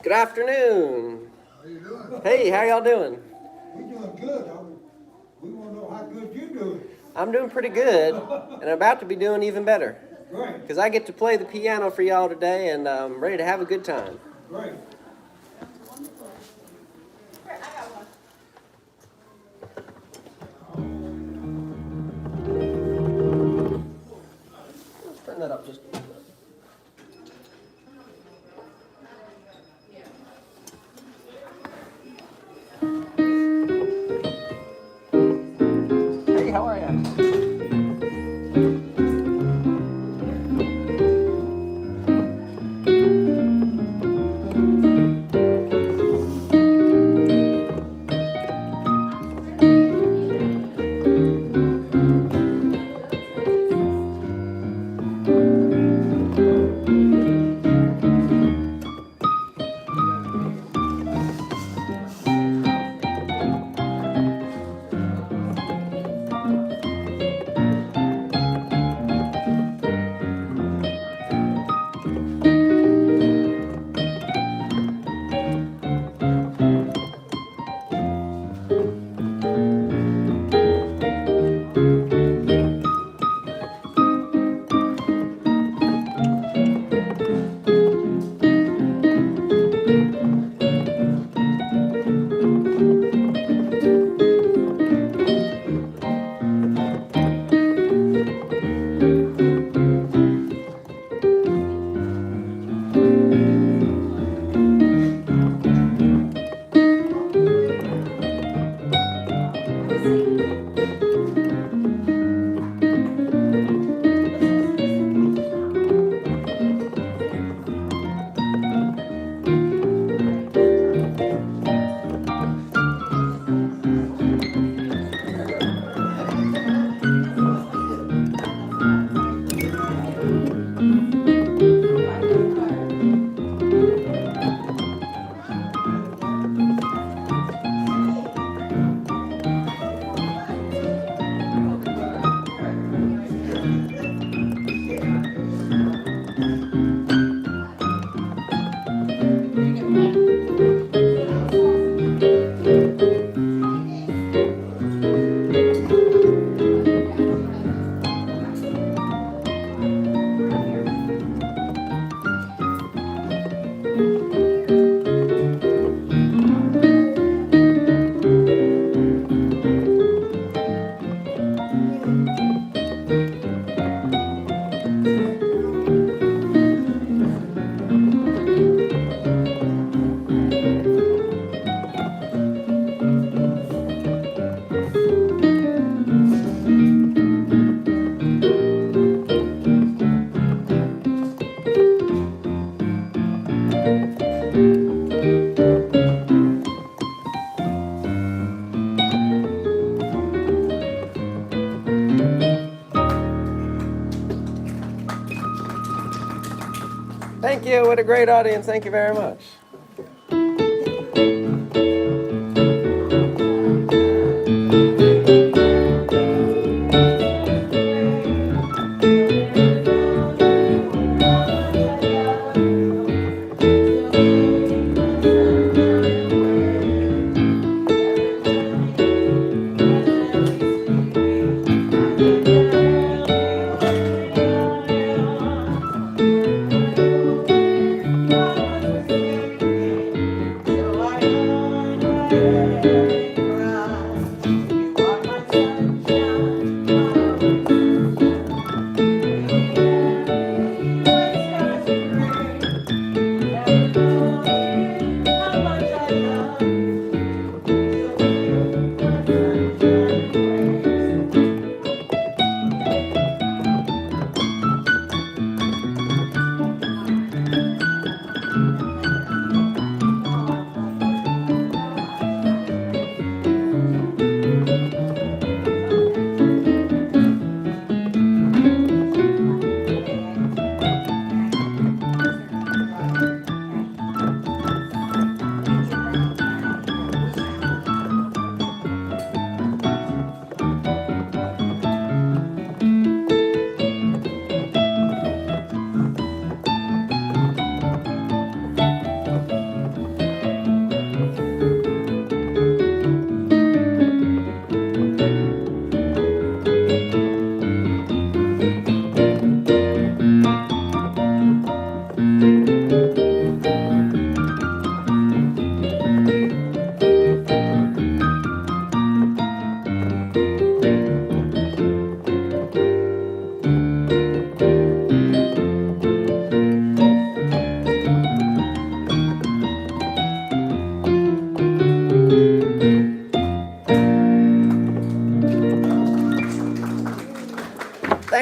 Good afternoon. How you doing? Hey, how y'all doing? We doing good. We want to know how good you're doing. I'm doing pretty good, and I'm about to be doing even better. Great, Because I get to play the piano for y'all today, and I'm ready to have a good time. great. Let's turn that up just a little bit. Hey, how are you? Thank you. What a great audience. Thank you very much.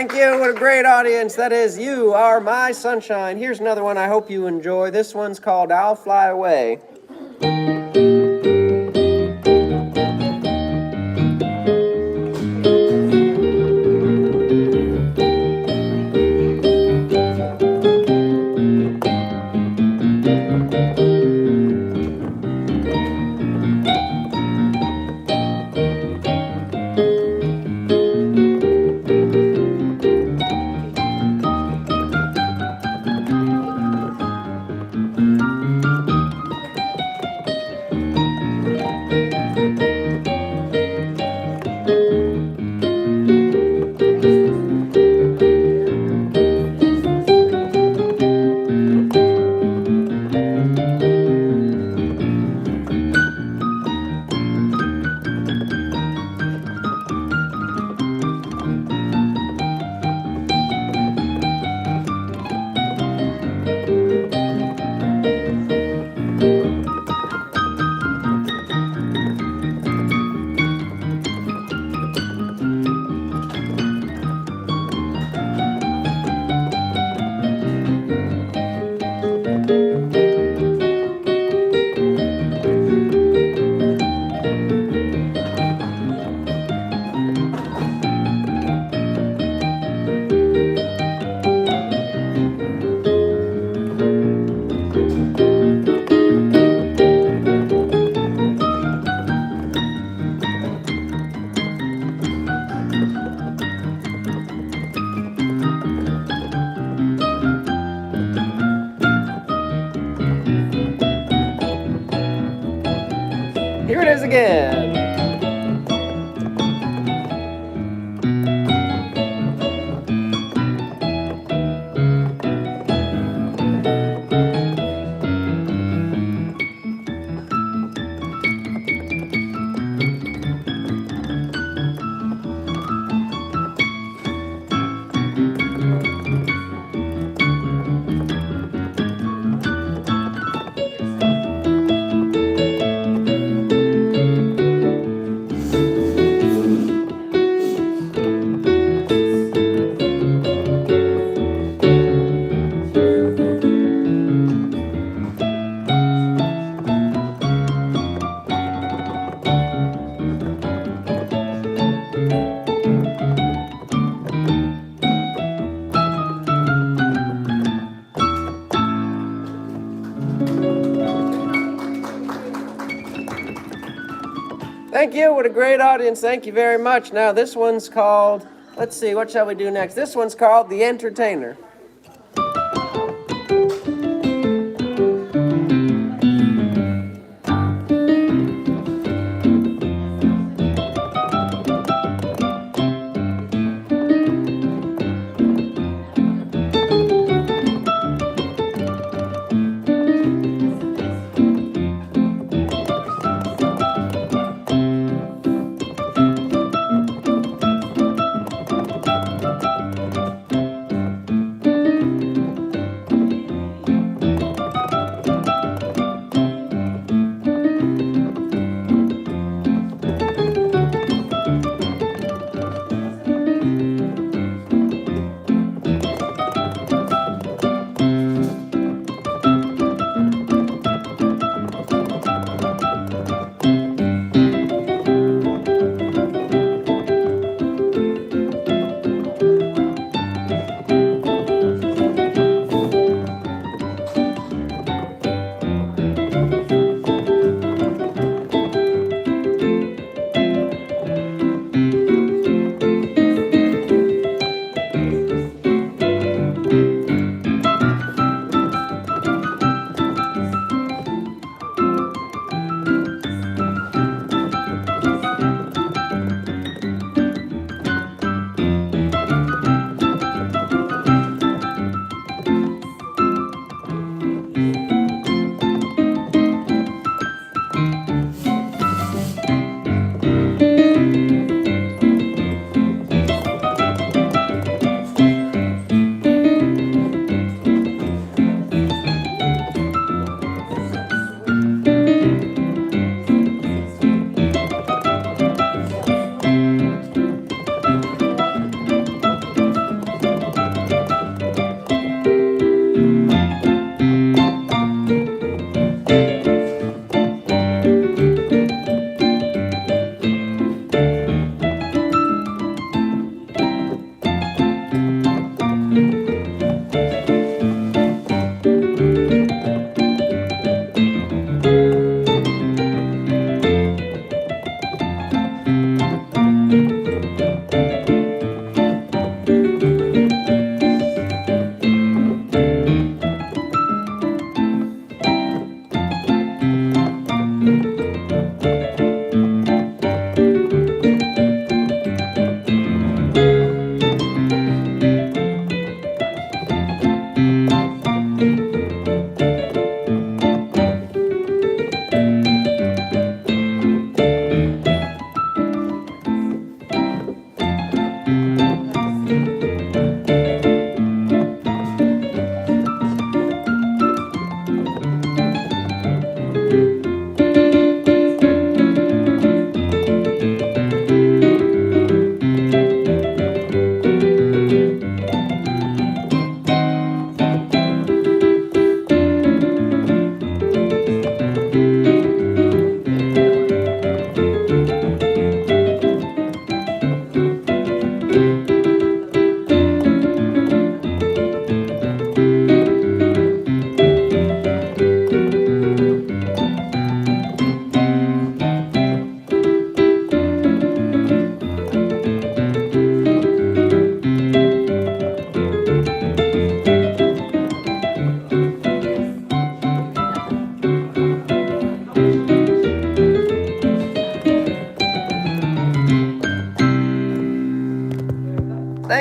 Thank you. What a great audience. That is You Are My Sunshine. Here's another one I hope you enjoy. This one's called I'll Fly Away. Here it is again. Thank you. What a great audience. Thank you very much. Now this one's called, let's see, what shall we do next? This one's called The Entertainer.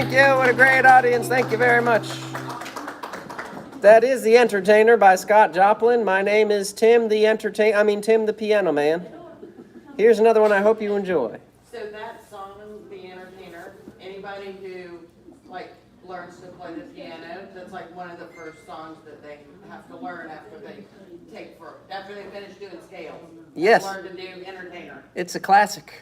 Thank you. What a great audience. Thank you very much. That is The Entertainer by Scott Joplin. My name is Tim the Piano Man. Here's another one I hope you enjoy. So that song, The Entertainer, anybody who learns to play the piano, that's one of the first songs that they have to learn after they finish doing scales. Yes. Learn to do Entertainer. It's a classic.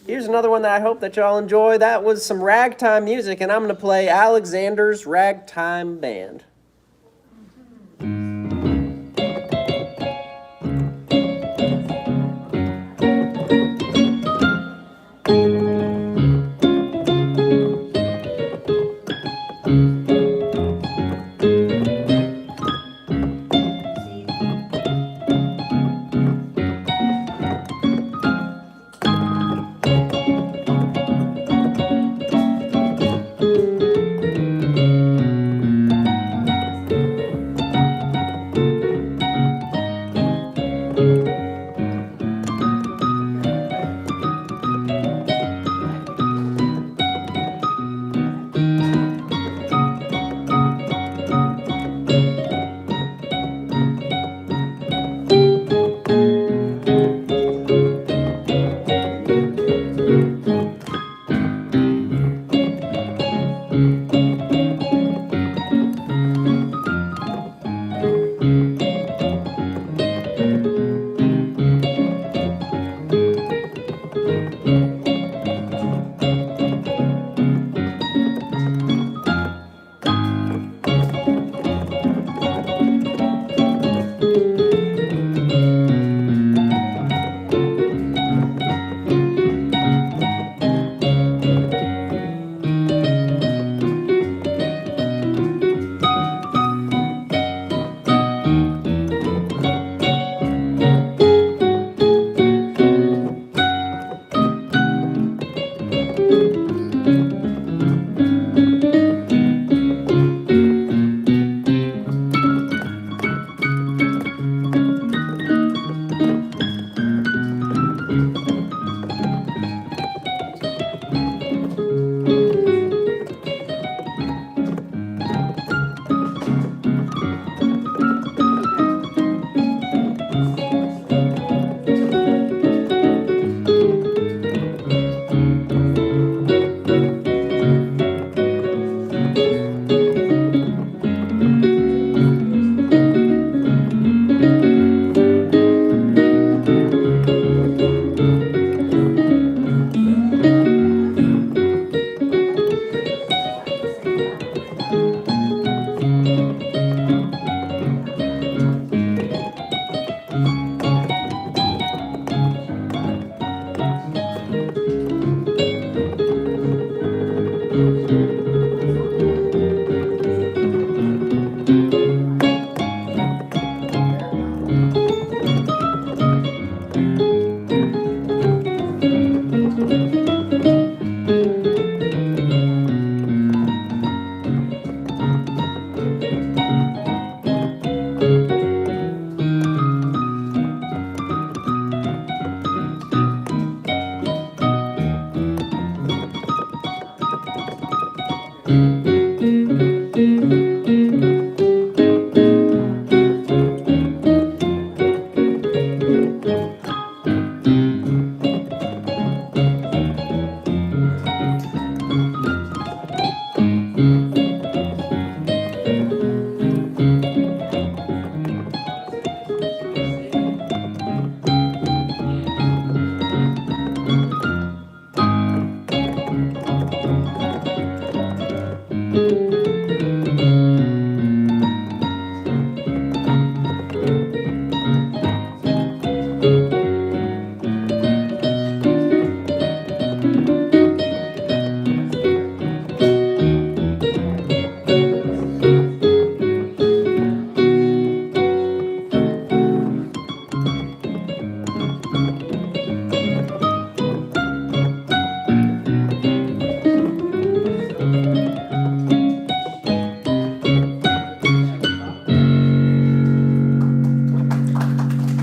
Here's another one that I hope that y'all enjoy. That was some ragtime music, and I'm going to play Alexander's Ragtime Band.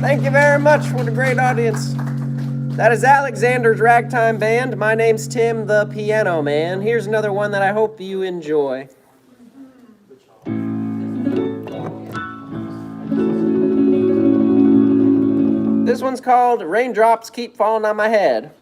Thank you very much. What a great audience. That is Alexander's Ragtime Band. My name's Tim the Piano Man. Here's another one that I hope you enjoy. This one's called Raindrops Keep Falling on My Head.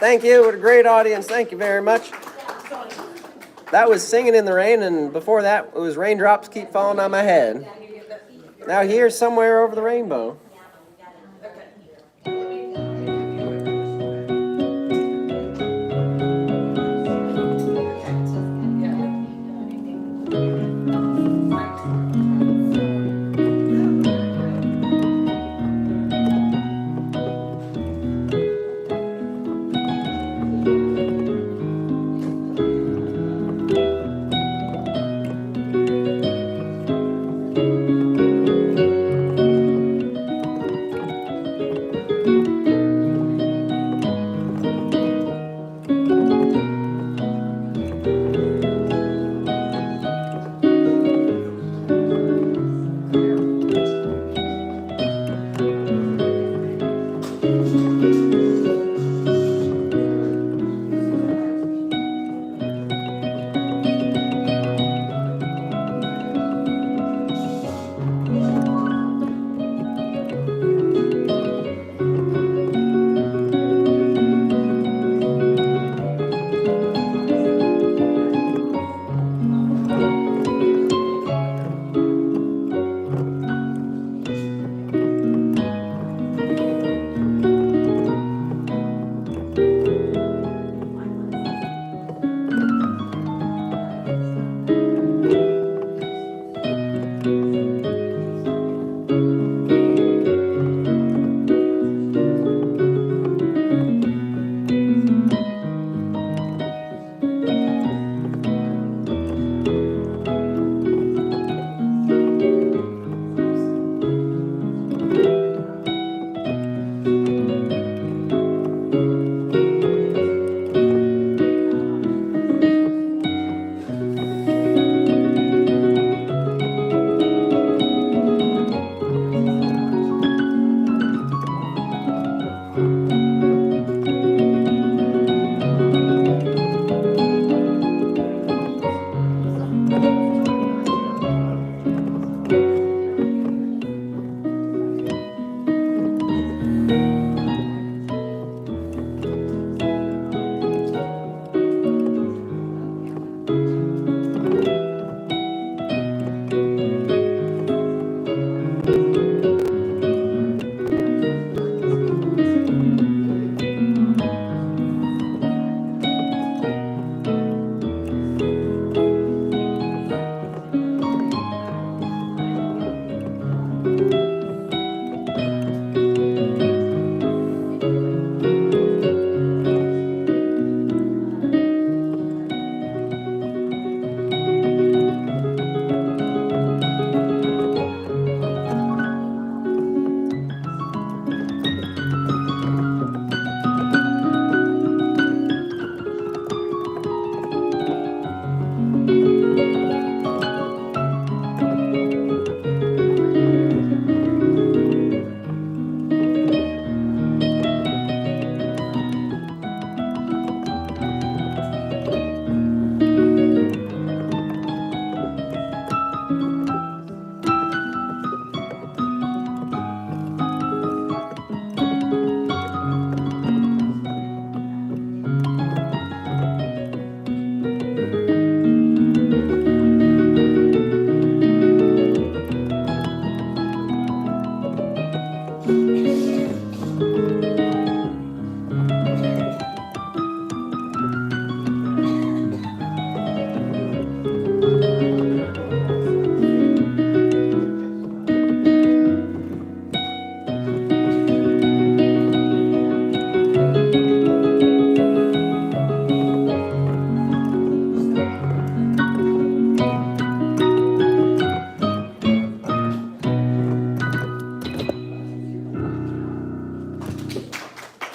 Thank you. What a great audience. Thank you very much. That was Singing in the Rain, and before that, it was Raindrops Keep Falling on My Head. Now here's Somewhere Over the Rainbow.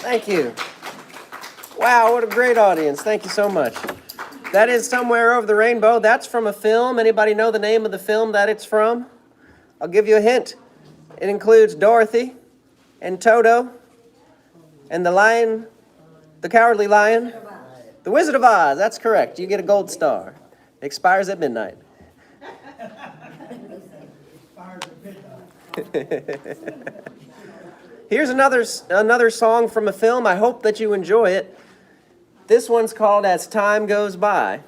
Thank you. Wow, what a great audience. Thank you so much. That is Somewhere Over the Rainbow. That's from a film. Anybody know the name of the film that it's from? I'll give you a hint. It includes Dorothy and Toto and the lion, the Cowardly Lion, the Wizard of Oz. That's correct. You get a gold star. It expires at midnight. Here's another song from a film. I hope that you enjoy it. This one's called As Time Goes By.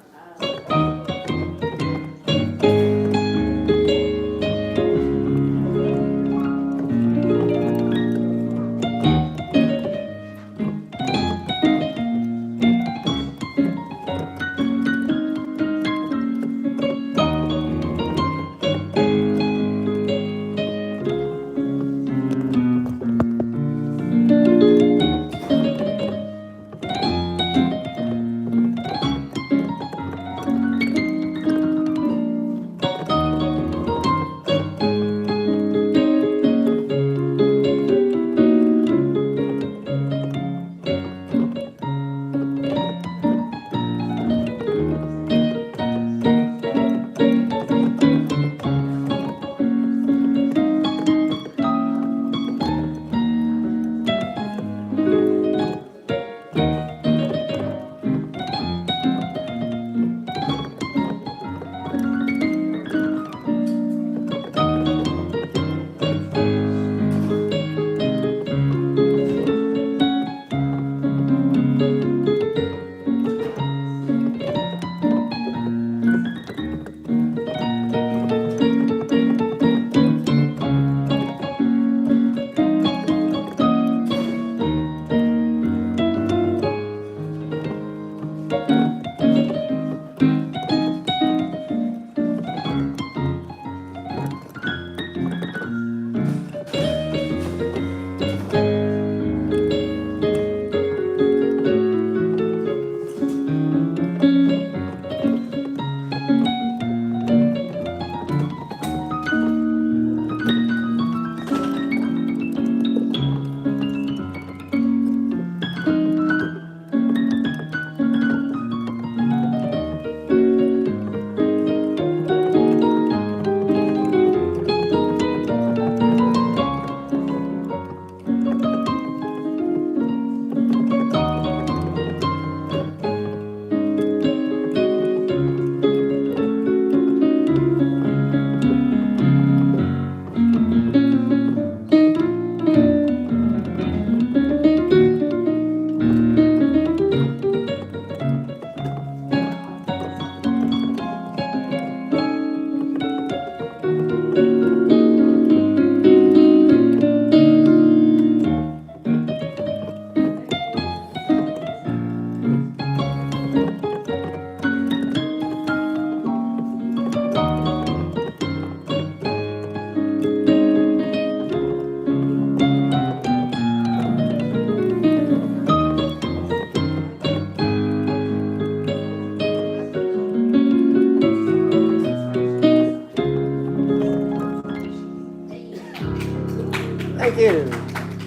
Thank you.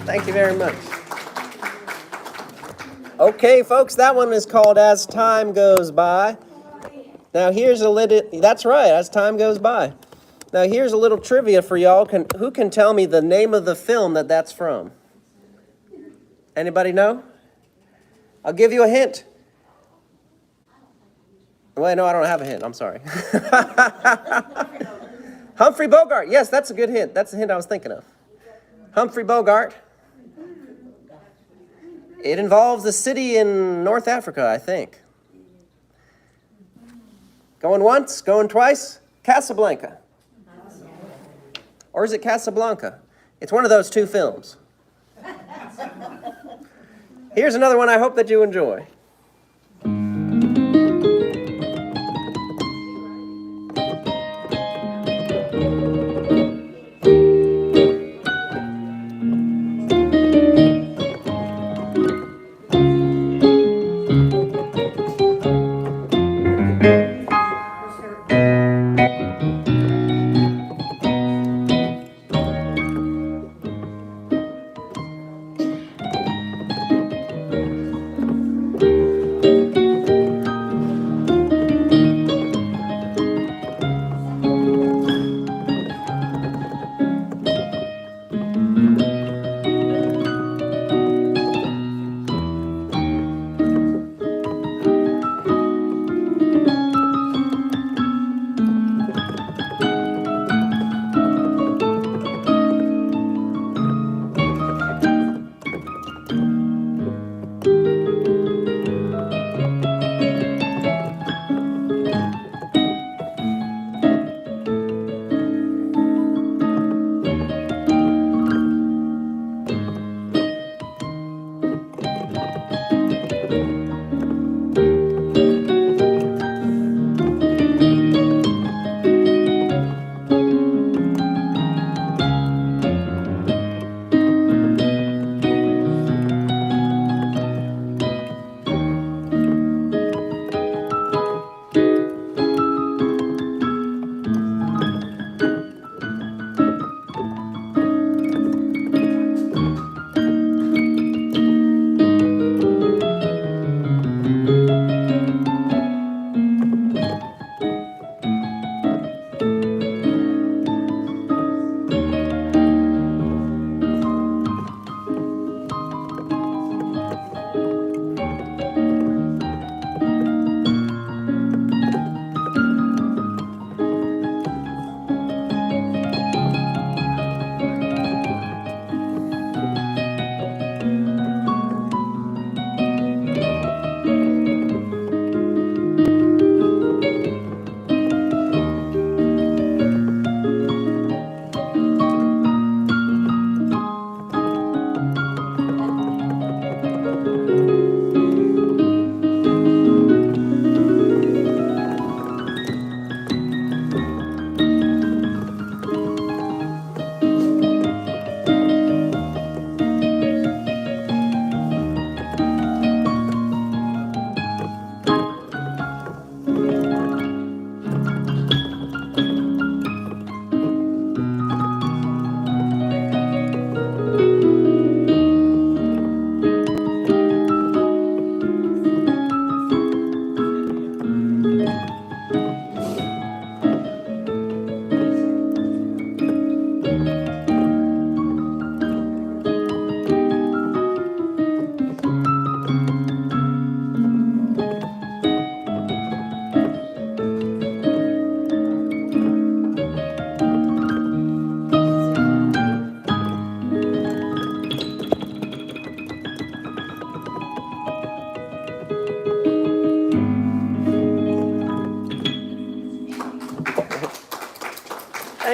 Thank you very much. Okay, folks, that one is called As Time Goes By. Now here's a little, that's right, As Time Goes By. Now here's a little trivia for y'all. Who can tell me the name of the film that's from? Anybody know? I'll give you a hint. Wait, no, I don't have a hint. I'm sorry. Humphrey Bogart. Yes, that's a good hint. That's the hint I was thinking of. Humphrey Bogart. It involves a city in North Africa, I think. Going once, going twice. Casablanca. Or is it Casablanca? It's one of those two films. Here's another one I hope that you enjoy.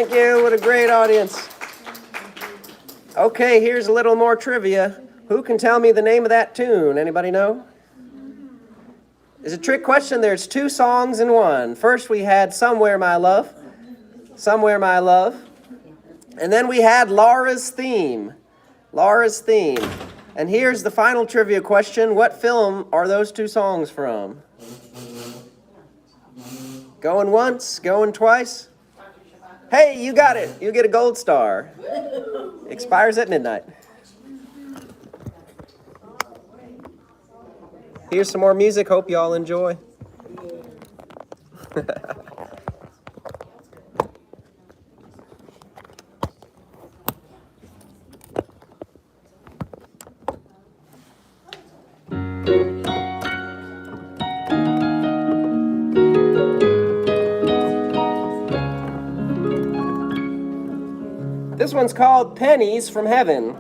Thank you. What a great audience. Okay, here's a little more trivia. Who can tell me the name of that tune? Anybody know? It's a trick question. There's two songs in one. First we had Somewhere My Love. Somewhere My Love. And then we had Laura's Theme. Laura's Theme. And here's the final trivia question. What film are those two songs from? Going once, going twice. Hey, you got it. You get a gold star. Expires at midnight. Here's some more music. Hope you all enjoy. This one's called Pennies from Heaven.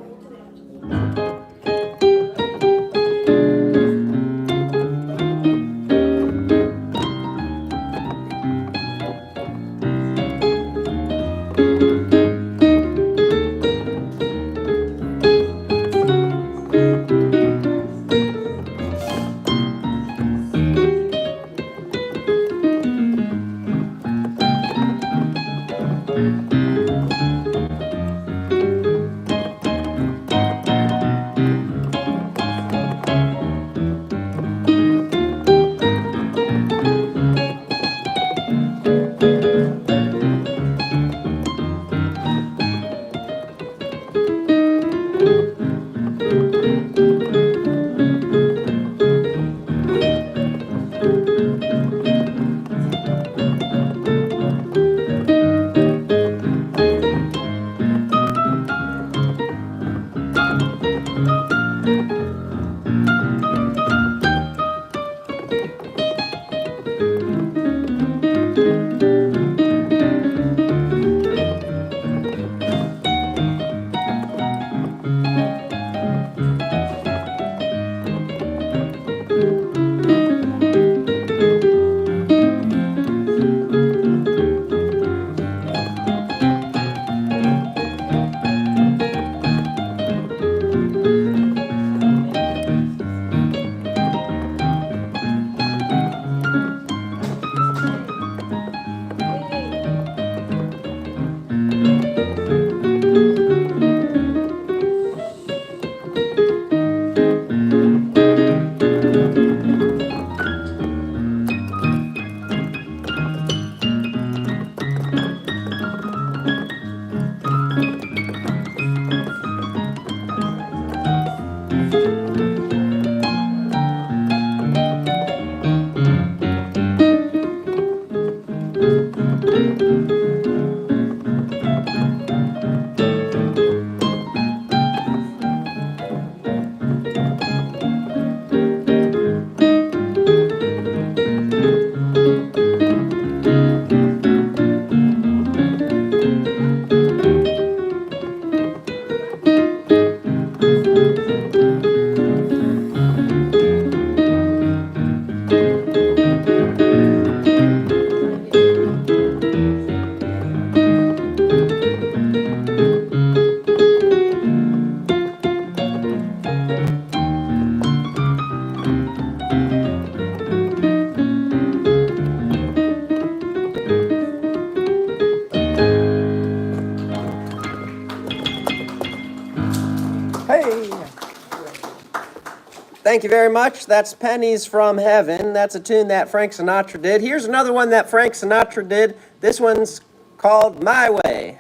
Thank you very much. That's Pennies from Heaven. That's a tune that Frank Sinatra did. Here's another one that Frank Sinatra did. This one's called My Way.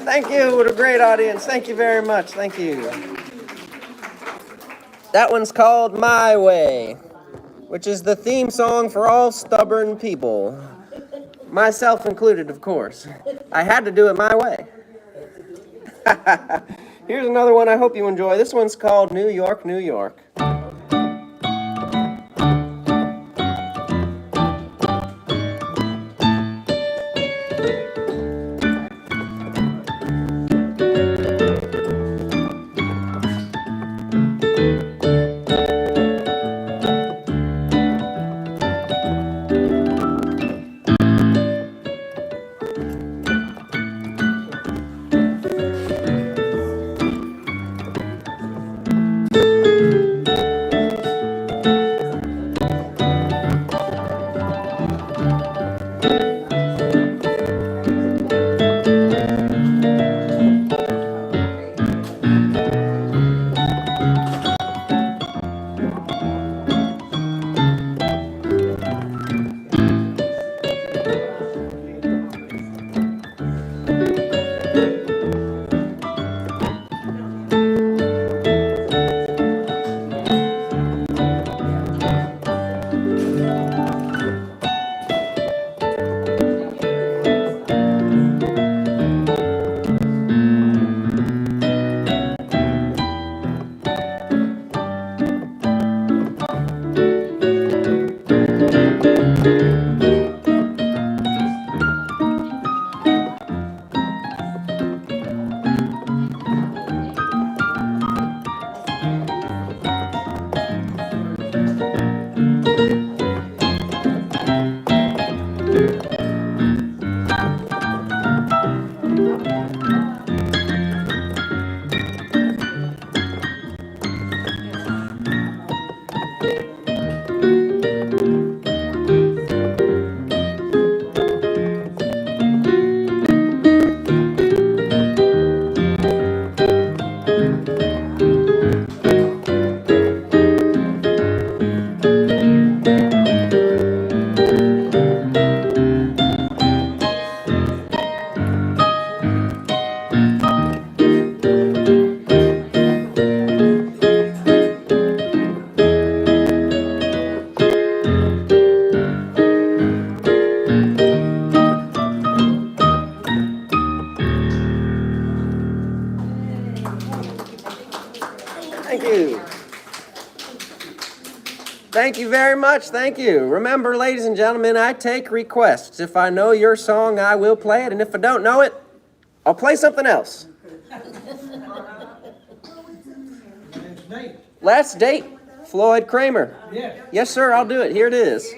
Thank you. What a great audience. Thank you very much. Thank you. That one's called My Way, which is the theme song for all stubborn people. Myself included, of course. I had to do it my way. Here's another one I hope you enjoy. This one's called New York, New York. Thank you. Thank you very much. Thank you. Remember, ladies and gentlemen, I take requests. If I know your song, I will play it. And if I don't know it, I'll play something else. Last date, Floyd Kramer. Yes, sir, I'll do it. Here it is.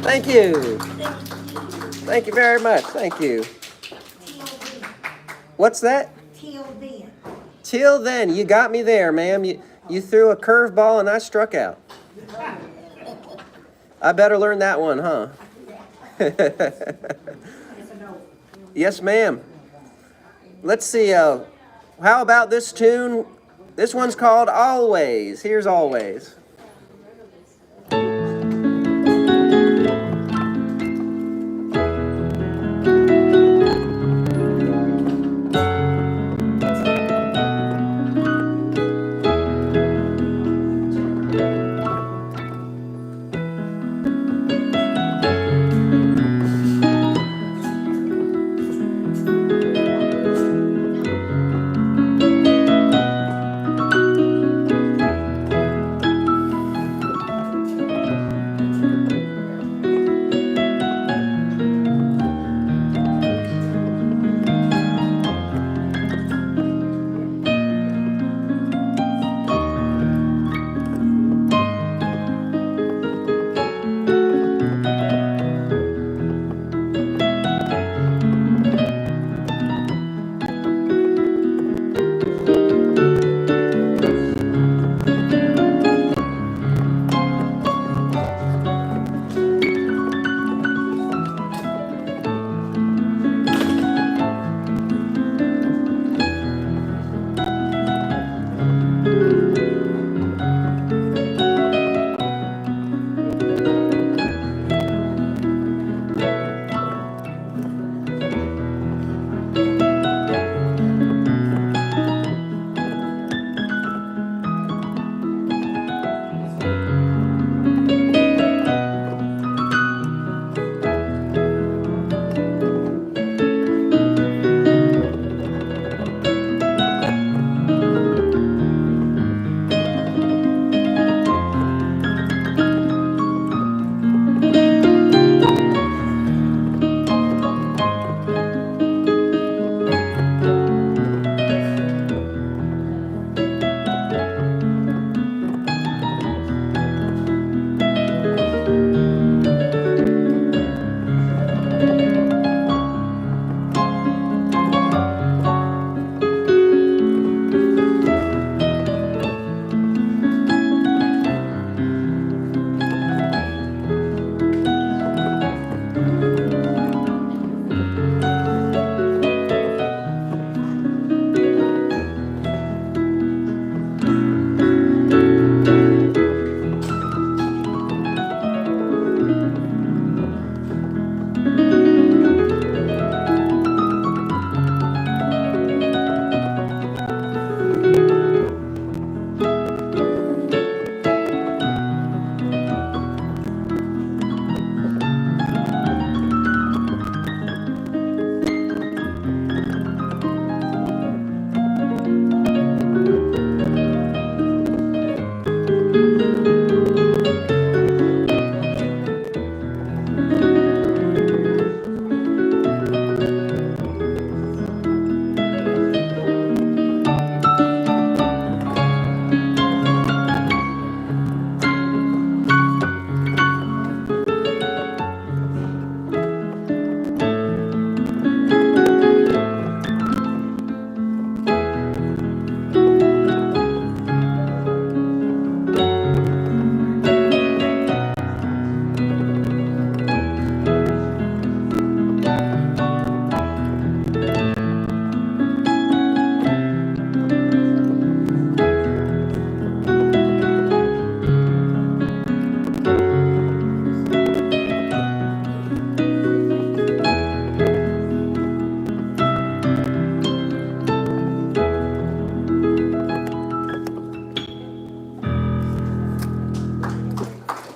Thank you. Thank you very much. Thank you. What's that? Till then. Till then, you got me there, ma'am. You threw a curveball and I struck out. I better learn that one, huh? Yes, ma'am. Let's see. How about this tune? This one's called Always. Here's Always.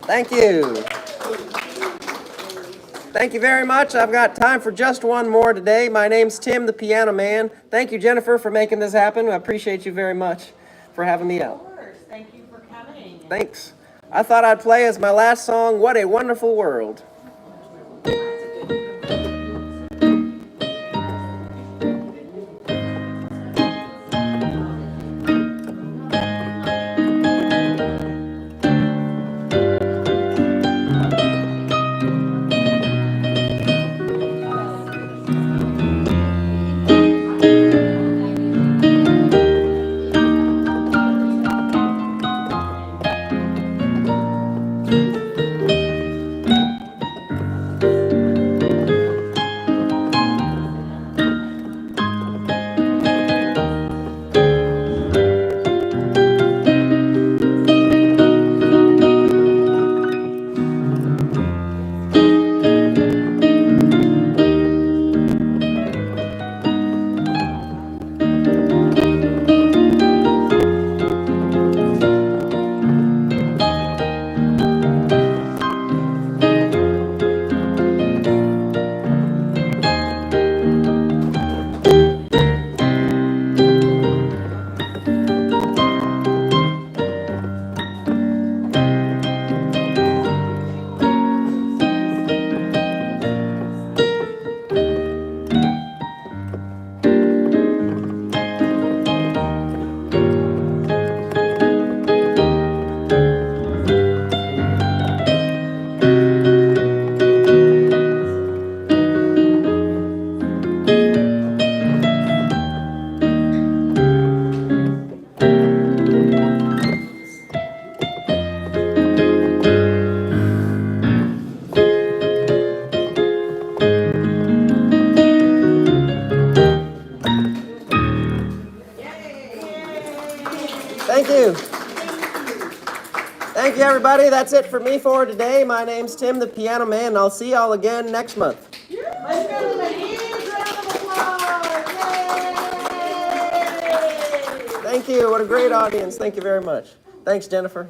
Thank you. Thank you very much. I've got time for just one more today. My name's Tim, the Piano Man. Thank you, Jennifer, for making this happen. I appreciate you very much for having me out. Of course, thank you for coming. Thanks. I thought I'd play as my last song, What a Wonderful World. Thank you, everybody. That's it for me for today. My name's Tim, the Piano Man, and I'll see y'all again next month. Let's give them a huge round of applause. Yay! Thank you. What a great audience. Thank you very much. Thanks, Jennifer.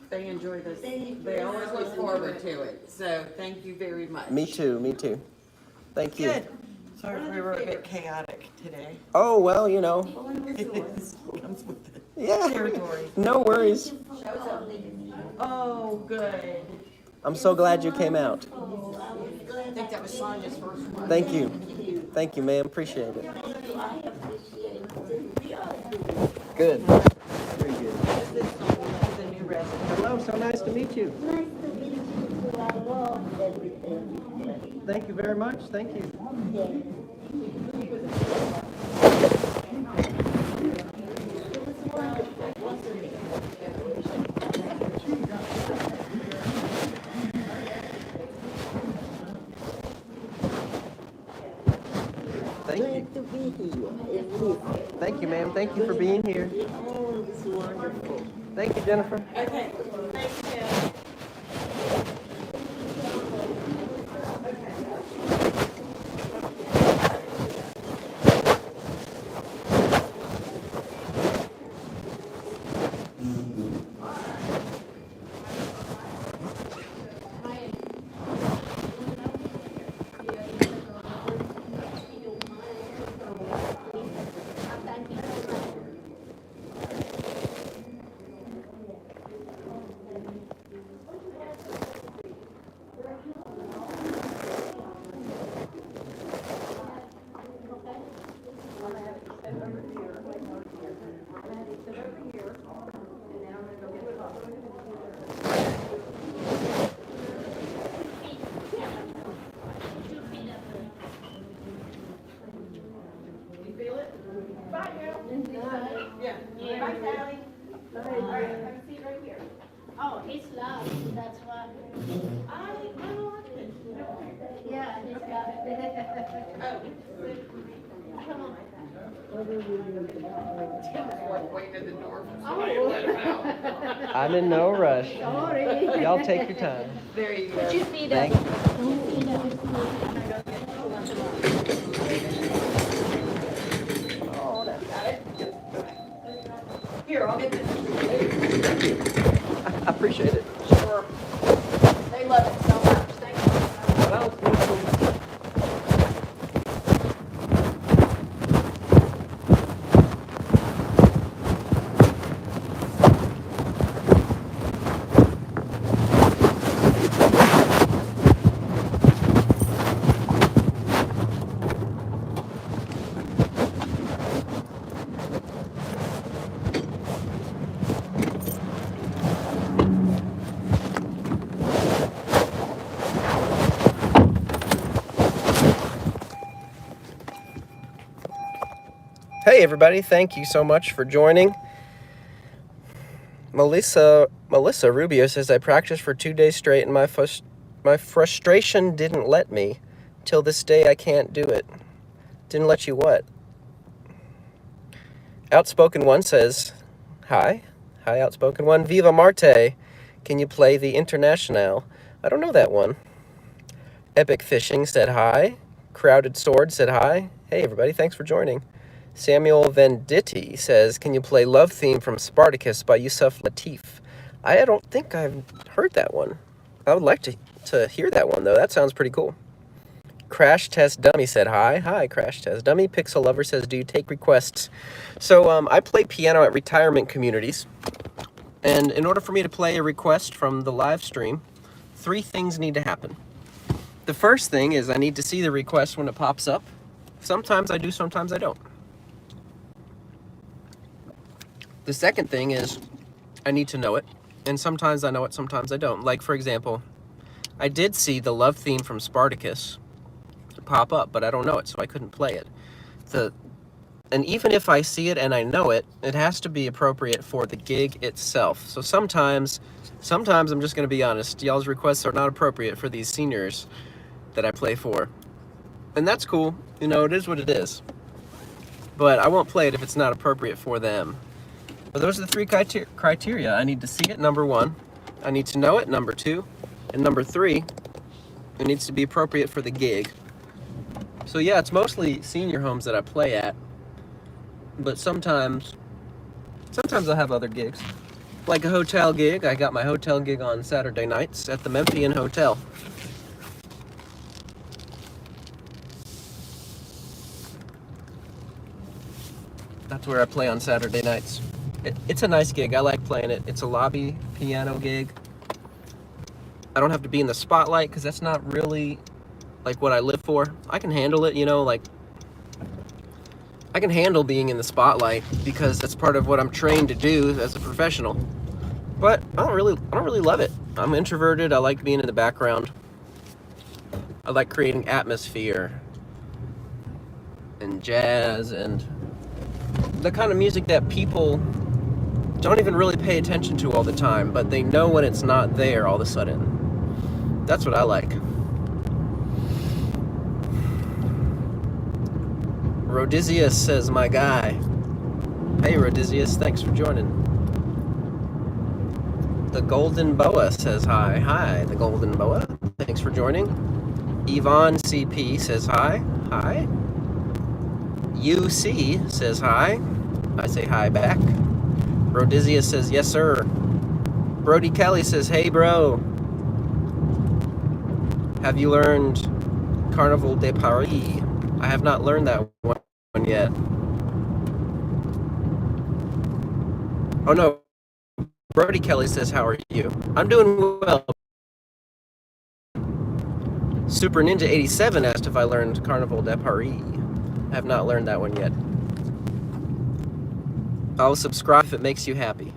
They enjoy this. They always look forward to it. So thank you very much. Me too. Me too. Thank you. Good. Sorry if we were a bit chaotic today. Oh, well, you know. It comes with the Yeah. territory. No worries. Oh, good. I'm so glad you came out. I think that was Sonia's first one. Thank you. Thank you, ma'am. Appreciate it. Good. Very good. This is the new resident. Hello. So nice to meet you. Nice to meet you. I love everything. Thank you very much. Thank you. Thank you. Glad to be here. It is. Thank you, ma'am. Thank you for being here. Oh, it's wonderful. Thank you, Jennifer. Okay. Thank you. Oh, he's loud, that's why. I like it. Yeah, he's got it. Come on. Like waiting at the door for Oh. somebody to let him out. I'm in no rush. Sorry. Y'all take your time. There you go. Put your feet up. Thank you. Put your feet up. Here, I'll get this. I appreciate it. Sure. They love it so much. Thank you. Well, it's beautiful. Hey everybody, thank you so much for joining. Melissa Rubio says, I practiced for 2 days straight and my frustration didn't let me. Till this day I can't do it. Didn't let you what? Outspoken One says, hi. Hi, Outspoken One. Viva Marte. Can you play the Internationale? I don't know that one. Epic Fishing said hi. Crowded Sword said hi. Hey everybody, thanks for joining. Samuel Venditti says, can you play Love Theme from Spartacus by Yusuf Lateef? I don't think I've heard that one. I would like to hear that one, though. That sounds pretty cool. Crash Test Dummy said hi. Hi, Crash Test Dummy. Pixel Lover says, do you take requests? So I play piano at retirement communities. And in order for me to play a request from the live stream, 3 things need to happen. The first thing is I need to see the request when it pops up. Sometimes I do, sometimes I don't. The second thing is I need to know it, and sometimes I know it, sometimes I don't. Like, for example, I did see the Love Theme from Spartacus pop up, but I don't know it, so I couldn't play it. And even if I see it and I know it, it has to be appropriate for the gig itself. So sometimes I'm just going to be honest, y'all's requests are not appropriate for these seniors that I play for. And that's cool, you know, it is what it is. But I won't play it if it's not appropriate for them. But those are the 3 criteria. I need to see it, number 1. I need to know it, number 2. And number 3, it needs to be appropriate for the gig. So yeah, it's mostly senior homes that I play at, but sometimes I'll have other gigs. Like a hotel gig. I got my hotel gig on Saturday nights at the Memphian Hotel. That's where I play on Saturday nights. It's a nice gig. I like playing it. It's a lobby piano gig. I don't have to be in the spotlight because that's not really like what I live for. I can handle it, you know, like I can handle being in the spotlight because that's part of what I'm trained to do as a professional. But I don't really love it. I'm introverted. I like being in the background. I like creating atmosphere and jazz and the kind of music that people don't even really pay attention to all the time, but they know when it's not there all of a sudden. That's what I like. Rhodesius says, my guy. Hey Rhodesius, thanks for joining. The Golden Boa says hi. Hi, the Golden Boa. Thanks for joining. Yvonne CP says hi. Hi. UC says hi. I say hi back. Rhodesius says yes sir. Brody Kelly says hey bro. Have you learned Carnival de Paris? I have not learned that one yet. Oh no. Brody Kelly says how are you? I'm doing well. Super Ninja 87 asked if I learned Carnival de Paris. I have not learned that one yet. I'll subscribe if it makes you happy.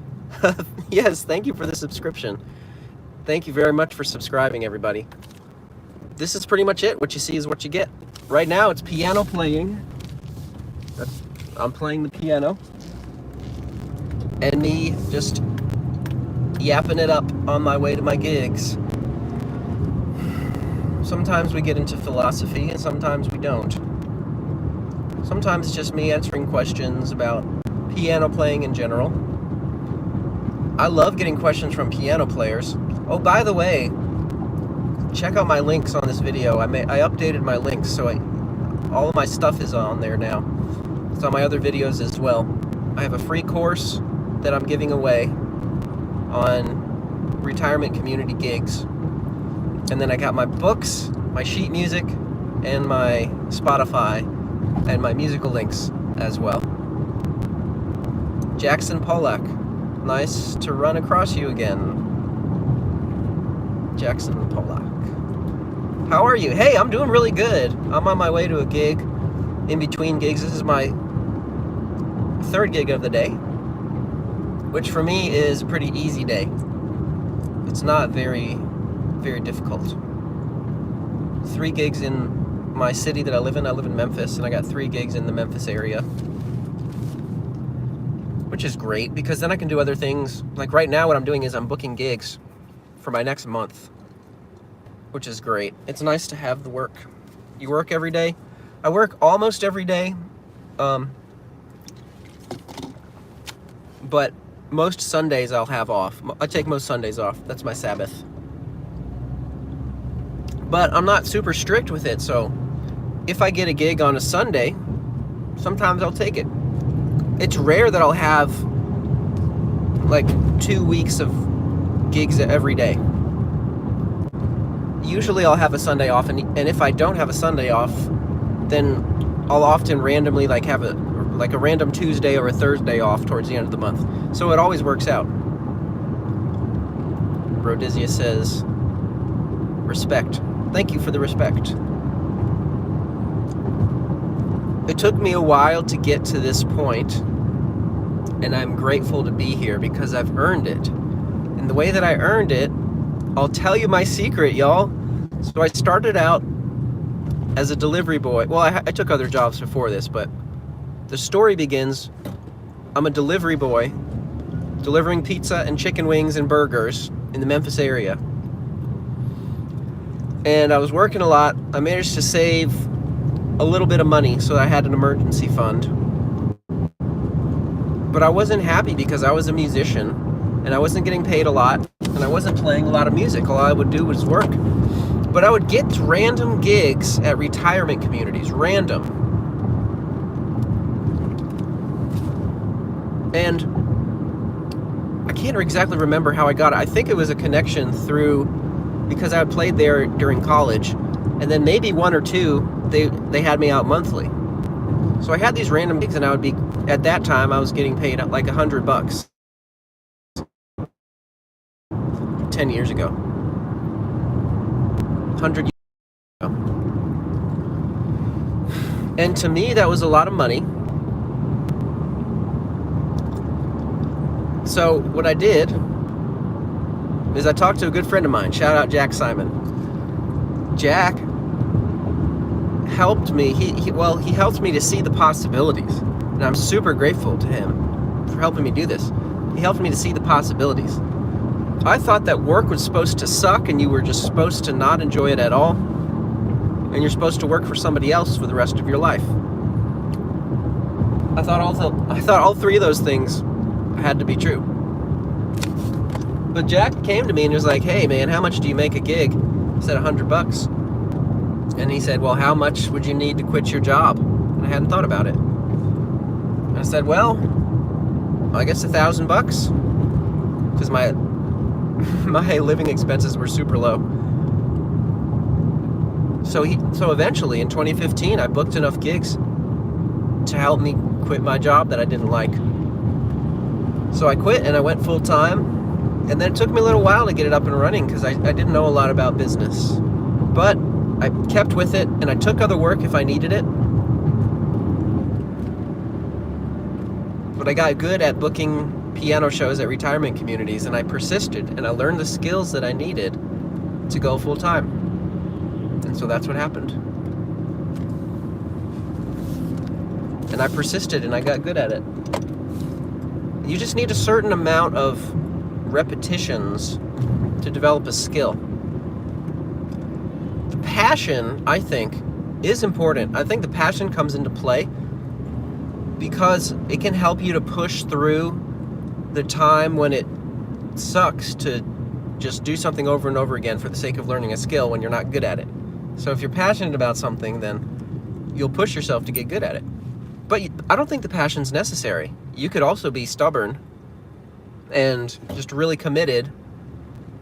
Yes, thank you for the subscription. Thank you very much for subscribing, everybody. This is pretty much it. What you see is what you get. Right now, it's piano playing. I'm playing the piano. And me just yapping it up on my way to my gigs. Sometimes we get into philosophy, and sometimes we don't. Sometimes it's just me answering questions about piano playing in general. I love getting questions from piano players. Oh, by the way, check out my links on this video. I updated my links, so all of my stuff is on there now. It's on my other videos as well. I have a free course that I'm giving away on retirement community gigs. And then I got my books, my sheet music, and my Spotify, and my musical links as well. Jackson Pollack, nice to run across you again. Jackson Pollack. How are you? Hey, I'm doing really good. I'm on my way to a gig, in between gigs. This is my 3rd gig of the day, which for me is a pretty easy day. It's not very difficult. 3 gigs in my city that I live in. I live in Memphis, and I got 3 gigs in the Memphis area, which is great because then I can do other things. Like right now, what I'm doing is I'm booking gigs for my next month, which is great. It's nice to have the work. You work every day. I work almost every day, but most Sundays I'll have off. I take most Sundays off. That's my Sabbath. But I'm not super strict with it, so if I get a gig on a Sunday, sometimes I'll take it. It's rare that I'll have like 2 weeks of gigs every day. Usually I'll have a Sunday off, and if I don't have a Sunday off, then I'll often randomly like have a random Tuesday or a Thursday off towards the end of the month. So it always works out. Rhodesius says, respect. Thank you for the respect. It took me a while to get to this point, and I'm grateful to be here because I've earned it. And the way that I earned it, I'll tell you my secret, y'all. So I started out as a delivery boy. Well, I took other jobs before this, but the story begins, I'm a delivery boy, delivering pizza and chicken wings and burgers in the Memphis area. And I was working a lot. I managed to save a little bit of money, so I had an emergency fund. But I wasn't happy because I was a musician, and I wasn't getting paid a lot. and I wasn't playing a lot of music. All I would do was work. But I would get random gigs at retirement communities, random. And I can't exactly remember how I got it. I think it was a connection through, because I had played there during college, and then maybe one or two, they had me out monthly. So I had these random gigs, and I would be, at that time, I was getting paid like $100. 10 years ago. 100 years ago. And to me, that was a lot of money. So what I did is I talked to a good friend of mine. Shout out Jack Simon. Jack helped me. He helped me to see the possibilities. And I'm super grateful to him for helping me do this. He helped me to see the possibilities. I thought that work was supposed to suck and you were just supposed to not enjoy it at all. And you're supposed to work for somebody else for the rest of your life. I thought all three of those things had to be true. But Jack came to me and was like, hey man, how much do you make a gig? I said $100. And he said, well, how much would you need to quit your job? And I hadn't thought about it. And I said, well, I guess $1,000, because my living expenses were super low. So eventually in 2015, I booked enough gigs to help me quit my job that I didn't like. So I quit and I went full time, and then it took me a little while to get it up and running because I didn't know a lot about business. But I kept with it, and I took other work if I needed it. But I got good at booking piano shows at retirement communities, and I persisted, and I learned the skills that I needed to go full time. And so that's what happened. And I persisted, and I got good at it. You just need a certain amount of repetitions to develop a skill. The passion, I think, is important. I think the passion comes into play because it can help you to push through the time when it sucks to just do something over and over again for the sake of learning a skill when you're not good at it. So if you're passionate about something, then you'll push yourself to get good at it. But I don't think the passion's necessary. You could also be stubborn and just really committed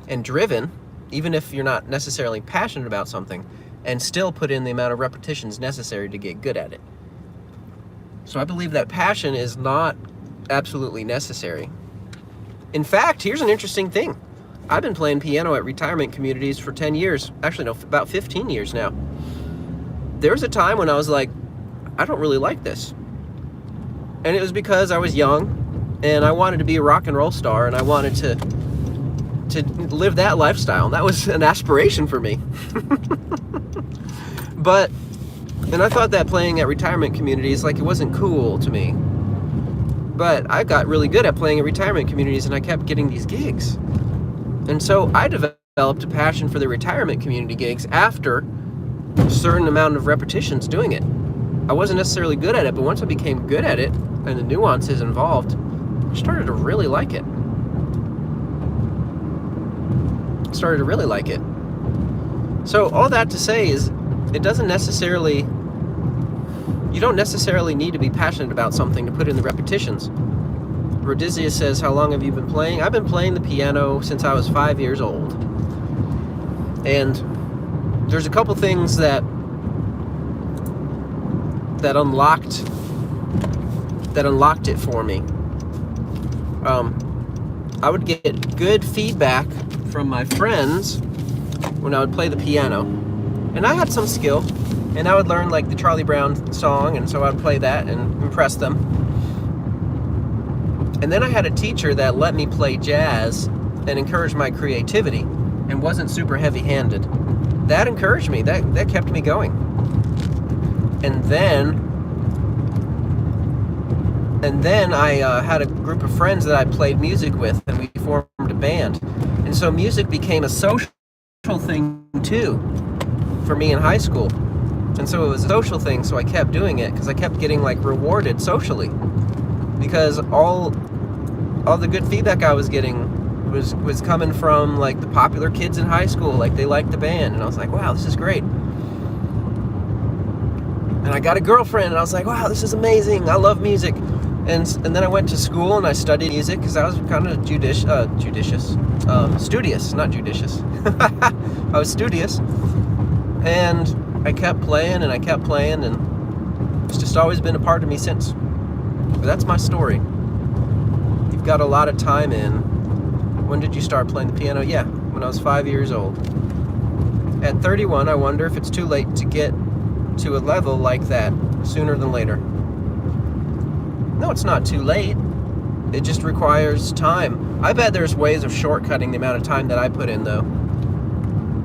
and driven, even if you're not necessarily passionate about something, and still put in the amount of repetitions necessary to get good at it. So I believe that passion is not absolutely necessary. In fact, here's an interesting thing. I've been playing piano at retirement communities for 10 years. Actually, no, about 15 years now. There was a time when I was like, I don't really like this. And it was because I was young and I wanted to be a rock and roll star, and I wanted to live that lifestyle. That was an aspiration for me. And I thought that playing at retirement communities, like, it wasn't cool to me. But I got really good at playing at retirement communities, and I kept getting these gigs. And so I developed a passion for the retirement community gigs after a certain amount of repetitions doing it. I wasn't necessarily good at it, but once I became good at it and the nuances involved, I started to really like it. So all that to say is, it doesn't necessarily, you don't necessarily need to be passionate about something to put in the repetitions. Rhodesius says, how long have you been playing? I've been playing the piano since I was 5 years old. And there's a couple things that unlocked it for me. I would get good feedback from my friends when I would play the piano. And I had some skill, and I would learn like the Charlie Brown song, and so I would play that and impress them. And then I had a teacher that let me play jazz and encouraged my creativity and wasn't super heavy-handed. That encouraged me, that kept me going. And then I had a group of friends that I played music with, and we formed a band. And so music became a social thing too for me in high school. And so it was a social thing, so I kept doing it because I kept getting like rewarded socially. Because all the good feedback I was getting was coming from like the popular kids in high school, like they liked the band, and I was like, wow, this is great. And I got a girlfriend, and I was like, wow, this is amazing. I love music. And then I went to school and I studied music because I was kind of studious, not judicious. I was studious, and I kept playing and I kept playing, and it's just always been a part of me since. But that's my story. You've got a lot of time in. When did you start playing the piano? Yeah, when I was 5 years old. At 31, I wonder if it's too late to get to a level like that sooner than later. No, it's not too late. It just requires time. I bet there's ways of shortcutting the amount of time that I put in, though.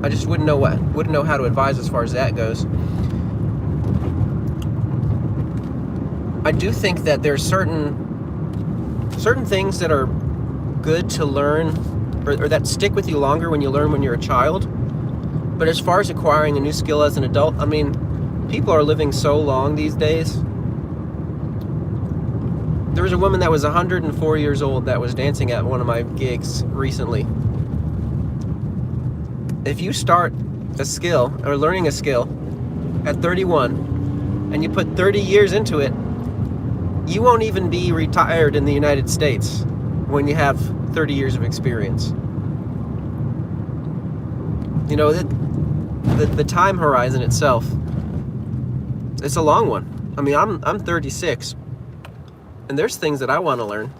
I just wouldn't know how to advise as far as that goes. I do think that there's certain things that are good to learn, or that stick with you longer when you learn when you're a child. But as far as acquiring a new skill as an adult, I mean, people are living so long these days. There was a woman that was 104 years old that was dancing at one of my gigs recently. If you start a skill, or learning a skill, at 31, and you put 30 years into it, you won't even be retired in the United States when you have 30 years of experience. You know, the time horizon itself, it's a long one. I mean, I'm 36, and there's things that I want to learn.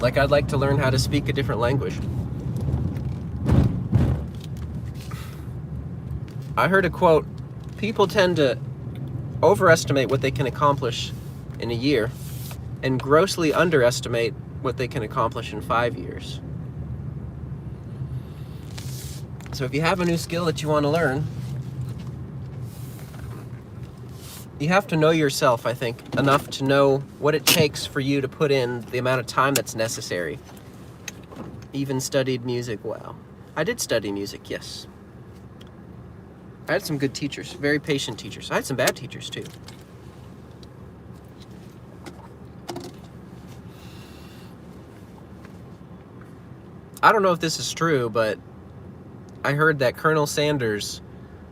Like, I'd like to learn how to speak a different language. I heard a quote, people tend to overestimate what they can accomplish in a year and grossly underestimate what they can accomplish in 5 years. So if you have a new skill that you want to learn, you have to know yourself, I think, enough to know what it takes for you to put in the amount of time that's necessary. Even studied music, wow. I did study music, yes. I had some good teachers, very patient teachers. I had some bad teachers too. I don't know if this is true, but I heard that Colonel Sanders,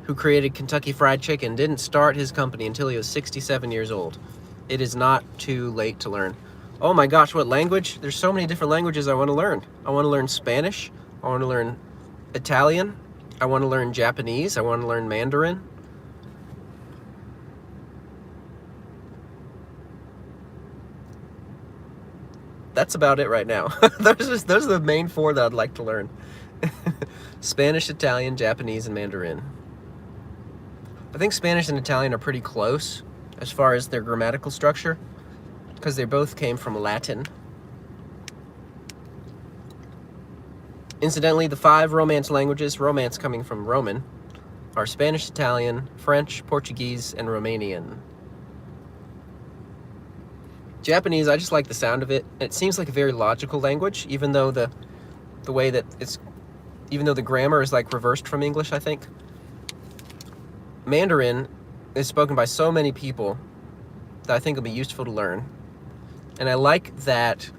who created Kentucky Fried Chicken, didn't start his company until he was 67 years old. It is not too late to learn. Oh my gosh, what language? There's so many different languages I want to learn. I want to learn Spanish. I want to learn Italian. I want to learn Japanese. I want to learn Mandarin. That's about it right now. Those are the main four that I'd like to learn. Spanish, Italian, Japanese, and Mandarin. I think Spanish and Italian are pretty close as far as their grammatical structure, because they both came from Latin. Incidentally, the 5 Romance languages, Romance coming from Roman, are Spanish, Italian, French, Portuguese, and Romanian. Japanese, I just like the sound of it. It seems like a very logical language, even though the way that even though the grammar is like reversed from English, I think. Mandarin is spoken by so many people that I think will be useful to learn. And I like that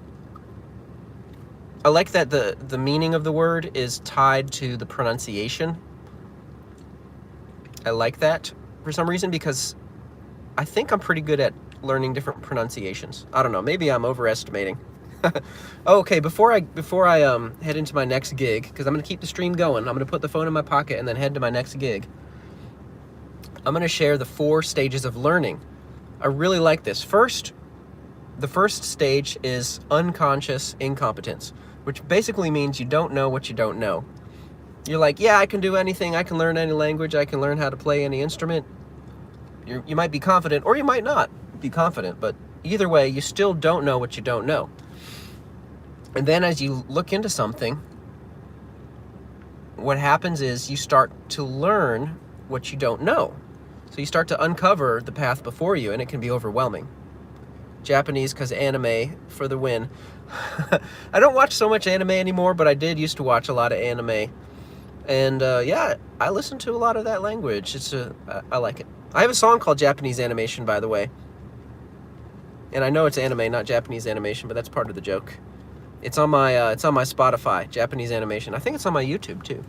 the meaning of the word is tied to the pronunciation. I like that for some reason, because I think I'm pretty good at learning different pronunciations. I don't know, maybe I'm overestimating. Okay, before I head into my next gig, because I'm going to keep the stream going, I'm going to put the phone in my pocket and then head to my next gig. I'm going to share the 4 stages of learning. I really like this. The first stage is unconscious incompetence, which basically means you don't know what you don't know. You're like, yeah, I can do anything. I can learn any language. I can learn how to play any instrument. You might be confident, or you might not be confident, but either way, you still don't know what you don't know. And then as you look into something, what happens is you start to learn what you don't know. So you start to uncover the path before you, and it can be overwhelming. Japanese, because anime for the win. I don't watch so much anime anymore, but I did used to watch a lot of anime. And yeah, I listen to a lot of that language. I like it. I have a song called Japanese Animation, by the way. And I know it's anime, not Japanese animation, but that's part of the joke. It's on my Spotify, Japanese animation. I think it's on my YouTube too.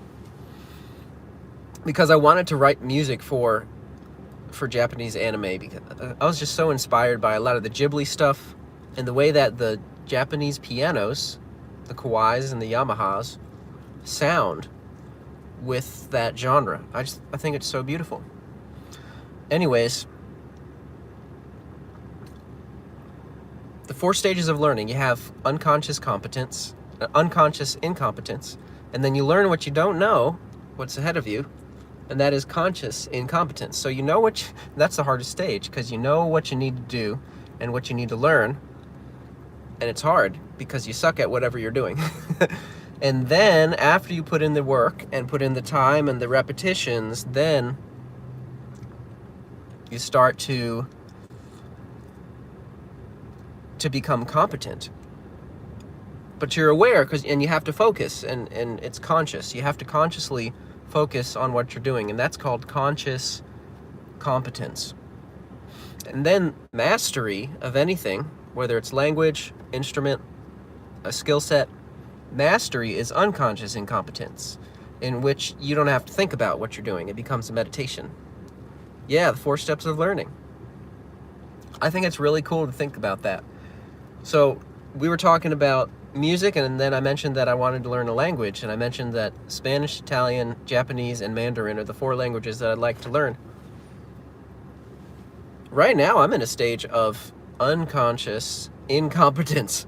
Because I wanted to write music for Japanese anime, because I was just so inspired by a lot of the Ghibli stuff and the way that the Japanese pianos, the Kawais and the Yamahas, sound with that genre. I think it's so beautiful. Anyways, the 4 stages of learning. You have unconscious competence, unconscious incompetence, and then you learn what you don't know, what's ahead of you, and that is conscious incompetence. So you know that's the hardest stage, because you know what you need to do and what you need to learn, and it's hard because you suck at whatever you're doing. And then after you put in the work and put in the time and the repetitions, then you start to become competent. But you're aware, and you have to focus, and it's conscious. You have to consciously focus on what you're doing, and that's called conscious competence. And then mastery of anything, whether it's language, instrument, a skill set, mastery is unconscious incompetence, in which you don't have to think about what you're doing. It becomes a meditation. Yeah, the 4 steps of learning. I think it's really cool to think about that. So we were talking about music, and then I mentioned that I wanted to learn a language, and I mentioned that Spanish, Italian, Japanese, and Mandarin are the 4 languages that I'd like to learn. Right now, I'm in a stage of unconscious incompetence.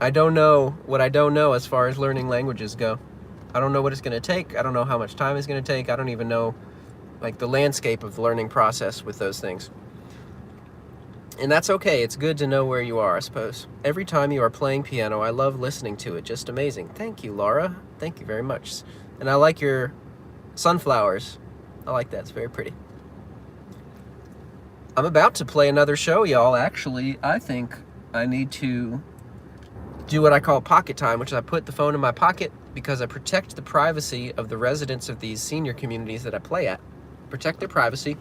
I don't know what I don't know as far as learning languages go. I don't know what it's going to take. I don't know how much time it's going to take. I don't even know, like, the landscape of the learning process with those things. And that's okay. It's good to know where you are, I suppose. Every time you are playing piano, I love listening to it. Just amazing. Thank you, Laura. Thank you very much. And I like your sunflowers. I like that. It's very pretty. I'm about to play another show, y'all. Actually, I think I need to do what I call pocket time, which is I put the phone in my pocket because I protect the privacy of the residents of these senior communities that I play at. Protect their privacy.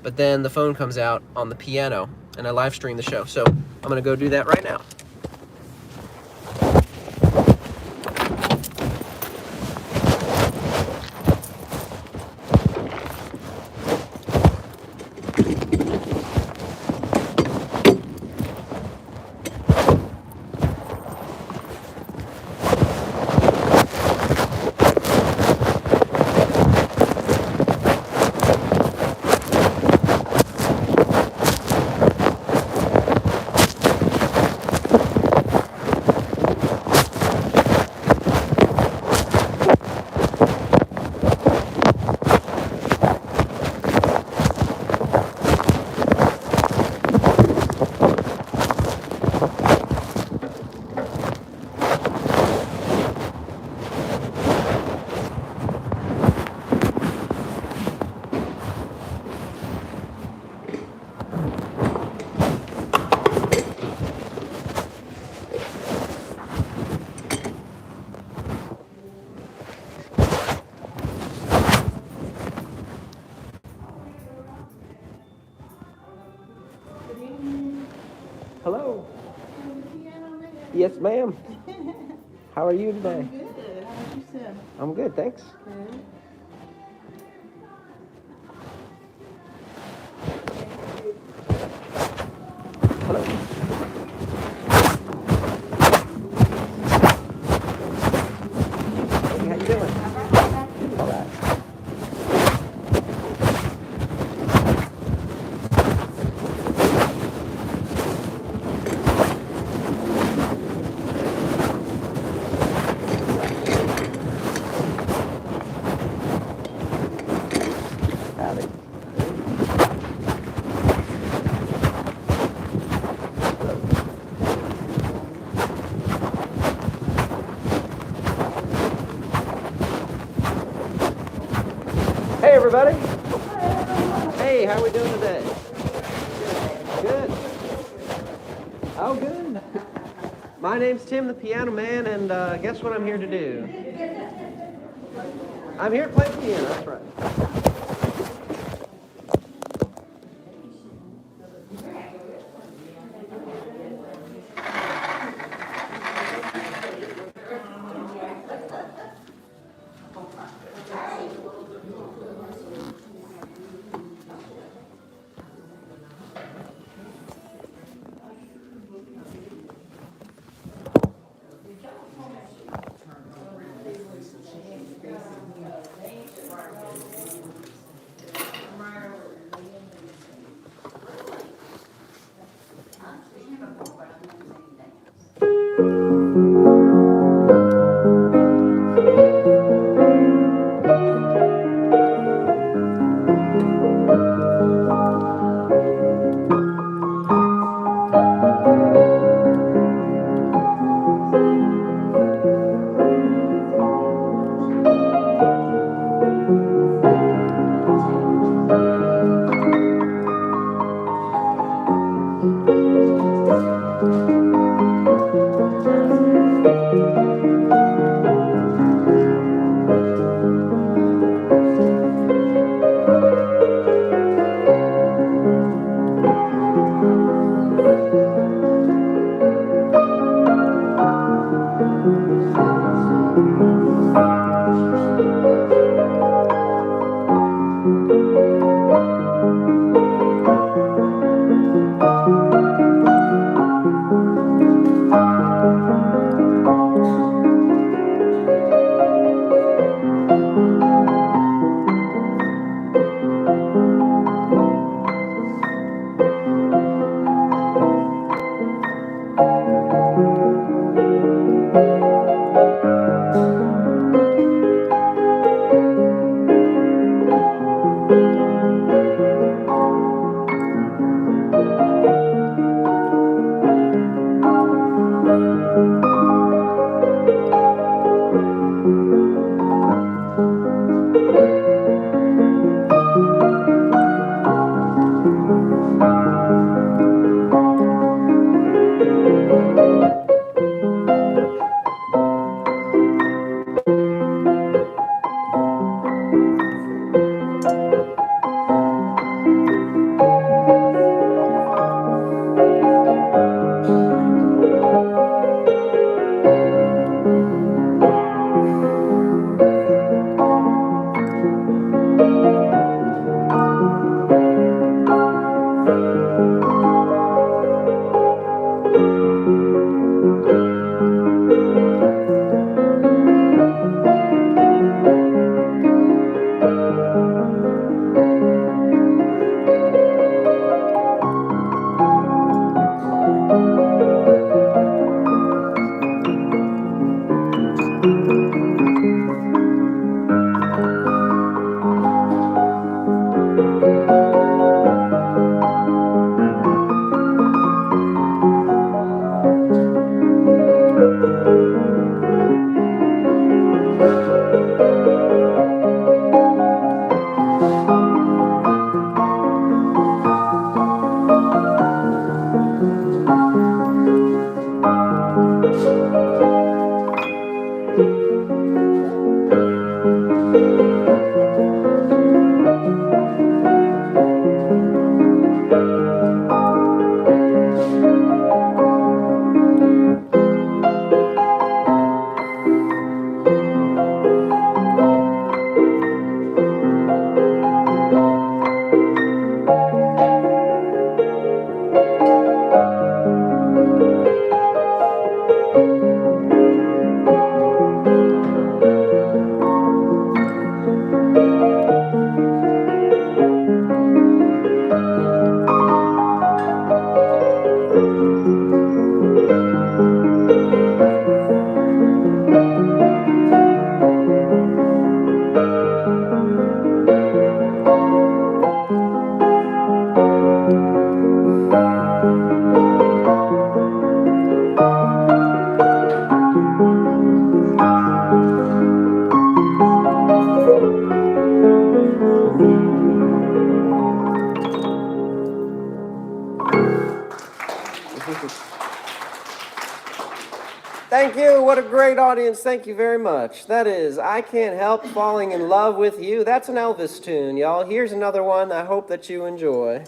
But then the phone comes out on the piano, and I live stream the show. So I'm going to go do that right now. Hello. Yes, ma'am. How are you today? Good. How about yourself? I'm good, thanks. Hello. Hey, how you doing? All right. Howdy. Hey, everybody. Hey, how we doing today? Good. Oh, good. My name's Tim the Piano Man, and guess what I'm here to do? I'm here to play piano, that's right. what a great audience. Thank you very much. That is I Can't Help Falling in Love with You. That's an Elvis tune, y'all. Here's another one I hope that you enjoy.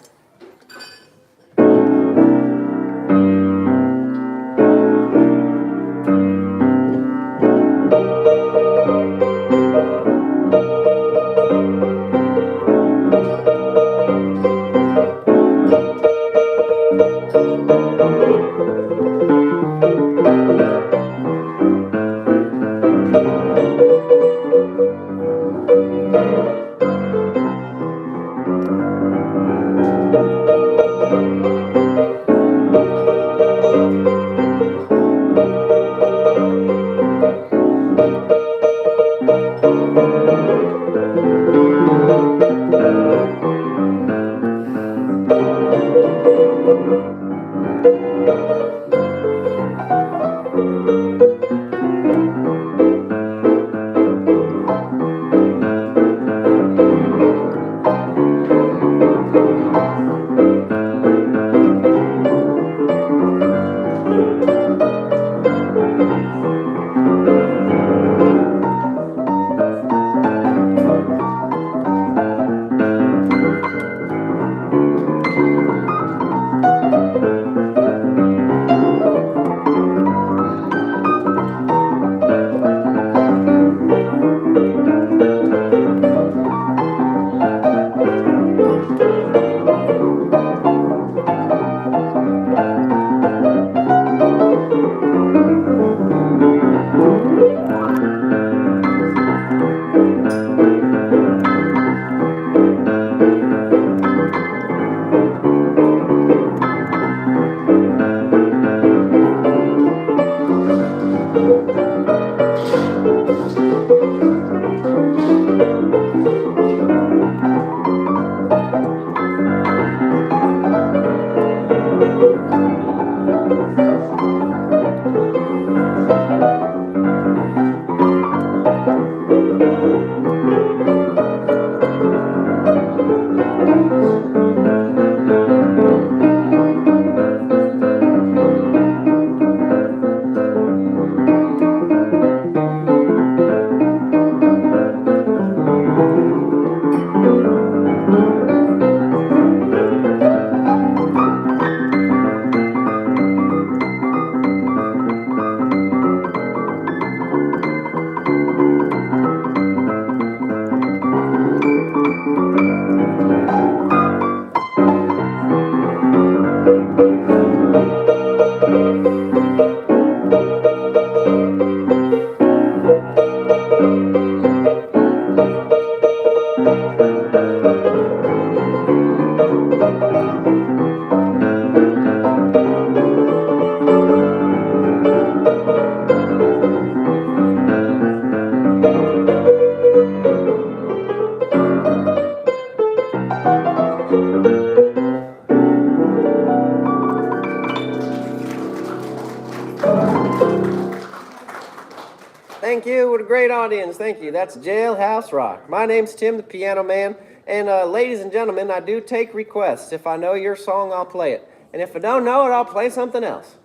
Thank you. What a great audience. Thank you. That's Jailhouse Rock. My name's Tim, the Piano Man. And ladies and gentlemen, I do take requests. If I know your song, I'll play it. And if I don't know it, I'll play something else.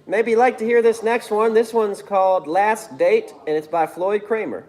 Maybe you'd like to hear this next one. This one's called Last Date, and it's by Floyd Kramer.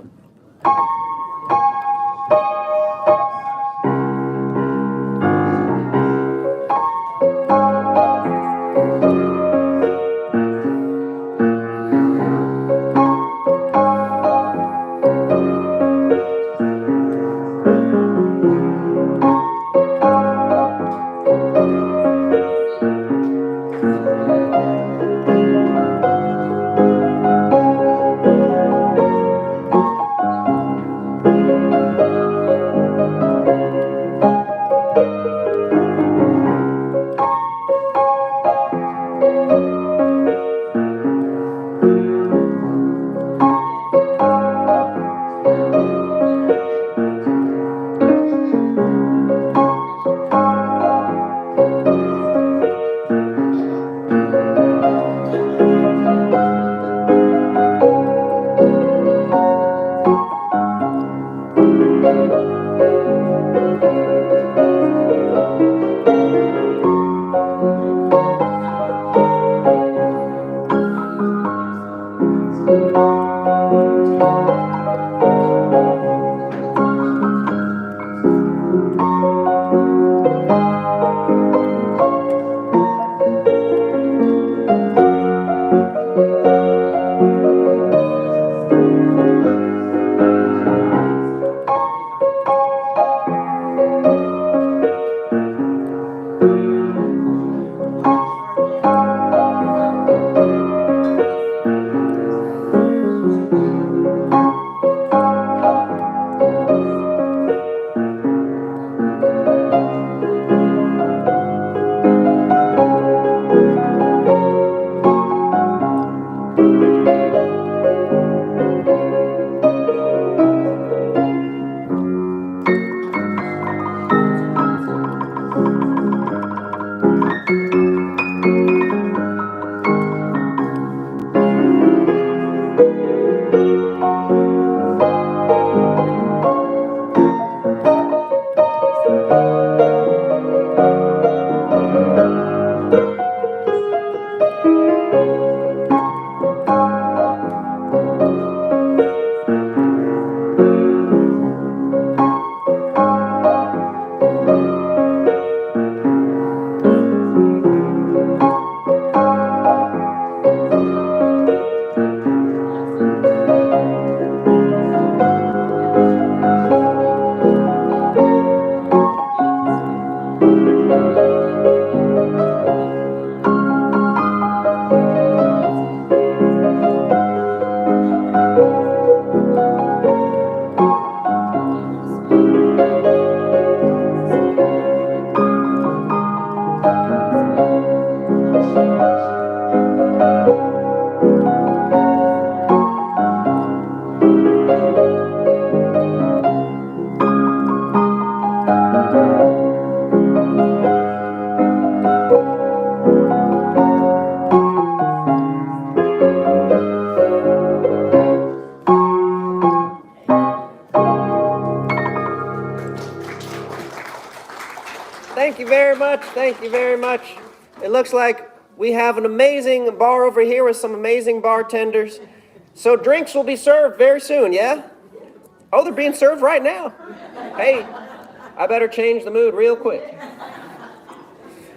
Thank you very much. Thank you very much. It looks like we have an amazing bar over here with some amazing bartenders. So drinks will be served very soon, yeah? Oh, they're being served right now. Hey, I better change the mood real quick.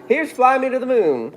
Here's Fly Me to the Moon.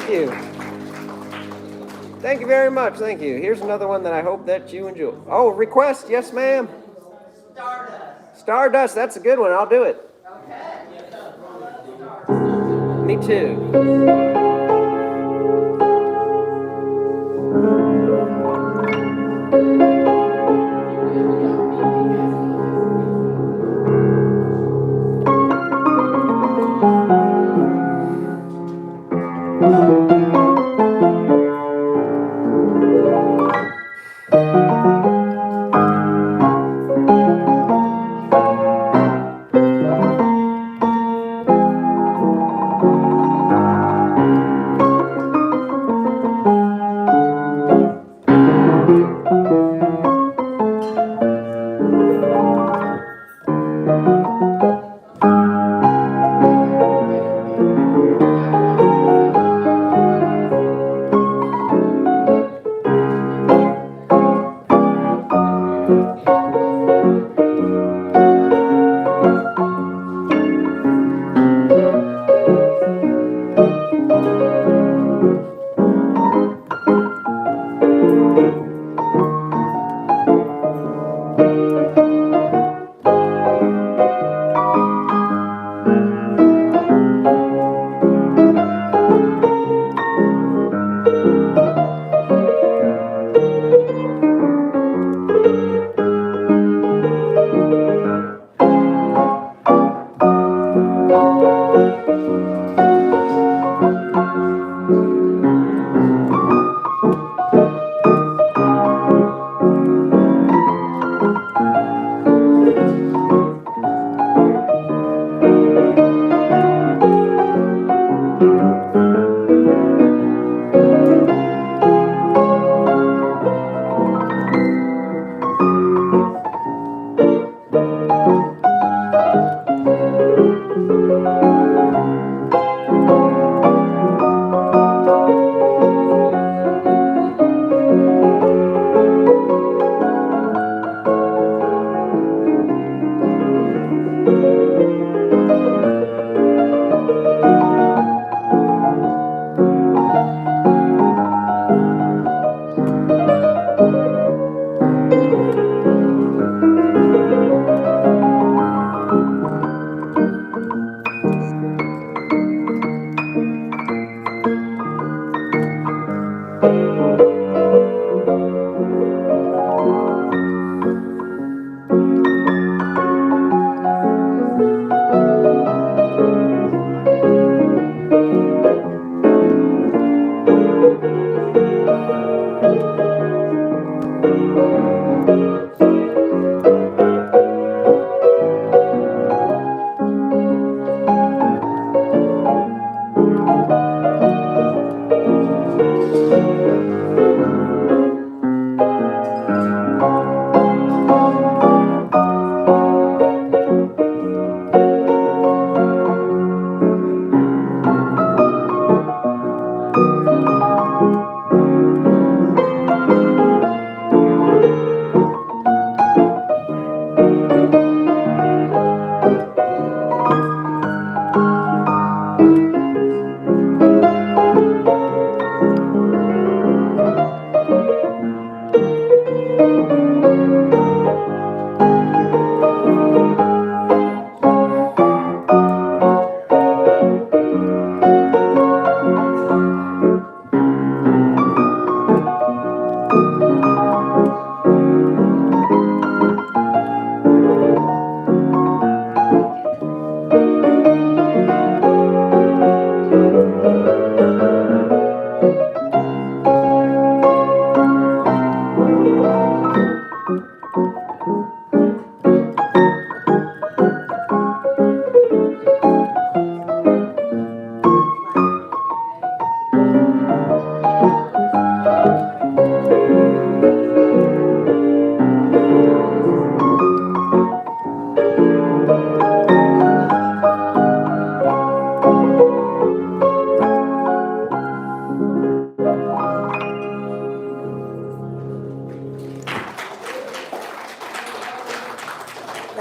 Thank you. Thank you very much. Thank you. Here's another one that I hope that you enjoy. Oh, request. Yes, ma'am. Stardust. Stardust. That's a good one. I'll do it. Okay. Me too.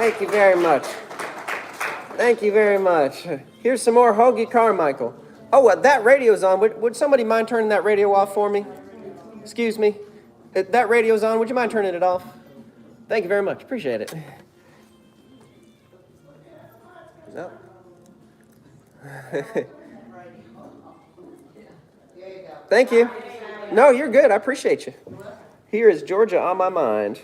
Thank you very much. Thank you very much. Here's some more Hoagie Carmichael. Oh, that radio's on. Would somebody mind turning that radio off for me? Excuse me. That radio's on. Would you mind turning it off? Thank you very much. Appreciate it. No. Thank you. No, you're good. I appreciate you. Here is Georgia on my mind.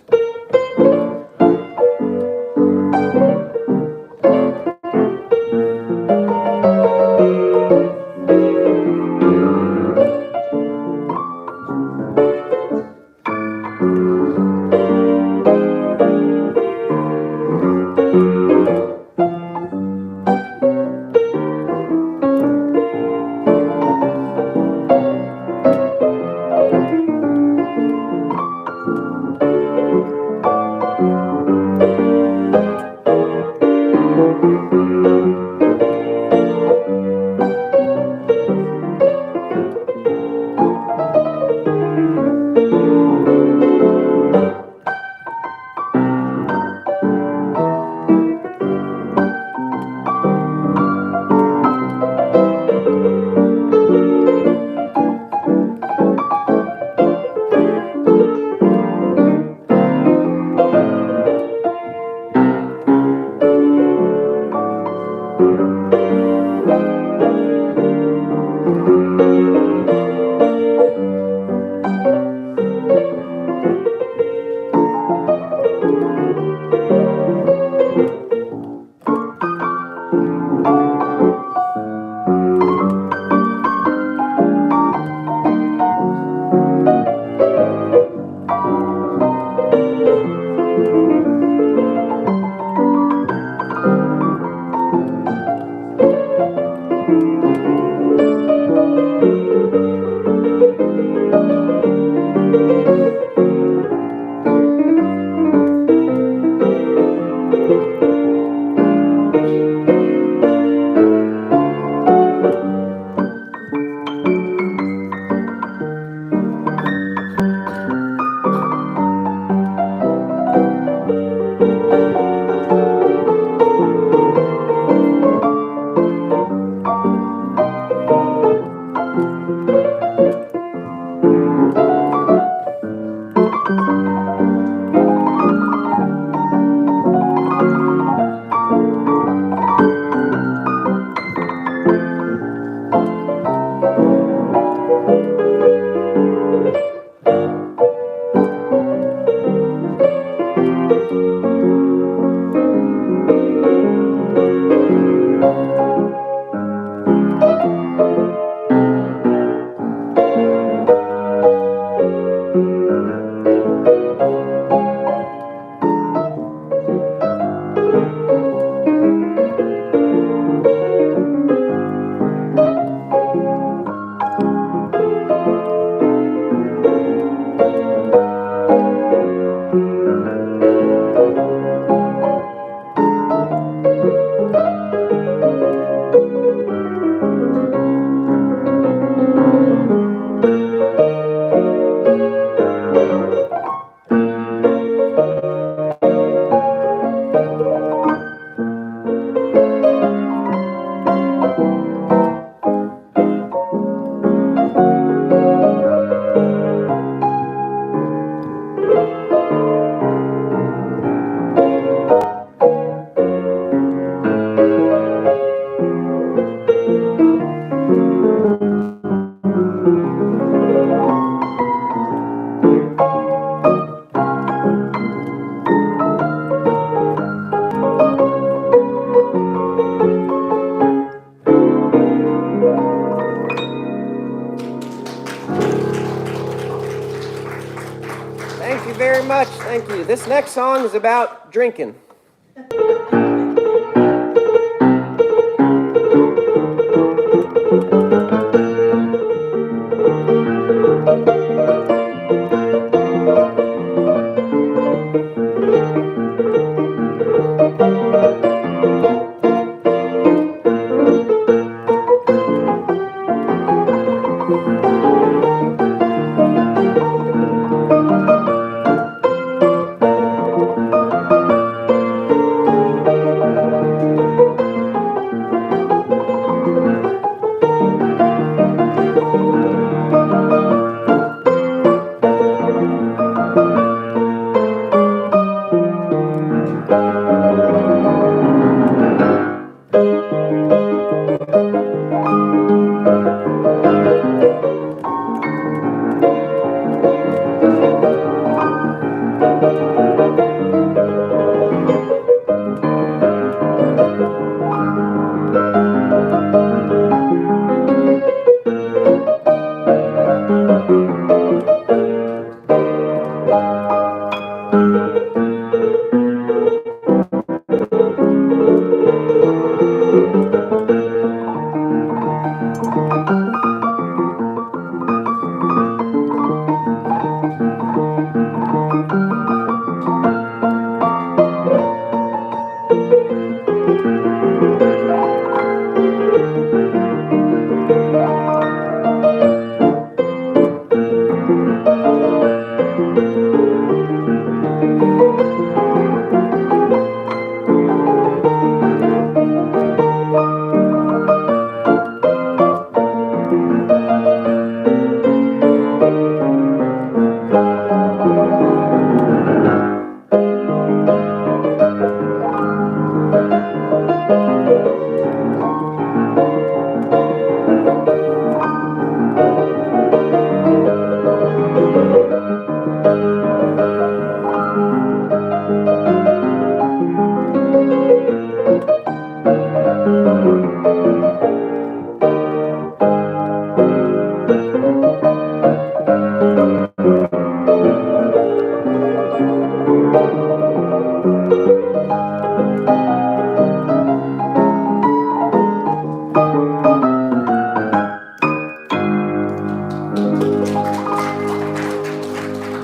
Thank you very much. Thank you. This next song is about drinking.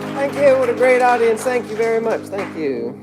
Thank you. What a great audience. Thank you very much. Thank you.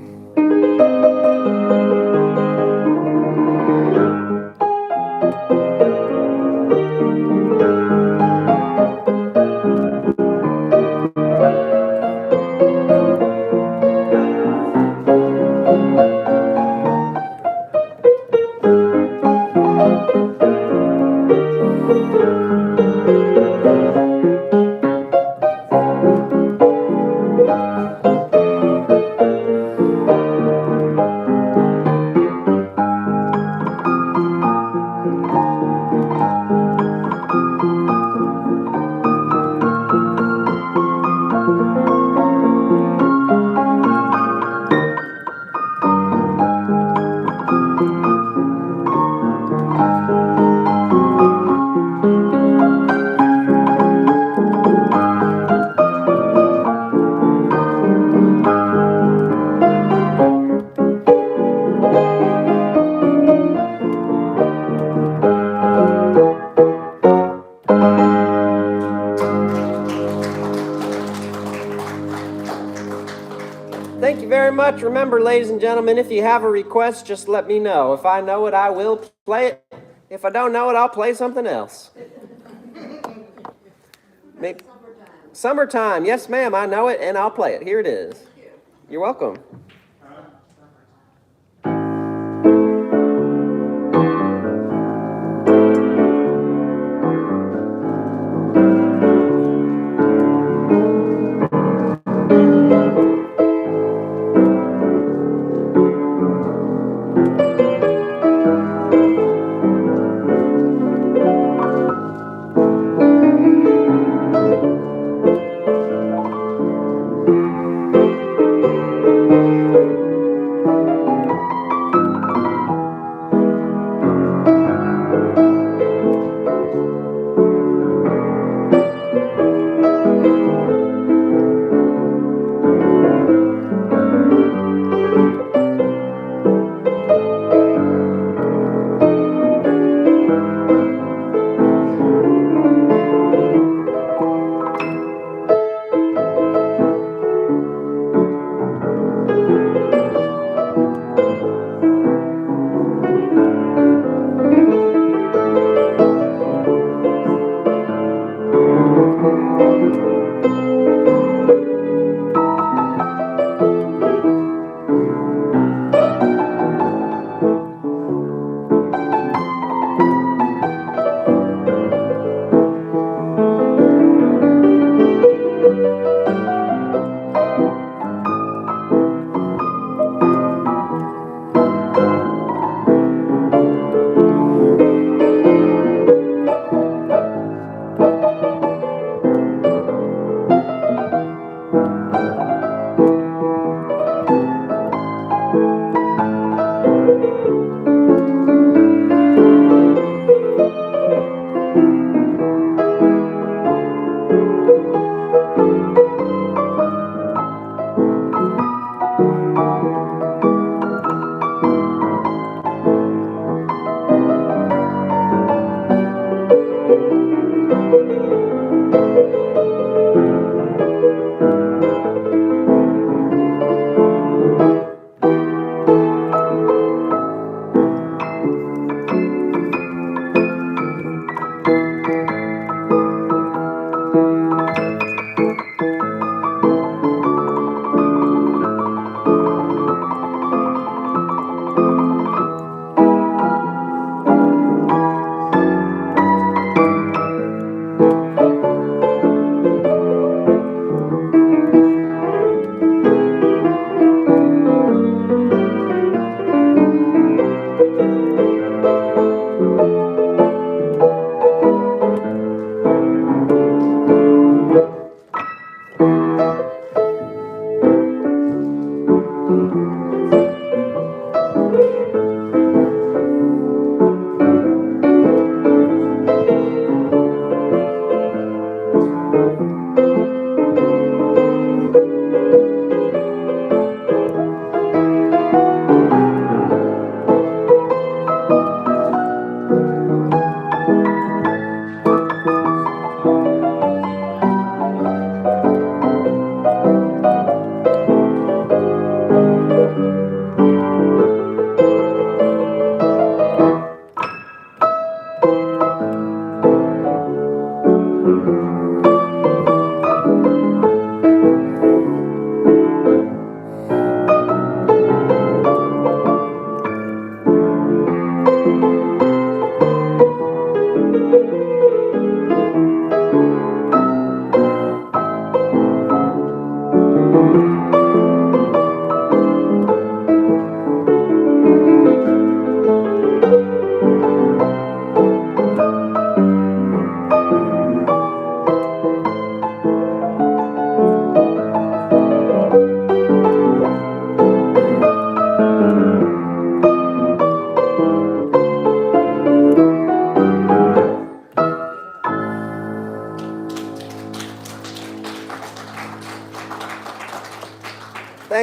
Thank you very much. Remember, ladies and gentlemen, if you have a request, just let me know. If I know it, I will play it. If I don't know it, I'll play something else. Maybe. Summertime. Yes, ma'am, I know it, and I'll play it. Here it is. You're welcome.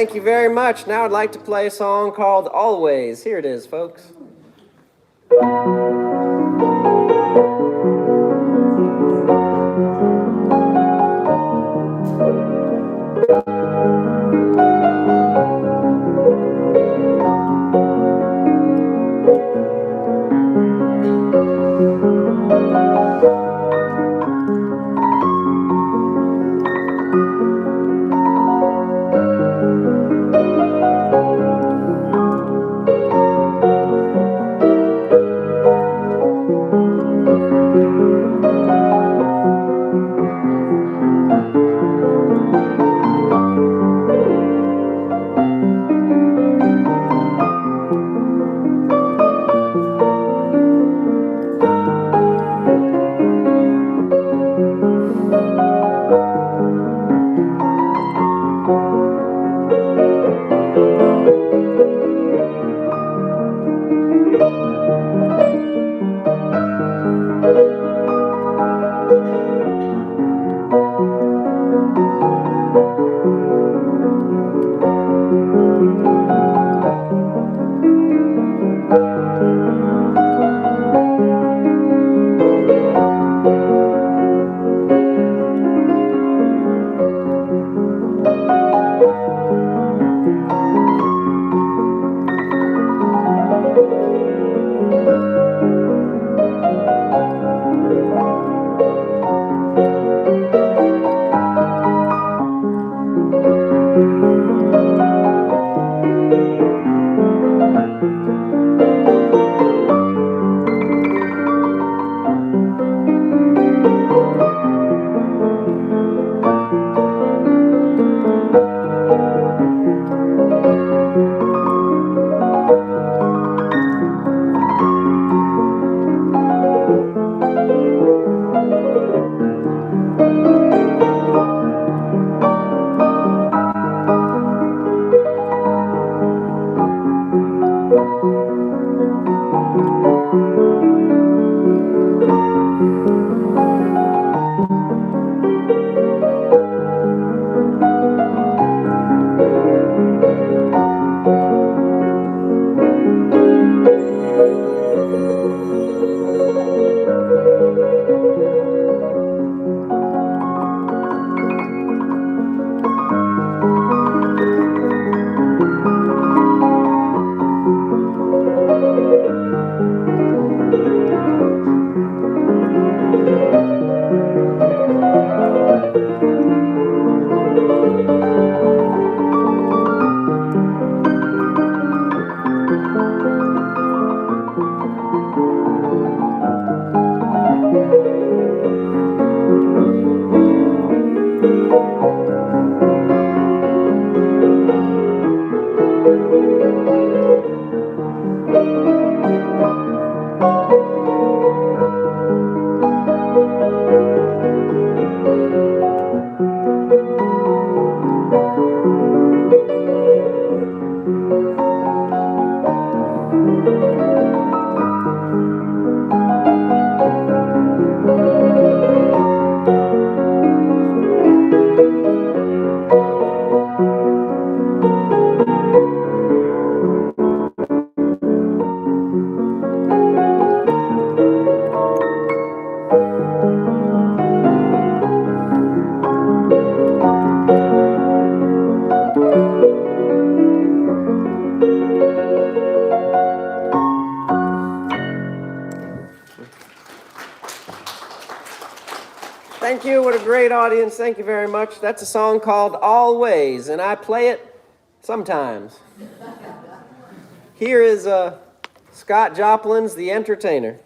Thank you very much. Now I'd like to play a song called Always. Here it is, folks. Thank you. What a great audience. Thank you very much. That's a song called Always, and I play it sometimes. Here is Scott Joplin's The Entertainer.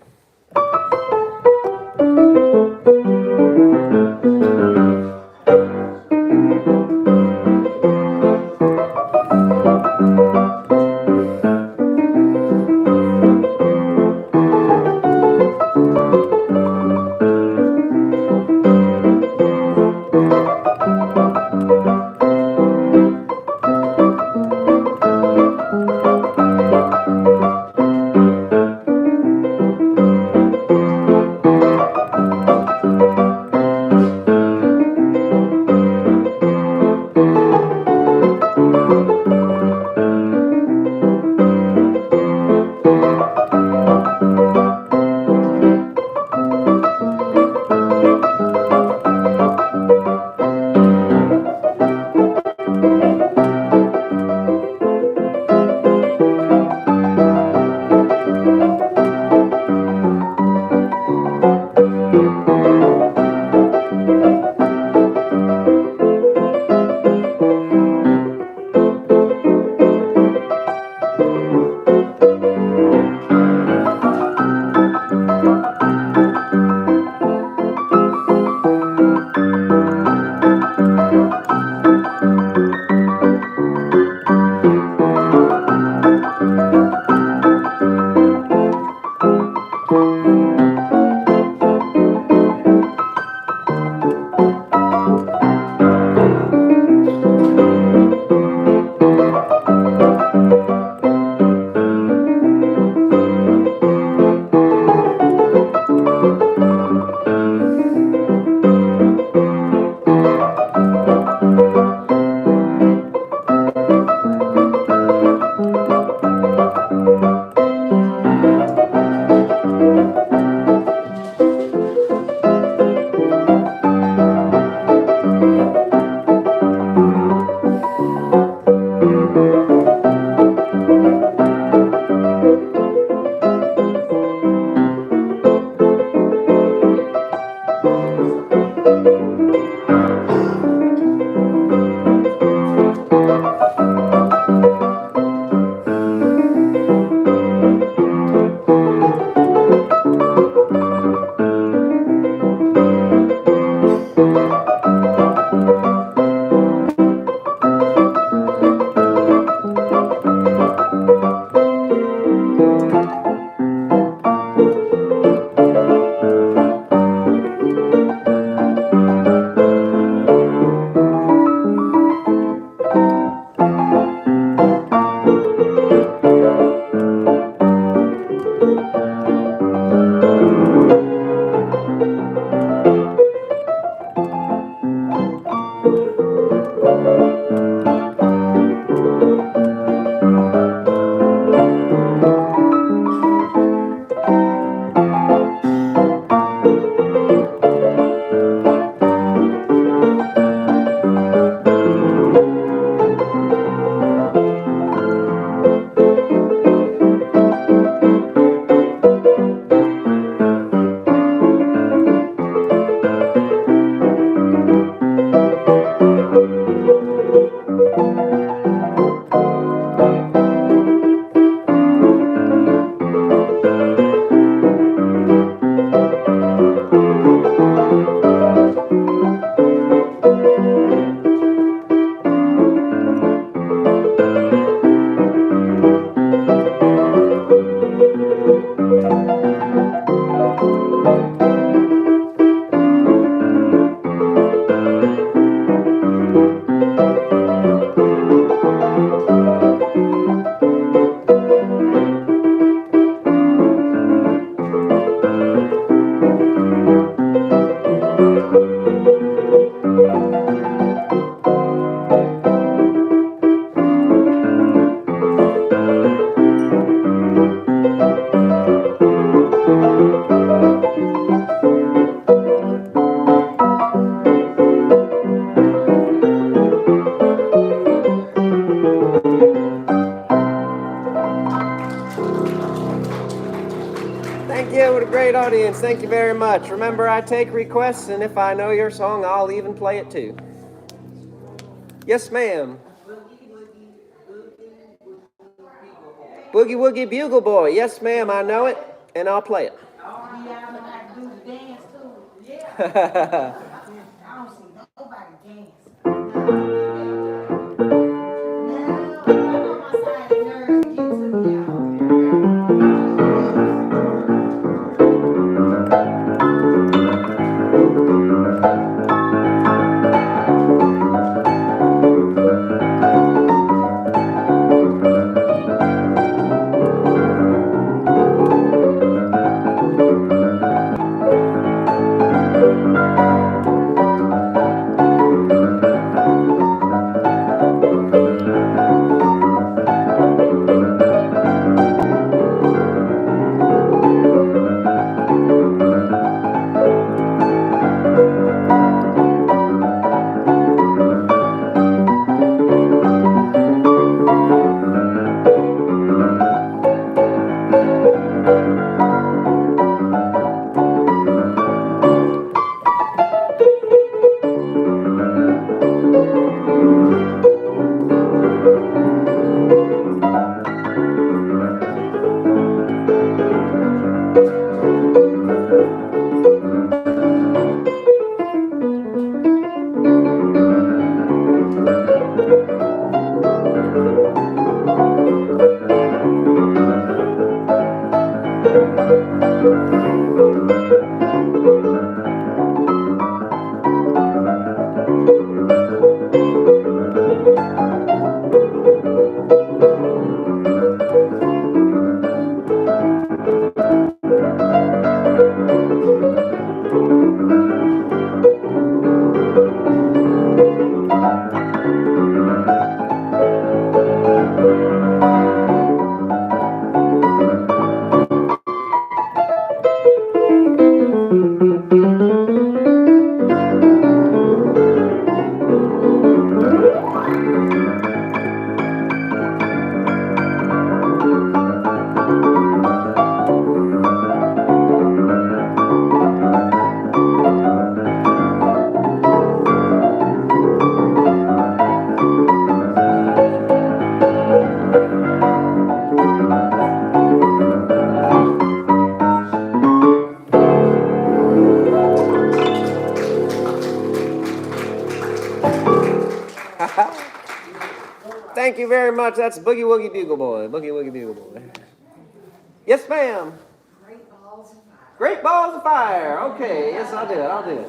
audience, thank you very much. Remember, I take requests, and if I know your song, I'll even play it too. Yes, ma'am. Boogie Woogie Bugle Boy. Yes, ma'am, I know it, and I'll play it. Thank you very much. That's Boogie Woogie Bugle Boy. Boogie Woogie Bugle Boy. Yes, ma'am. Great balls of fire. Okay, yes, I'll do it. I'll do it.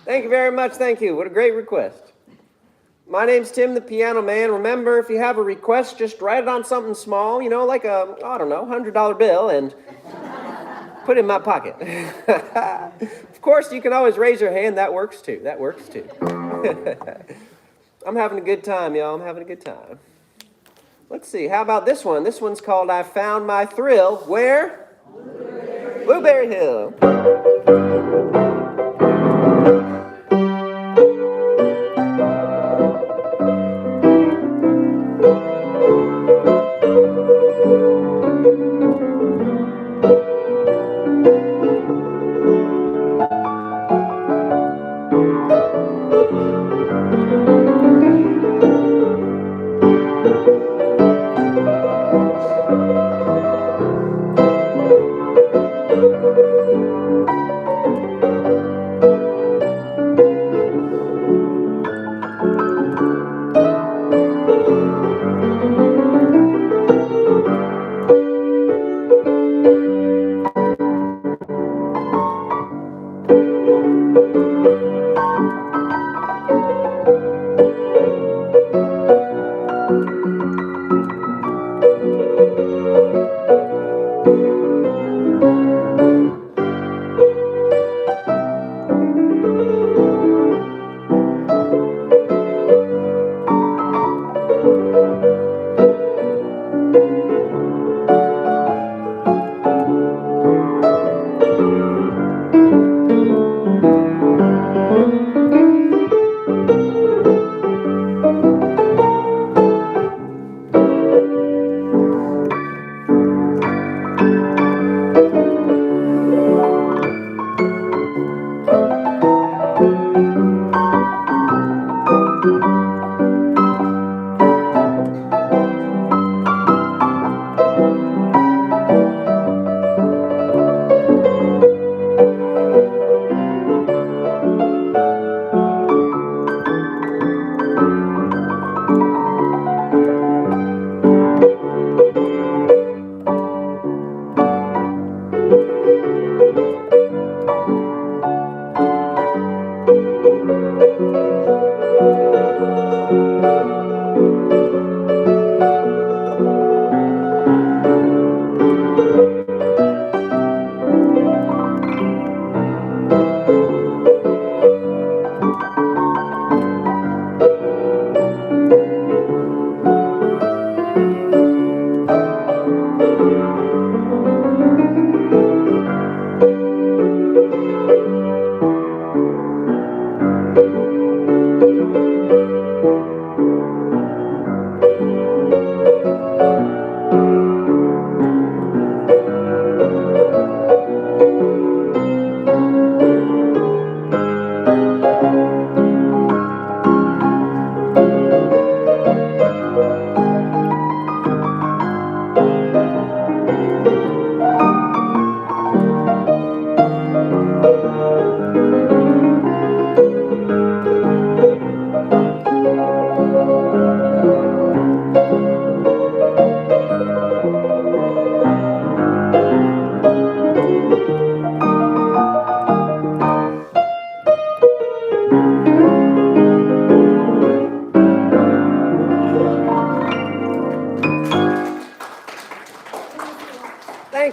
Thank you very much. Thank you. What a great request. My name's Tim the Piano Man. Remember, if you have a request, just write it on something small, you know, like a, I don't know, $100 bill, and put it in my pocket. Of course, you can always raise your hand. That works too. That works too. I'm having a good time, y'all. I'm having a good time. Let's see. How about this one? This one's called I Found My Thrill. Where? Blueberry Hill.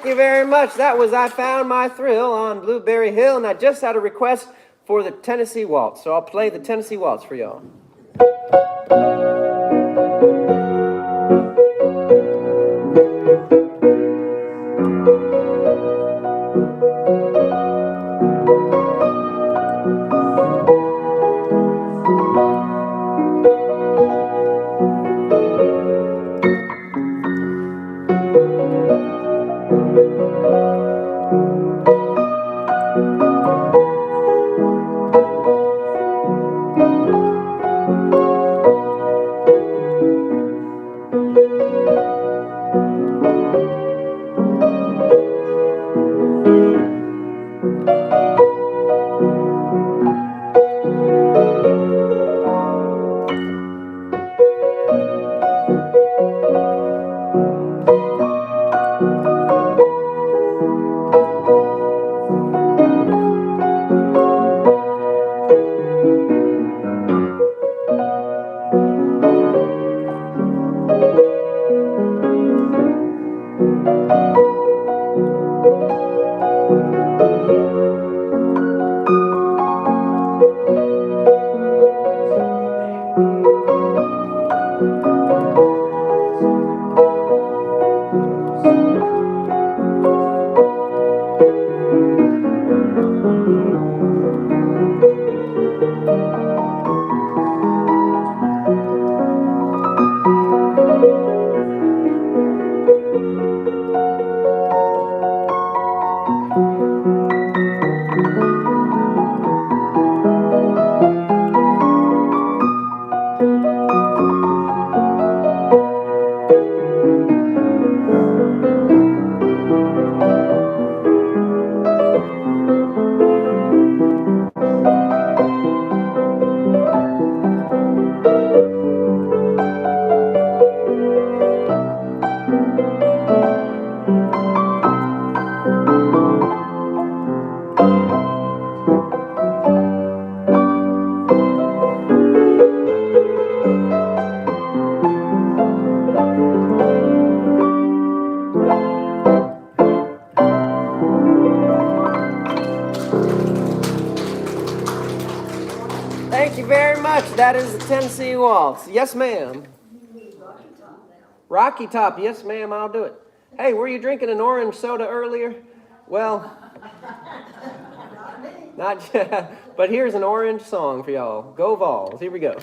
Thank you very much. That was I Found My Thrill on Blueberry Hill, and I just had a request for the Tennessee Waltz, so I'll play the Tennessee Waltz for y'all. Thank you very much. That is the Tennessee Waltz. Yes, ma'am. Rocky Top. Yes, ma'am. I'll do it. Hey, were you drinking an orange soda earlier? Well, not yet. But here's an orange song for y'all. Go Vols. Here we go.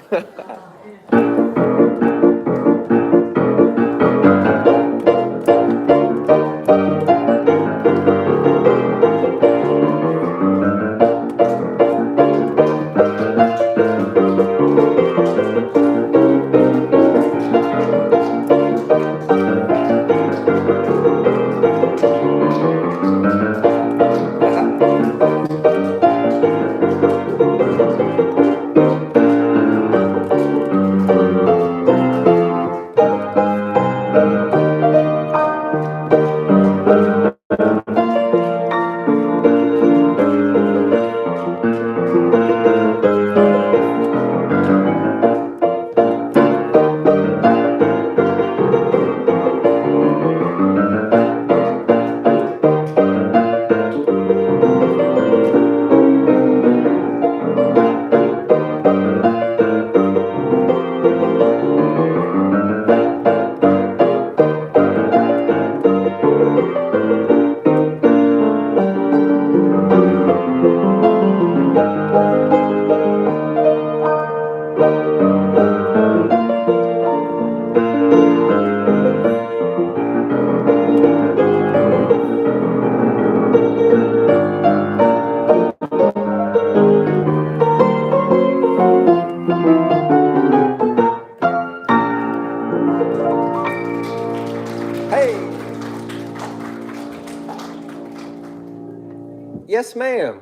Yes, ma'am.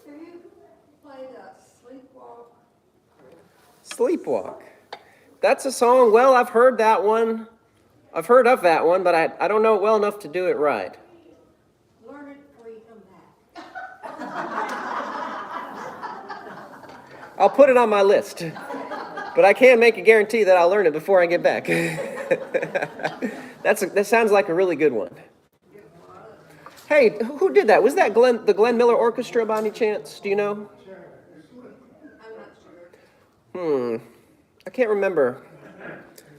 Can you play that Sleepwalk? Sleepwalk. That's a song. Well, I've heard that one. I've heard of that one, but I don't know it well enough to do it right. Learn it before you come back. I'll put it on my list. But I can't make a guarantee that I'll learn it before I get back. That sounds like a really good one. Hey, who did that? Was that the Glenn Miller Orchestra by any chance? Do you know? I'm not sure. I can't remember.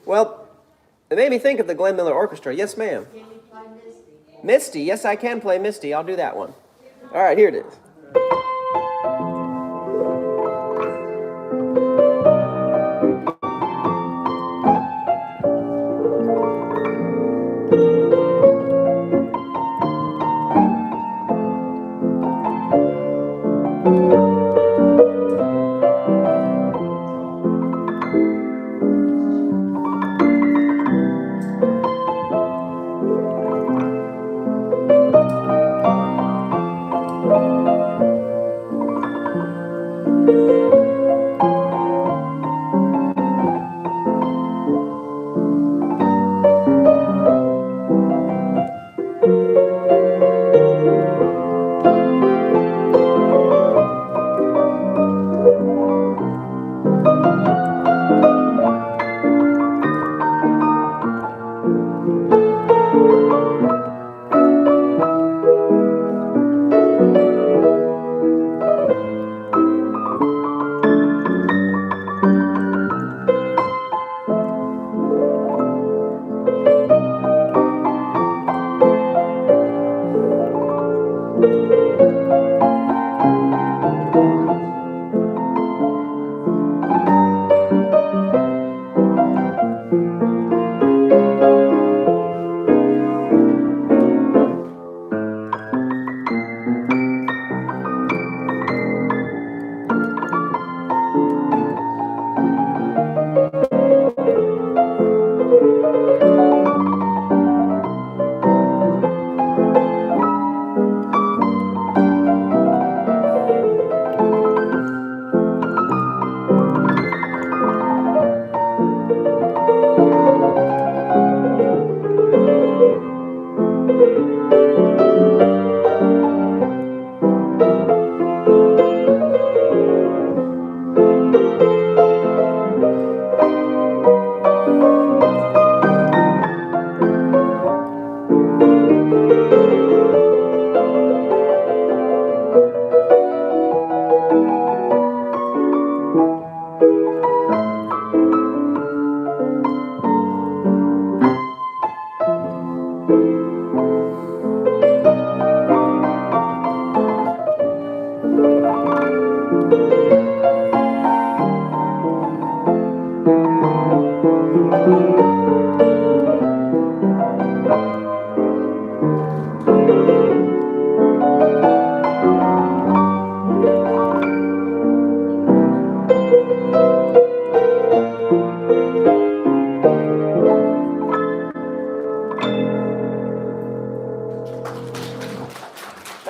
Well, it made me think of the Glenn Miller Orchestra. Yes, ma'am. Can you play Misty? Misty. Yes, I can play Misty. I'll do that one. All right, here it is.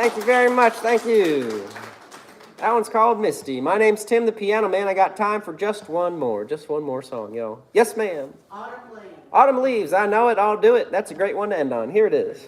Thank you very much. Thank you. That one's called Misty. My name's Tim the Piano Man. I got time for just one more song, y'all. Yes, ma'am. Autumn Leaves. Autumn Leaves. I know it. I'll do it. That's a great one to end on. Here it is.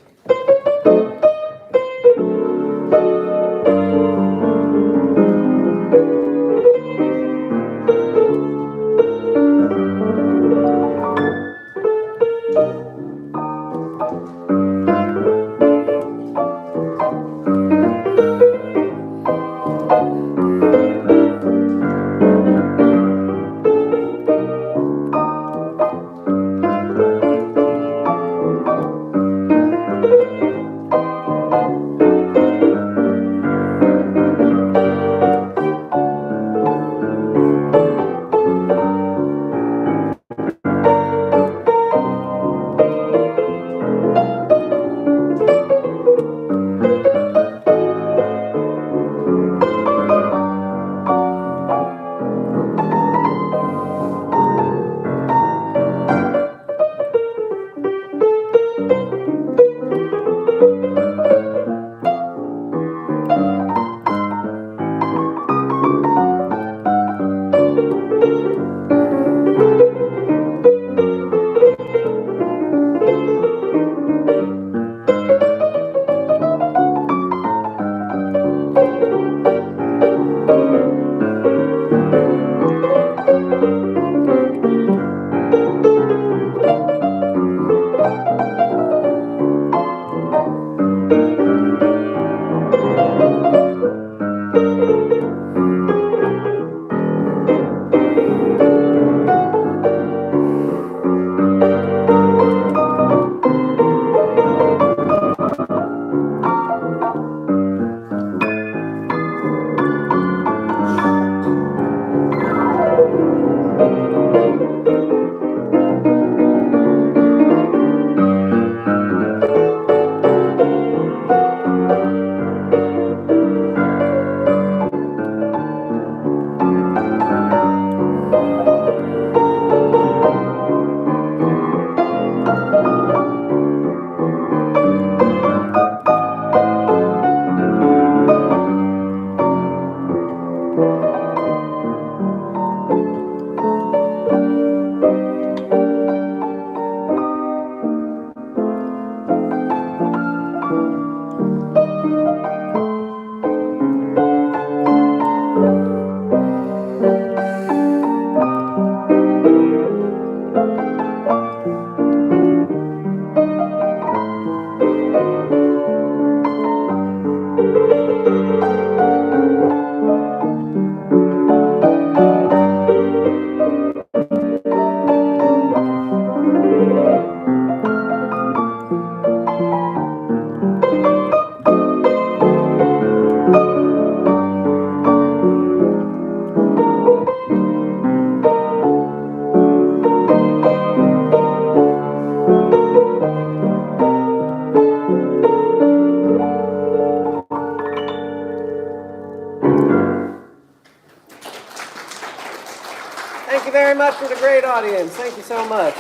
Thank you very much for the great audience. Thank you so much.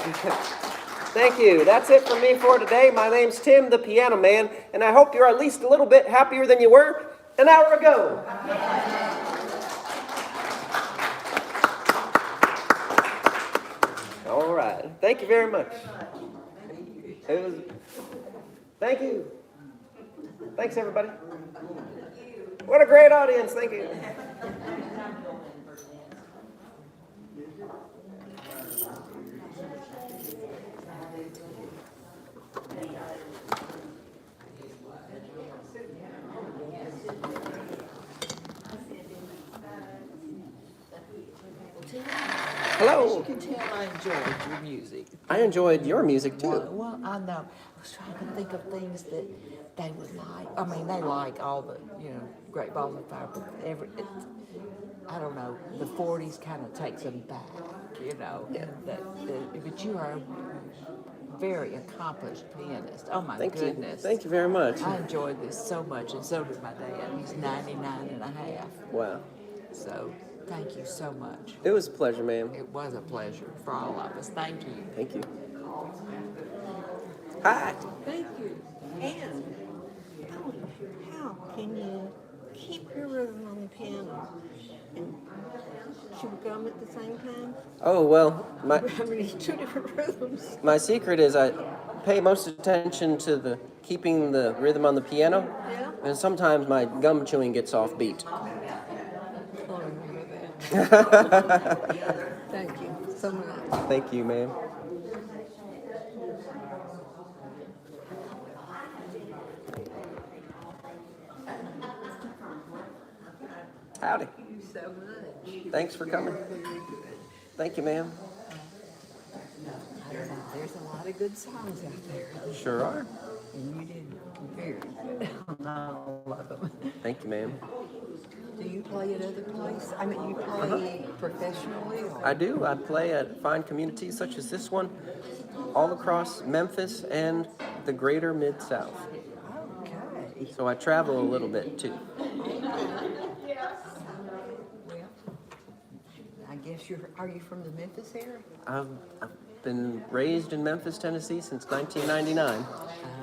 Thank you. That's it for me for today. My name's Tim the Piano Man, and I hope you're at least a little bit happier than you were an hour ago. All right. Thank you very much. Thank you. Thanks, everybody. What a great audience. Thank you. Hello. You can tell I enjoyed your music. I enjoyed your music too. Well, I know. I was trying to think of things that they would like. I mean, they like all the, Great Balls of Fire, but I don't know, the 40s kind of takes them back, Yeah. But you are a very accomplished pianist. Oh my Thank you. goodness. Thank you very much. I enjoyed this so much, and so did my dad. He's 99 and a half. Wow. So thank you so much. It was a pleasure, ma'am. It was a pleasure for all of us. Thank you. Thank you. Hi. Thank you. And how can you keep your rhythm on the piano and chew gum at the same time? Oh, well, I mean, two different rhythms. my secret is I pay most attention to keeping the rhythm on the piano, Yeah? and sometimes my gum chewing gets off beat. I'll remember that. Thank you so much. Thank you, ma'am. Howdy. So much. Thanks for coming. Thank you, ma'am. There's a lot of good songs out there, Sure are. and you did very good on all of them. Thank you, ma'am. Do you play at other places? I mean, you play professionally? Or? I do. I play at fine communities such as this one, all across Memphis and the greater Mid-South. Okay. So I travel a little bit too. Well, I guess are you from the Memphis area? I've been raised in Memphis, Tennessee since 1999,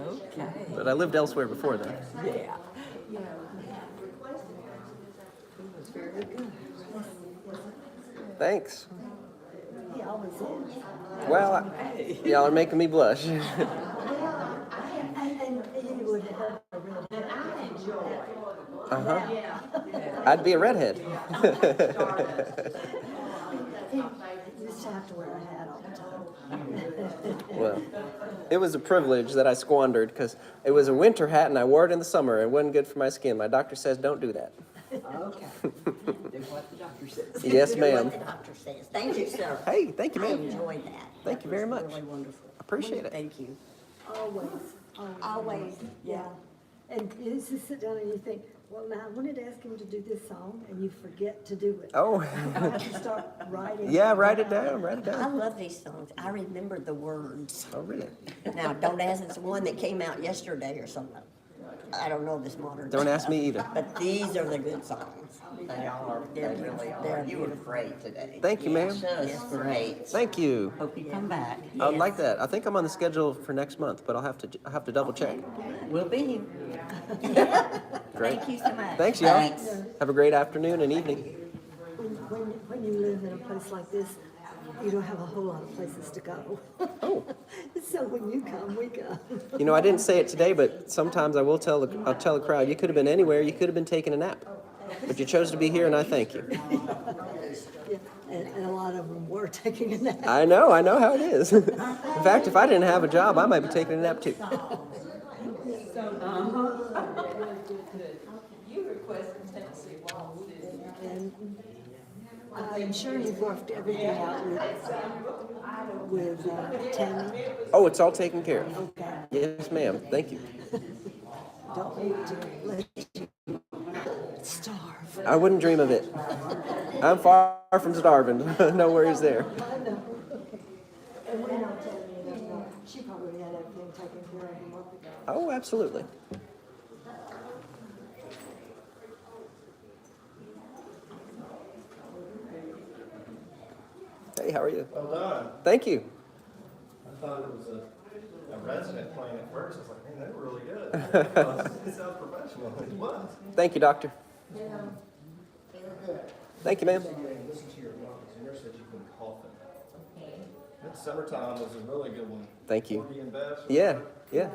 Okay. but I lived elsewhere before then. Yeah. It was very good. Thanks. He always is. Well, y'all are making me blush. And he would have a real Uh-huh. I'd be a redhead. He used to have to wear a hat all the time. Well, it was a privilege that I squandered because it was a winter hat and I wore it in the summer. It wasn't good for my skin. My doctor says don't do that. Okay. Do what the doctor says. Yes, Do ma'am. what the doctor says. Thank you, sir. Hey, thank you, I ma'am. enjoyed that. Thank you very That was much. Really wonderful. Appreciate it. Thank you. Always, always. Always, yeah. And you just sit down and you think, well, now I wanted to ask him to do this song, and you forget to do it. Oh, You have to start writing. yeah, write it down, write it I down. love these songs. I remember the words. Oh, really? Now, don't ask, it's one that came out yesterday or something. I don't know this modern. Don't ask me either. But these are the good songs. They are, they really are. You were great today. Thank you, ma'am. Just great. Thank you. Hope you come back. I'd like that. I think I'm on the schedule for next month, but I'll have to double check. We'll be here. Great. Thank you so much. Thanks, y'all. Thanks. Have a great afternoon and evening. When you live in a place like this, you don't have a whole lot of places to go. Oh. So when you come, we come. You know, I didn't say it today, but sometimes I'll tell a crowd, you could have been anywhere, you could have been taking a nap. But you chose to be here and I thank you. Yeah, and a lot of them were taking a nap. I know how it is. In fact, if I didn't have a job, I might be taking a nap too. And I'm sure you've worked everything out with Tammy. Oh, it's all taken care of. Okay. Yes, ma'am. Thank you. Don't need to let you starve. I wouldn't dream of it. I'm far from starving. No worries there. I know. And we know Tammy, she probably had everything taken care of a month ago. Oh, absolutely. Hey, how are you? Well done. Thank you. I thought it was a resident playing at first. I was like, man, they were really good. It sounds professional. It was. Thank you, doctor. Thank you, ma'am. Listen to your lungs. The nurse said you've been coughing. That summertime was a really good one. Thank you. Forty and best. Yeah, yeah.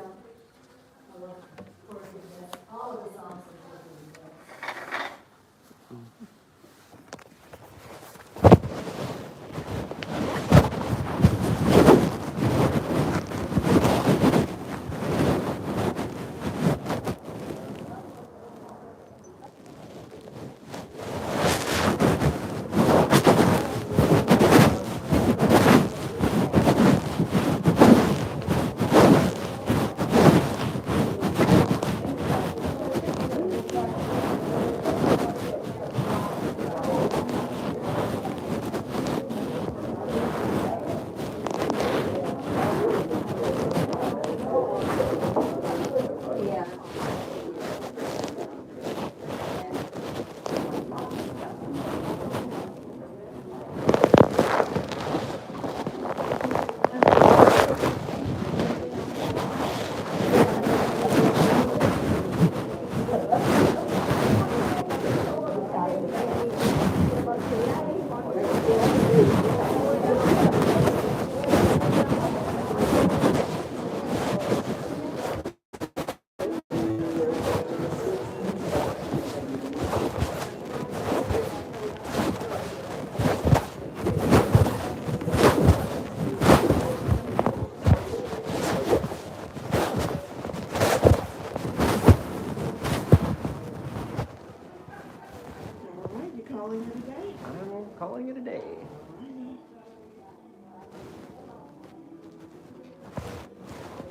calling it a day. I'm calling it a day.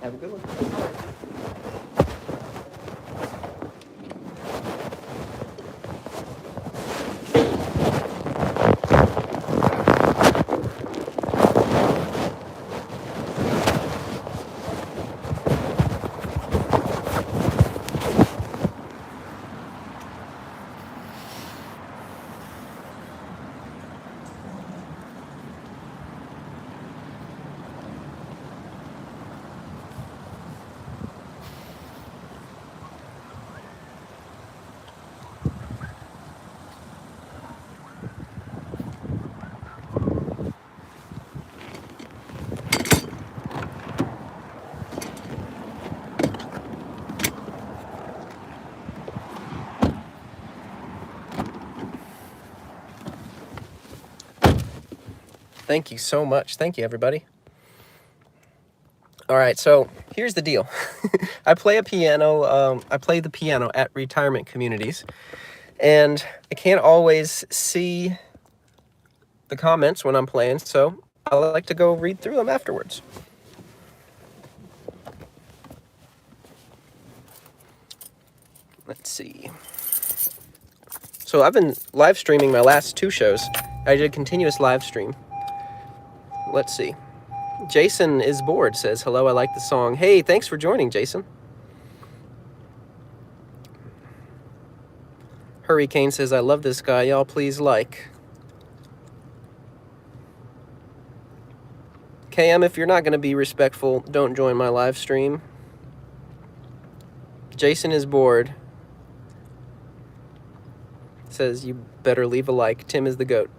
Have a good one. Thank you so much. Thank you, everybody. All right, so here's the deal. I play the piano at retirement communities, and I can't always see the comments when I'm playing, so I like to go read through them afterwards. Let's see. So I've been live streaming my last 2 shows. I did a continuous live stream. Let's see. Jason is bored, says, hello, I like the song. Hey, thanks for joining, Jason. Hurricane says, I love this guy. Y'all please like. KM, if you're not going to be respectful, don't join my live stream. Jason is bored. Says, you better leave a like. Tim is the GOAT.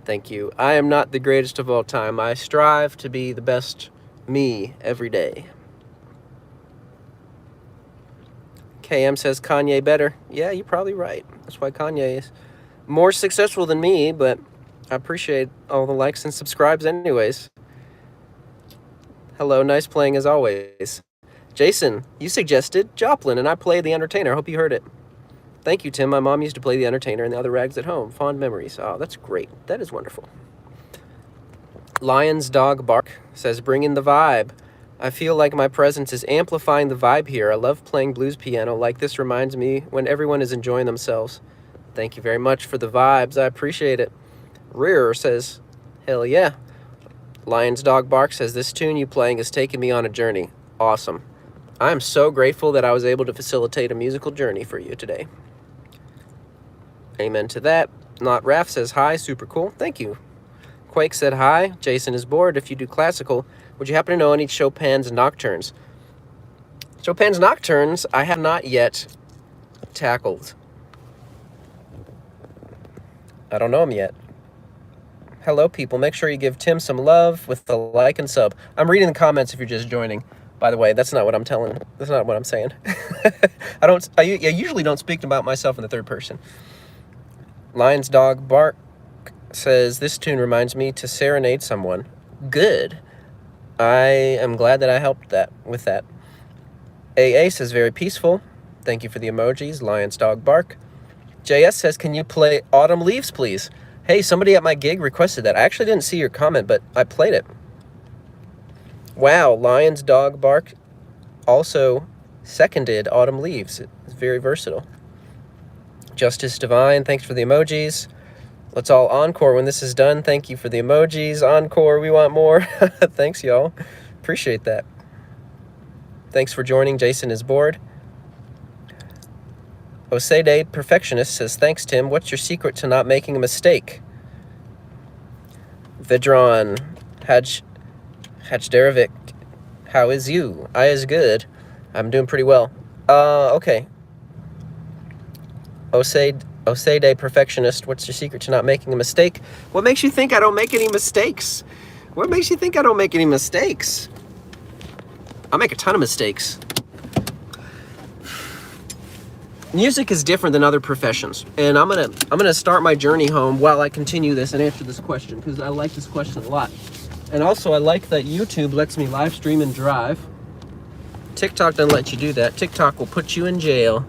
Thank you. I am not the greatest of all time. I strive to be the best me every day. KM says Kanye better. Yeah, you're probably right. That's why Kanye is more successful than me, but I appreciate all the likes and subscribes anyways. Hello, nice playing as always. Jason, you suggested Joplin, and I played The Entertainer. I hope you heard it. Thank you, Tim. My mom used to play The Entertainer and the other rags at home. Fond memories. Oh, that's great. That is wonderful. Lion's Dog Bark says, bring in the vibe. I feel like my presence is amplifying the vibe here. I love playing blues piano. Like this reminds me when everyone is enjoying themselves. Thank you very much for the vibes. I appreciate it. Rear says, hell yeah. Lion's Dog Bark says, this tune you playing is taking me on a journey. Awesome. I am so grateful that I was able to facilitate a musical journey for you today. Amen to that. Not Raf says hi, super cool. Thank you. Quake said hi. Jason is bored. If you do classical, would you happen to know any Chopin's nocturnes? Chopin's nocturnes I have not yet tackled. I don't know them yet. Hello, people. Make sure you give Tim some love with the like and sub. I'm reading the comments if you're just joining. By the way, that's not what I'm telling. That's not what I'm saying. I usually don't speak about myself in the third person. Lion's Dog Bark says, this tune reminds me to serenade someone. Good. I am glad that I helped with that. AA says, very peaceful. Thank you for the emojis. Lion's Dog Bark. JS says, can you play Autumn Leaves, please? Hey, somebody at my gig requested that. I actually didn't see your comment, but I played it. Wow, Lion's Dog Bark also seconded Autumn Leaves. It's very versatile. Justice Divine, thanks for the emojis. Let's all encore when this is done. Thank you for the emojis. Encore, we want more. Thanks, y'all. Appreciate that. Thanks for joining. Jason is bored. Osede Perfectionist says, thanks, Tim. What's your secret to not making a mistake? Vidron Hajderovic, how is you? I is good. I'm doing pretty well. Okay. Osede Perfectionist, what's your secret to not making a mistake? What makes you think I don't make any mistakes? What makes you think I don't make any mistakes? I make a ton of mistakes. Music is different than other professions, and I'm gonna start my journey home while I continue this and answer this question, because I like this question a lot. And also I like that YouTube lets me live stream and drive. TikTok doesn't let you do that. TikTok will put you in jail.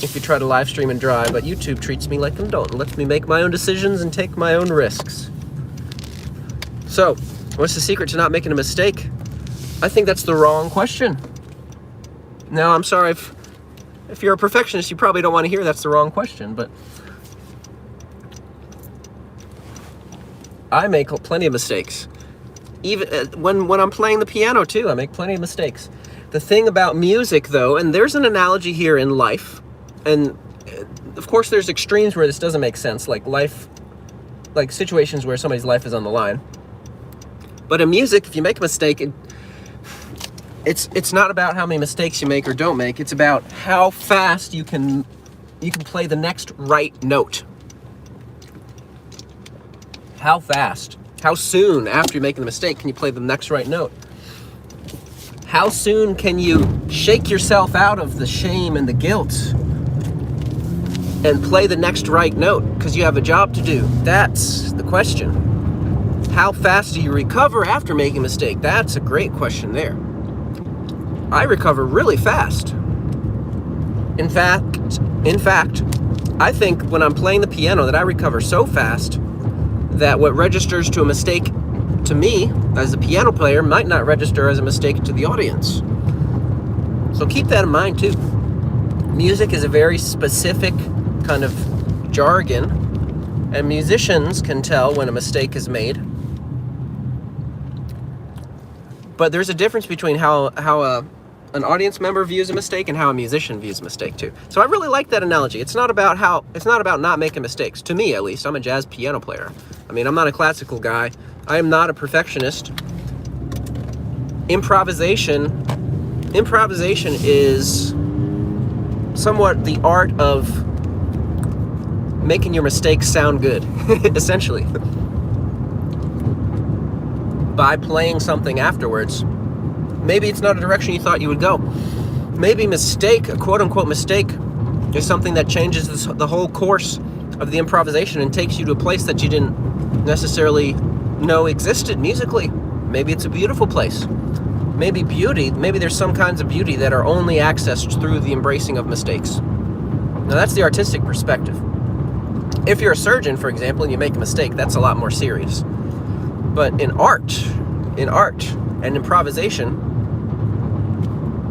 if you try to live stream and drive, but YouTube treats me like an adult and lets me make my own decisions and take my own risks. So, what's the secret to not making a mistake? I think that's the wrong question. Now, I'm sorry if you're a perfectionist, you probably don't want to hear that's the wrong question, but I make plenty of mistakes. Even when I'm playing the piano too, I make plenty of mistakes. The thing about music though, and there's an analogy here in life, and of course there's extremes where this doesn't make sense, like situations where somebody's life is on the line. But in music, if you make a mistake, it's not about how many mistakes you make or don't make, it's about how fast you can play the next right note. How fast? How soon after you're making the mistake can you play the next right note? How soon can you shake yourself out of the shame and the guilt and play the next right note because you have a job to do? That's the question. How fast do you recover after making a mistake? That's a great question there. I recover really fast. In fact, I think when I'm playing the piano that I recover so fast that what registers to a mistake to me as a piano player might not register as a mistake to the audience. So keep that in mind too. Music is a very specific kind of jargon, and musicians can tell when a mistake is made. But there's a difference between how an audience member views a mistake and how a musician views a mistake too. So I really like that analogy. It's not about not making mistakes. To me, at least, I'm a jazz piano player. I mean, I'm not a classical guy. I am not a perfectionist. Improvisation is somewhat the art of making your mistakes sound good, essentially. By playing something afterwards. Maybe it's not a direction you thought you would go. Maybe a quote-unquote mistake, is something that changes the whole course of the improvisation and takes you to a place that you didn't necessarily know existed musically. Maybe it's a beautiful place. Maybe there's some kinds of beauty that are only accessed through the embracing of mistakes. Now that's the artistic perspective. If you're a surgeon, for example, and you make a mistake, that's a lot more serious. But in art and improvisation,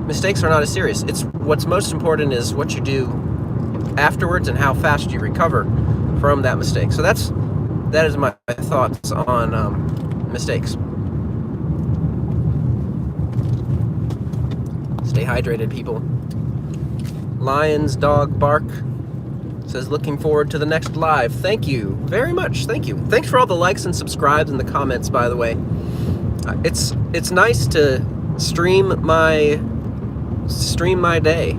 mistakes are not as serious. It's what's most important is what you do afterwards and how fast you recover from that mistake. So that is my thoughts on mistakes. Stay hydrated, people. Lion's dog bark says, looking forward to the next live. Thank you very much. Thank you. Thanks for all the likes and subscribes and the comments, by the way. It's nice to stream my day.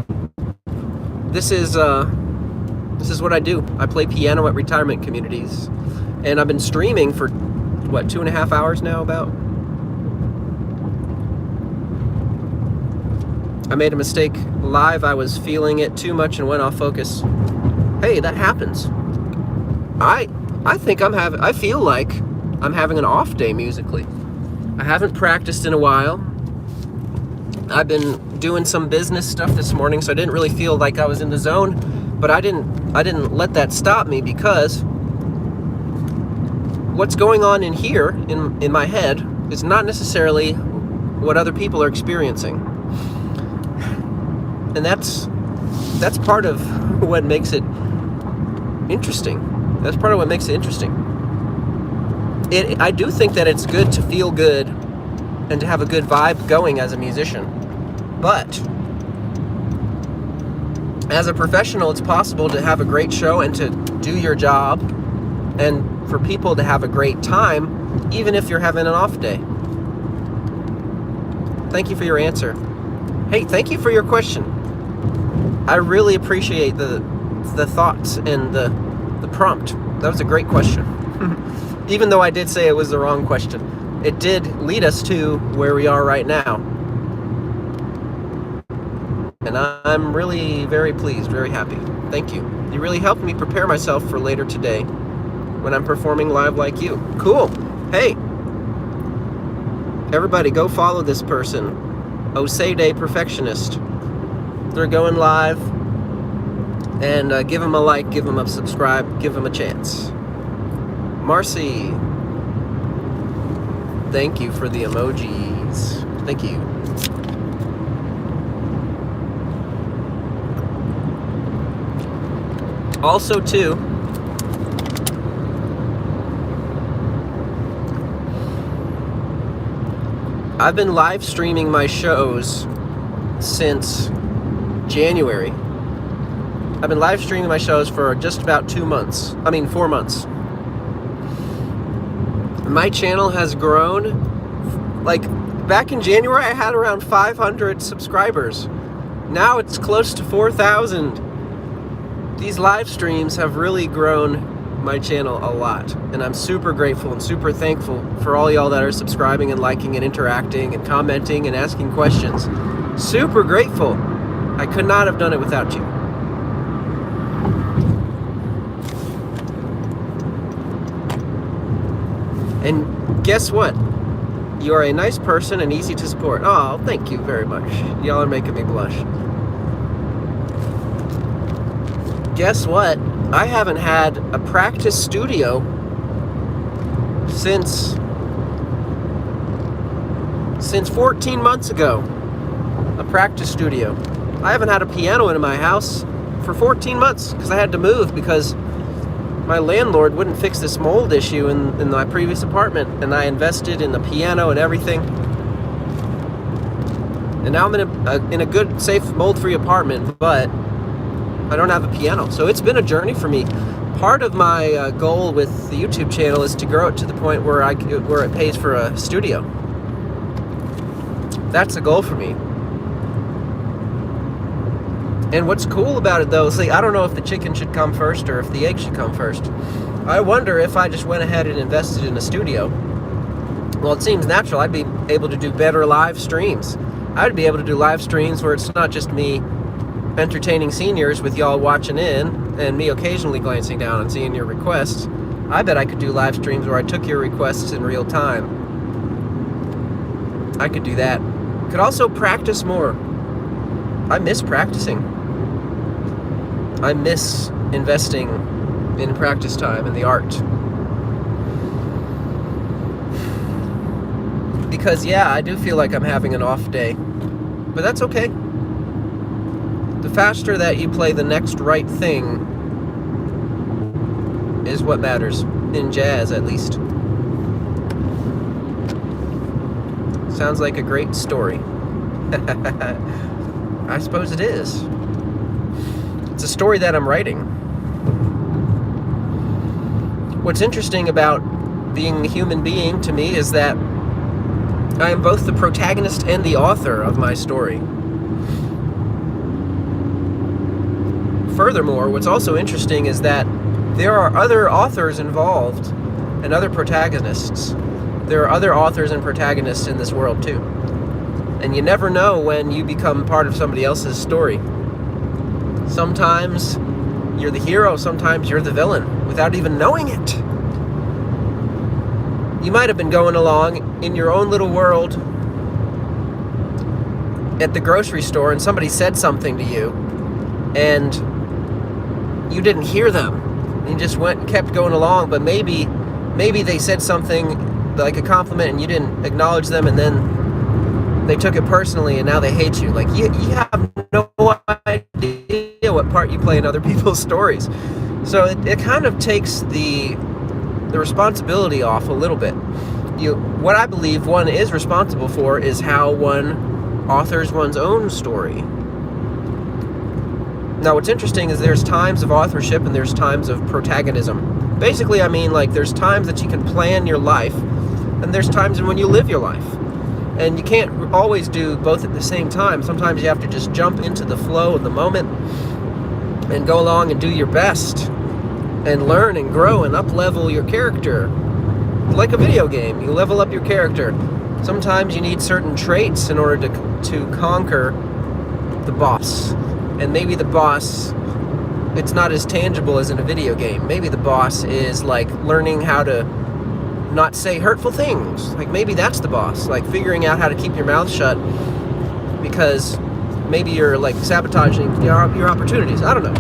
This is what I do. I play piano at retirement communities, and I've been streaming for 2.5 hours now about. I made a mistake live. I was feeling it too much and went off focus. Hey, that happens. I feel like I'm having an off day musically. I haven't practiced in a while. I've been doing some business stuff this morning, so I didn't really feel like I was in the zone, but I didn't let that stop me, because what's going on in here in my head is not necessarily what other people are experiencing. And that's part of what makes it interesting. That's part of what makes it interesting. I do think that it's good to feel good and to have a good vibe going as a musician. But as a professional, it's possible to have a great show and to do your job and for people to have a great time, even if you're having an off day. Thank you for your answer. Hey, thank you for your question. I really appreciate the thoughts and the prompt. That was a great question. Even though I did say it was the wrong question, it did lead us to where we are right now. And I'm really very pleased, very happy. Thank you. You really helped me prepare myself for later today when I'm performing live like you. Cool. Hey, everybody go follow this person, Osede Perfectionist. They're going live And give him a like, give him a subscribe, give him a chance. Marcy, thank you for the emojis. Thank you. Also, too, I've been live streaming my shows since January. I've been live streaming my shows for just about 4 months. My channel has grown. Like, back in January, I had around 500 subscribers. Now it's close to 4,000. These live streams have really grown my channel a lot, and I'm super grateful and super thankful for all y'all that are subscribing and liking and interacting and commenting and asking questions. Super grateful. I could not have done it without you. And guess what? You are a nice person and easy to support. Oh, thank you very much. Y'all are making me blush. Guess what? I haven't had a practice studio since 14 months ago. A practice studio. I haven't had a piano in my house for 14 months because I had to move because my landlord wouldn't fix this mold issue in my previous apartment, and I invested in the piano and everything. And now I'm in a good, safe, mold-free apartment, but I don't have a piano. So it's been a journey for me. Part of my goal with the YouTube channel is to grow it to the point where it pays for a studio. That's a goal for me. And what's cool about it, though, is I don't know if the chicken should come first or if the egg should come first. I wonder if I just went ahead and invested in a studio. Well, it seems natural. I'd be able to do better live streams. I'd be able to do live streams where it's not just me entertaining seniors with y'all watching in and me occasionally glancing down and seeing your requests. I bet I could do live streams where I took your requests in real time. I could do that. Could also practice more. I miss practicing. I miss investing in practice time and the art. Because, yeah, I do feel like I'm having an off day. But that's okay. The faster that you play the next right thing is what matters. In jazz, at least. Sounds like a great story. I suppose it is. It's a story that I'm writing. What's interesting about being a human being to me is that I am both the protagonist and the author of my story. Furthermore, what's also interesting is that there are other authors involved and other protagonists. There are other authors and protagonists in this world too. And you never know when you become part of somebody else's story. Sometimes you're the hero, sometimes you're the villain, without even knowing it. You might have been going along in your own little world at the grocery store and somebody said something to you and you didn't hear them. You just kept going along, but maybe they said something like a compliment and you didn't acknowledge them, and then they took it personally and now they hate you. Like, you have no idea what part you play in other people's stories. So it kind of takes the responsibility off a little bit. What I believe one is responsible for is how one authors one's own story. Now, what's interesting is there's times of authorship and there's times of protagonism. Basically, I mean, like, there's times that you can plan your life and there's times when you live your life. And you can't always do both at the same time. Sometimes you have to just jump into the flow of the moment and go along and do your best and learn and grow and up-level your character. Like a video game, you level up your character. Sometimes you need certain traits in order to conquer the boss. And maybe the boss, it's not as tangible as in a video game. Maybe the boss is like learning how to not say hurtful things. Like, maybe that's the boss. Like, figuring out how to keep your mouth shut because maybe you're like sabotaging your opportunities. I don't know.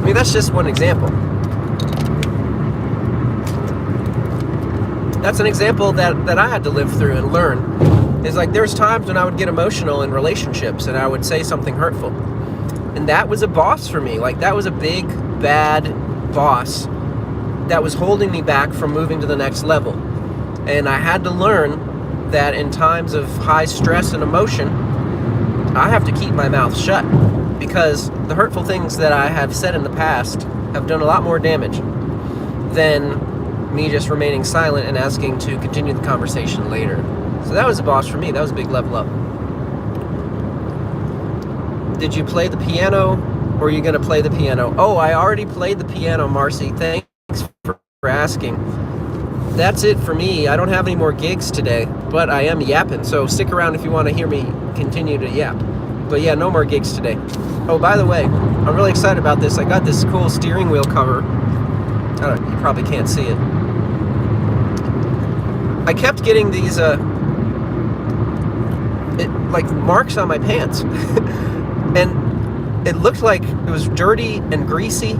mean, that's just one example. That's an example that I had to live through and learn. Is like there's times when I would get emotional in relationships and I would say something hurtful. And that was a boss for me. Like that was a big, bad boss that was holding me back from moving to the next level. And I had to learn that in times of high stress and emotion, I have to keep my mouth shut, because the hurtful things that I have said in the past have done a lot more damage than me just remaining silent and asking to continue the conversation later. So that was a boss for me. That was a big level up. Did you play the piano, or are you going to play the piano? Oh, I already played the piano, Marcy. Thanks for asking. That's it for me. I don't have any more gigs today, but I am yapping. So stick around if you want to hear me continue to yap. But yeah, no more gigs today. Oh, by the way, I'm really excited about this. I got this cool steering wheel cover. You probably can't see it. I kept getting these like marks on my pants. And it looked like it was dirty and greasy.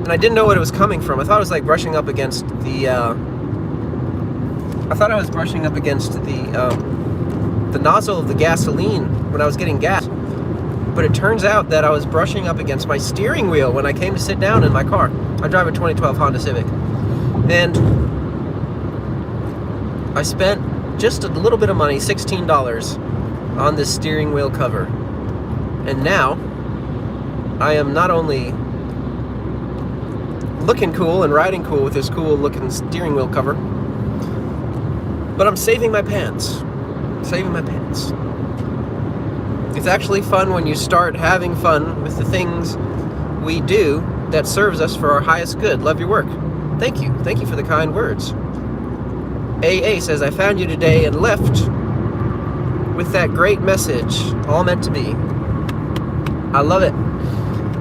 And I didn't know what it was coming from. I thought it was like brushing up against the the nozzle of the gasoline when I was getting gas. But it turns out that I was brushing up against my steering wheel when I came to sit down in my car. I drive a 2012 Honda Civic. And I spent just a little bit of money, $16, on this steering wheel cover. And now, I am not only looking cool and riding cool with this cool looking steering wheel cover, but I'm saving my pants. Saving my pants. It's actually fun when you start having fun with the things we do that serves us for our highest good. Love your work. Thank you. Thank you for the kind words. AA says, I found you today and left with that great message, all meant to be. I love it.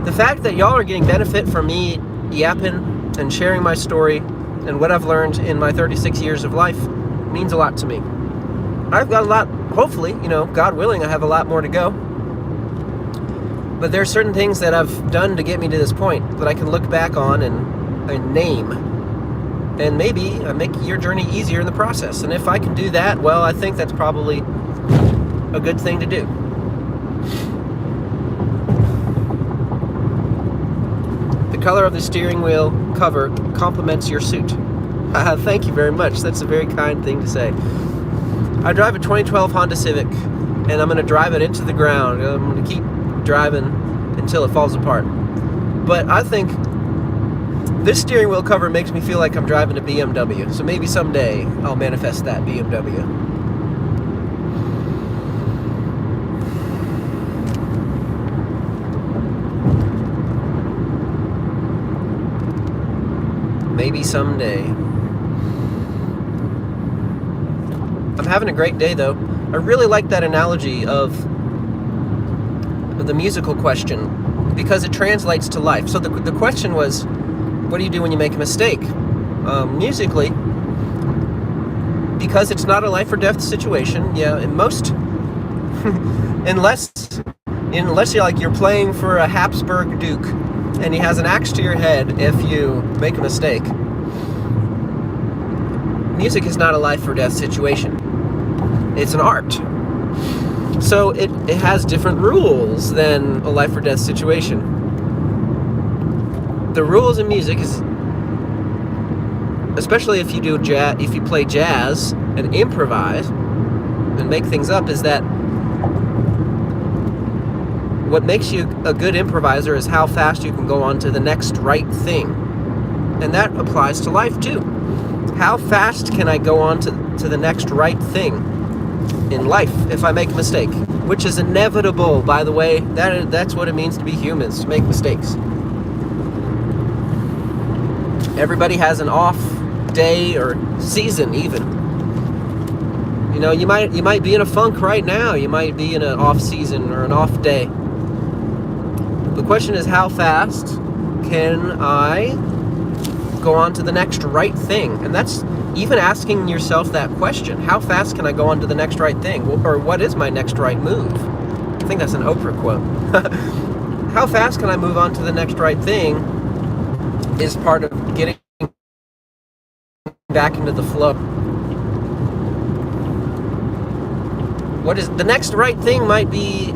The fact that y'all are getting benefit from me yapping and sharing my story and what I've learned in my 36 years of life means a lot to me. I've got a lot, hopefully, God willing, I have a lot more to go. But there are certain things that I've done to get me to this point that I can look back on and name. And maybe make your journey easier in the process. And if I can do that, well, I think that's probably a good thing to do. The color of the steering wheel cover complements your suit. Thank you very much. That's a very kind thing to say. I drive a 2012 Honda Civic, and I'm going to drive it into the ground. I'm going to keep driving until it falls apart. But I think this steering wheel cover makes me feel like I'm driving a BMW. So maybe someday I'll manifest that BMW. Maybe someday. I'm having a great day, though. I really like that analogy of the musical question, because it translates to life. So the question was, what do you do when you make a mistake? Musically, because it's not a life or death situation, yeah, in most, unless you're playing for a Habsburg Duke, and he has an axe to your head if you make a mistake. Music is not a life or death situation. It's an art. So it has different rules than a life or death situation. The rules in music is, especially if you play jazz and improvise and make things up, is that what makes you a good improviser is how fast you can go on to the next right thing. And that applies to life too. How fast can I go on to the next right thing in life if I make a mistake? Which is inevitable, by the way. That's what it means to be humans, to make mistakes. Everybody has an off day or season even. You might be in a funk right now. You might be in an off season or an off day. The question is, how fast can I go on to the next right thing? And that's even asking yourself that question. How fast can I go on to the next right thing? Or what is my next right move? I think that's an Oprah quote. how fast can I move on to the next right thing is part of getting back into the flow. What is the next right thing? Might be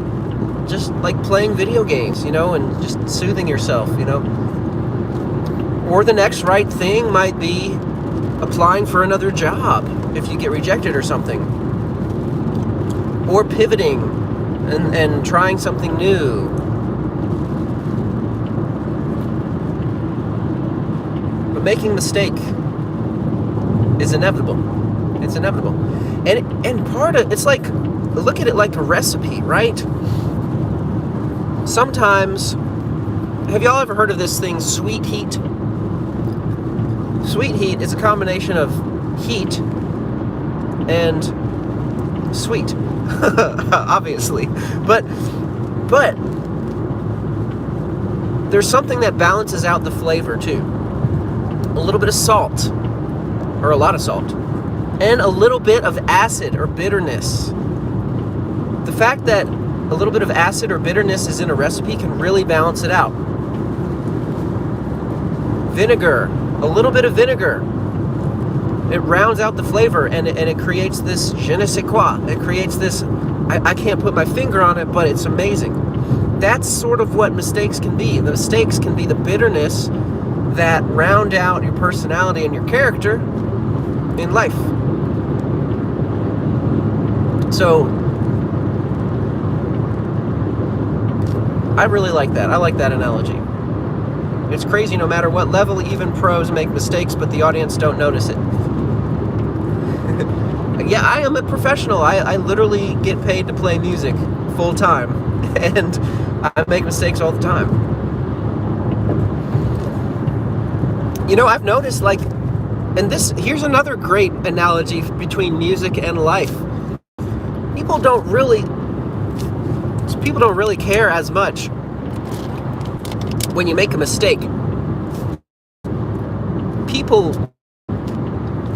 just like playing video games, you know, and just soothing yourself, you know. Or the next right thing might be applying for another job if you get rejected or something. Or pivoting and trying something new. But making a mistake is inevitable. It's inevitable. And part of it's like, look at it like a recipe, right? Sometimes, have y'all ever heard of this thing, sweet heat? Sweet heat is a combination of heat and sweet, obviously. But there's something that balances out the flavor too. A little bit of salt, or a lot of salt, and a little bit of acid or bitterness. The fact that a little bit of acid or bitterness is in a recipe can really balance it out. Vinegar, a little bit of vinegar. It rounds out the flavor and it creates this je ne sais quoi. It creates this, I can't put my finger on it, but it's amazing. That's sort of what mistakes can be. The mistakes can be the bitterness that round out your personality and your character in life. So, I really like that. I like that analogy. It's crazy, no matter what level, even pros make mistakes, but the audience don't notice it. Yeah, I am a professional. I literally get paid to play music full time, and I make mistakes all the time. You know, I've noticed, like, and here's another great analogy between music and life. People don't really care as much when you make a mistake. People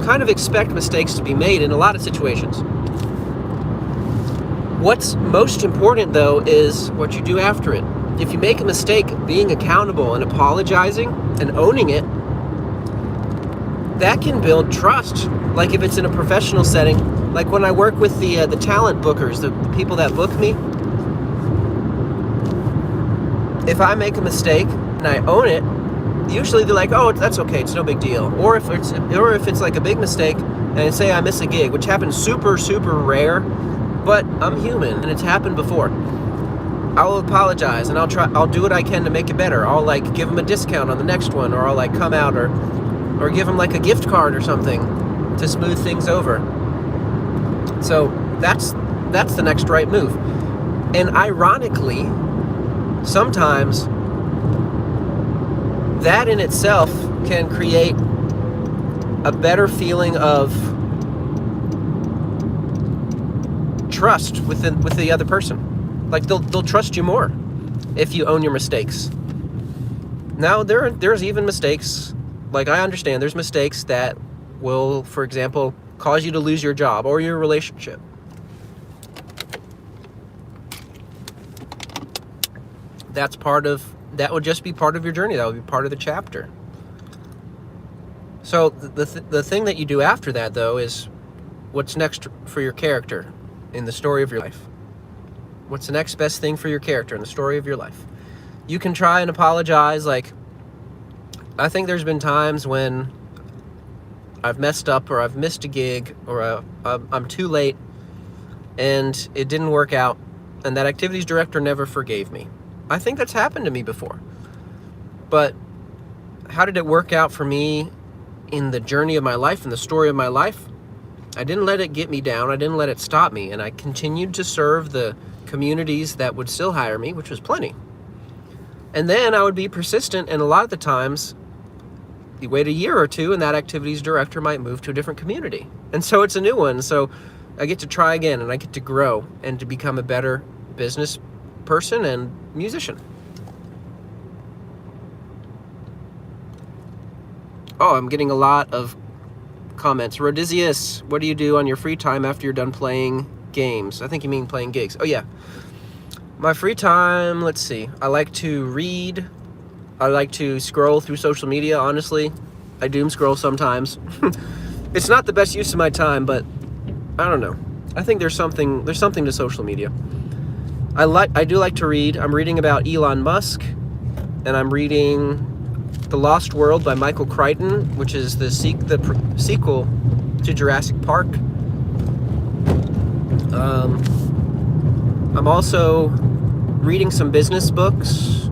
kind of expect mistakes to be made in a lot of situations. What's most important, though, is what you do after it. If you make a mistake, being accountable and apologizing and owning it, that can build trust. Like if it's in a professional setting, like when I work with the talent bookers, the people that book me, if I make a mistake and I own it, usually they're like, "Oh, that's okay, it's no big deal." Or if it's like a big mistake and say I miss a gig, which happens super, super rare, but I'm human and it's happened before. I'll apologize and I'll do what I can to make it better. I'll like give them a discount on the next one, or I'll like come out or give them like a gift card or something to smooth things over. So that's the next right move. And ironically, sometimes that in itself can create a better feeling of trust with the other person. Like they'll trust you more if you own your mistakes. Now there's even mistakes, like I understand there's mistakes that will, for example, cause you to lose your job or your relationship. That would just be part of your journey. That would be part of the chapter. So the thing that you do after that, though, is what's next for your character in the story of your life. What's the next best thing for your character in the story of your life? You can try and apologize. Like, I think there's been times when I've messed up or I've missed a gig or I'm too late and it didn't work out, and that activities director never forgave me. I think that's happened to me before. But how did it work out for me in the journey of my life, in the story of my life? I didn't let it get me down. I didn't let it stop me. And I continued to serve the communities that would still hire me, which was plenty. And then I would be persistent, and a lot of the times you wait a year or two and that activities director might move to a different community. And so it's a new one. So I get to try again, and I get to grow and to become a better business person and musician. Oh, I'm getting a lot of comments. Rhodesius, what do you do on your free time after you're done playing games? I think you mean playing gigs. Oh yeah. My free time, let's see. I like to read. I like to scroll through social media, honestly. I doom scroll sometimes. It's not the best use of my time, but I don't know. I think there's something to social media. I do like to read. I'm reading about Elon Musk, and I'm reading The Lost World by Michael Crichton, which is the sequel to Jurassic Park. I'm also reading some business books.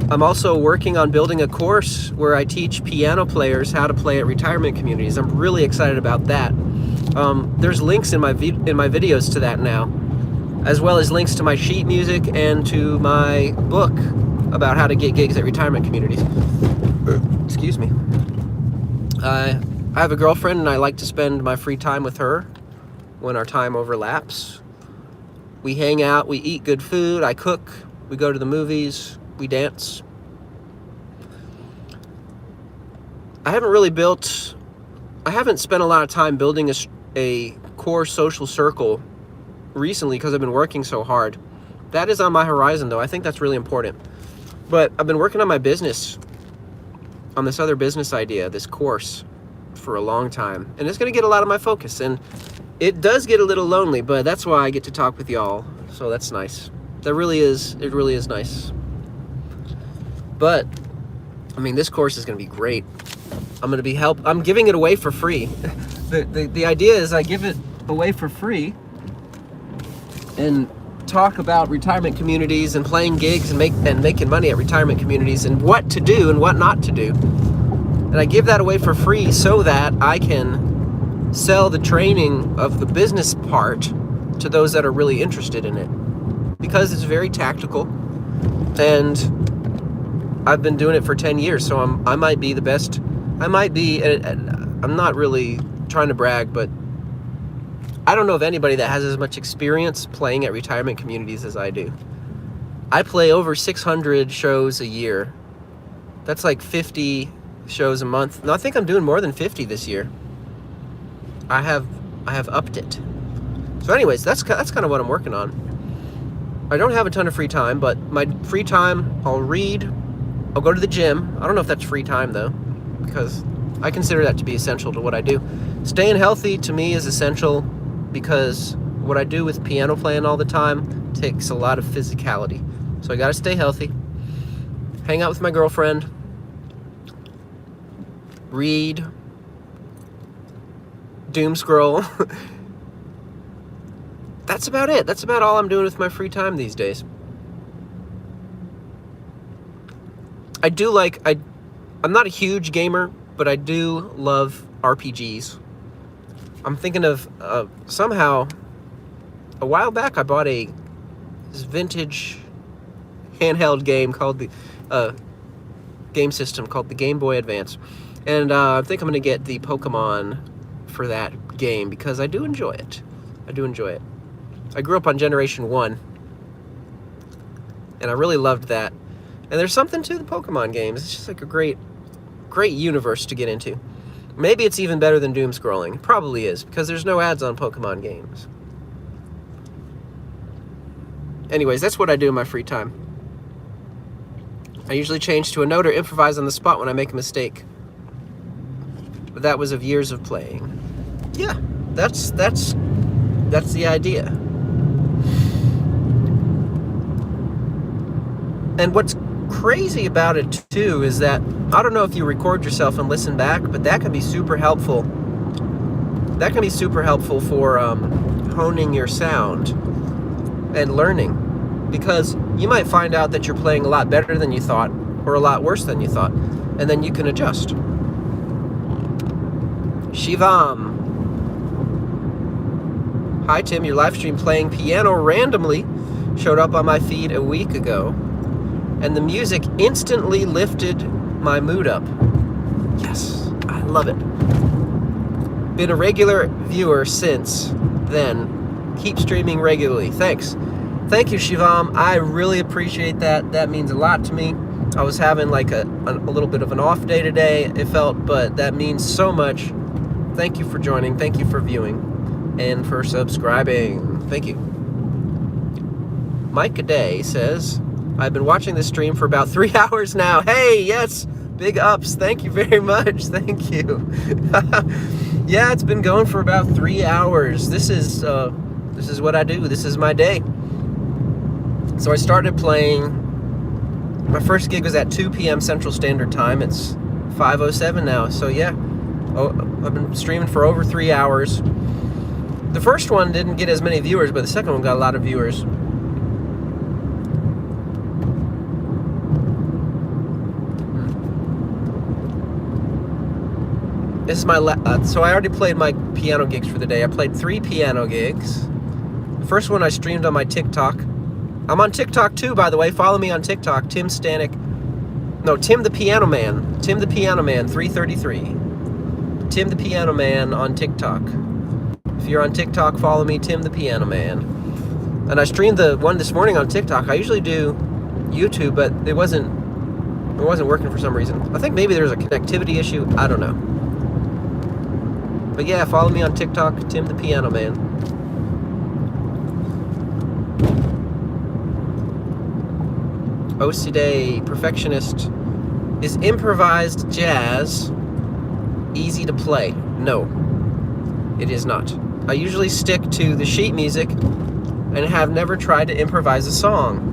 I'm also working on building a course where I teach piano players how to play at retirement communities. I'm really excited about that. There's links in my videos to that now, as well as links to my sheet music and to my book about how to get gigs at retirement communities. Excuse me. I have a girlfriend, and I like to spend my free time with her when our time overlaps. We hang out, we eat good food, I cook, we go to the movies, we dance. I haven't spent a lot of time building a core social circle recently because I've been working so hard. That is on my horizon, though. I think that's really important. But I've been working on my business, on this other business idea, this course, for a long time. And it's going to get a lot of my focus. And it does get a little lonely, but that's why I get to talk with y'all. So that's nice. It really is nice. But, I mean, this course is going to be great. I'm giving it away for free. The idea is I give it away for free and talk about retirement communities and playing gigs and making money at retirement communities and what to do and what not to do. And I give that away for free so that I can sell the training of the business part to those that are really interested in it. Because it's very tactical, and I've been doing it for 10 years, so I might be the best. I'm not really trying to brag, but I don't know of anybody that has as much experience playing at retirement communities as I do. I play over 600 shows a year. That's like 50 shows a month. No, I think I'm doing more than 50 this year. I have upped it. So anyways, that's kind of what I'm working on. I don't have a ton of free time, but my free time, I'll read, I'll go to the gym. I don't know if that's free time though, because I consider that to be essential to what I do. Staying healthy to me is essential because what I do with piano playing all the time takes a lot of physicality. So I gotta stay healthy, hang out with my girlfriend, read, doom scroll. That's about it. That's about all I'm doing with my free time these days. I'm not a huge gamer, but I do love RPGs. I'm thinking of, somehow, a while back I bought this vintage handheld game called game system called the Game Boy Advance. And I think I'm going to get the Pokemon for that game because I do enjoy it. I grew up on Generation 1, and I really loved that. And there's something to the Pokemon games. It's just like a great universe to get into. Maybe it's even better than doom scrolling. It probably is, because there's no ads on Pokemon games. Anyways, that's what I do in my free time. I usually change to a note or improvise on the spot when I make a mistake. But that was of years of playing. Yeah, that's the idea. And what's crazy about it too is that I don't know if you record yourself and listen back, but that can be super helpful. That can be super helpful for honing your sound and learning, because you might find out that you're playing a lot better than you thought or a lot worse than you thought, and then you can adjust. Shivam. Hi Tim, your live stream playing piano randomly showed up on my feed a week ago, and the music instantly lifted my mood up. Yes, I love it. Been a regular viewer since then. Keep streaming regularly. Thanks. Thank you, Shivam. I really appreciate that. That means a lot to me. I was having like a little bit of an off day today, it felt, but that means so much. Thank you for joining. Thank you for viewing and for subscribing. Thank you. Mike Day says, I've been watching this stream for about 3 hours now. Hey, yes, big ups. Thank you very much. Thank you. Yeah, it's been going for about 3 hours. This is what I do. This is my day. So I started playing. My first gig was at 2 p.m. Central Standard Time. It's 5:07 now. So yeah, I've been streaming for over 3 hours. The first one didn't get as many viewers, but the second one got a lot of viewers. This is my so I already played my piano gigs for the day. I played 3 piano gigs. The first one I streamed on my TikTok. I'm on TikTok too, by the way. Follow me on TikTok, Tim the Piano Man. Tim the Piano Man 333. Tim the Piano Man on TikTok. If you're on TikTok, follow me, Tim the Piano Man. And I streamed the one this morning on TikTok. I usually do YouTube, but it wasn't working for some reason. I think maybe there's a connectivity issue. I don't know. But yeah, follow me on TikTok, Tim the Piano Man. OCD Perfectionist. Is improvised jazz easy to play? No, it is not. I usually stick to the sheet music and have never tried to improvise a song.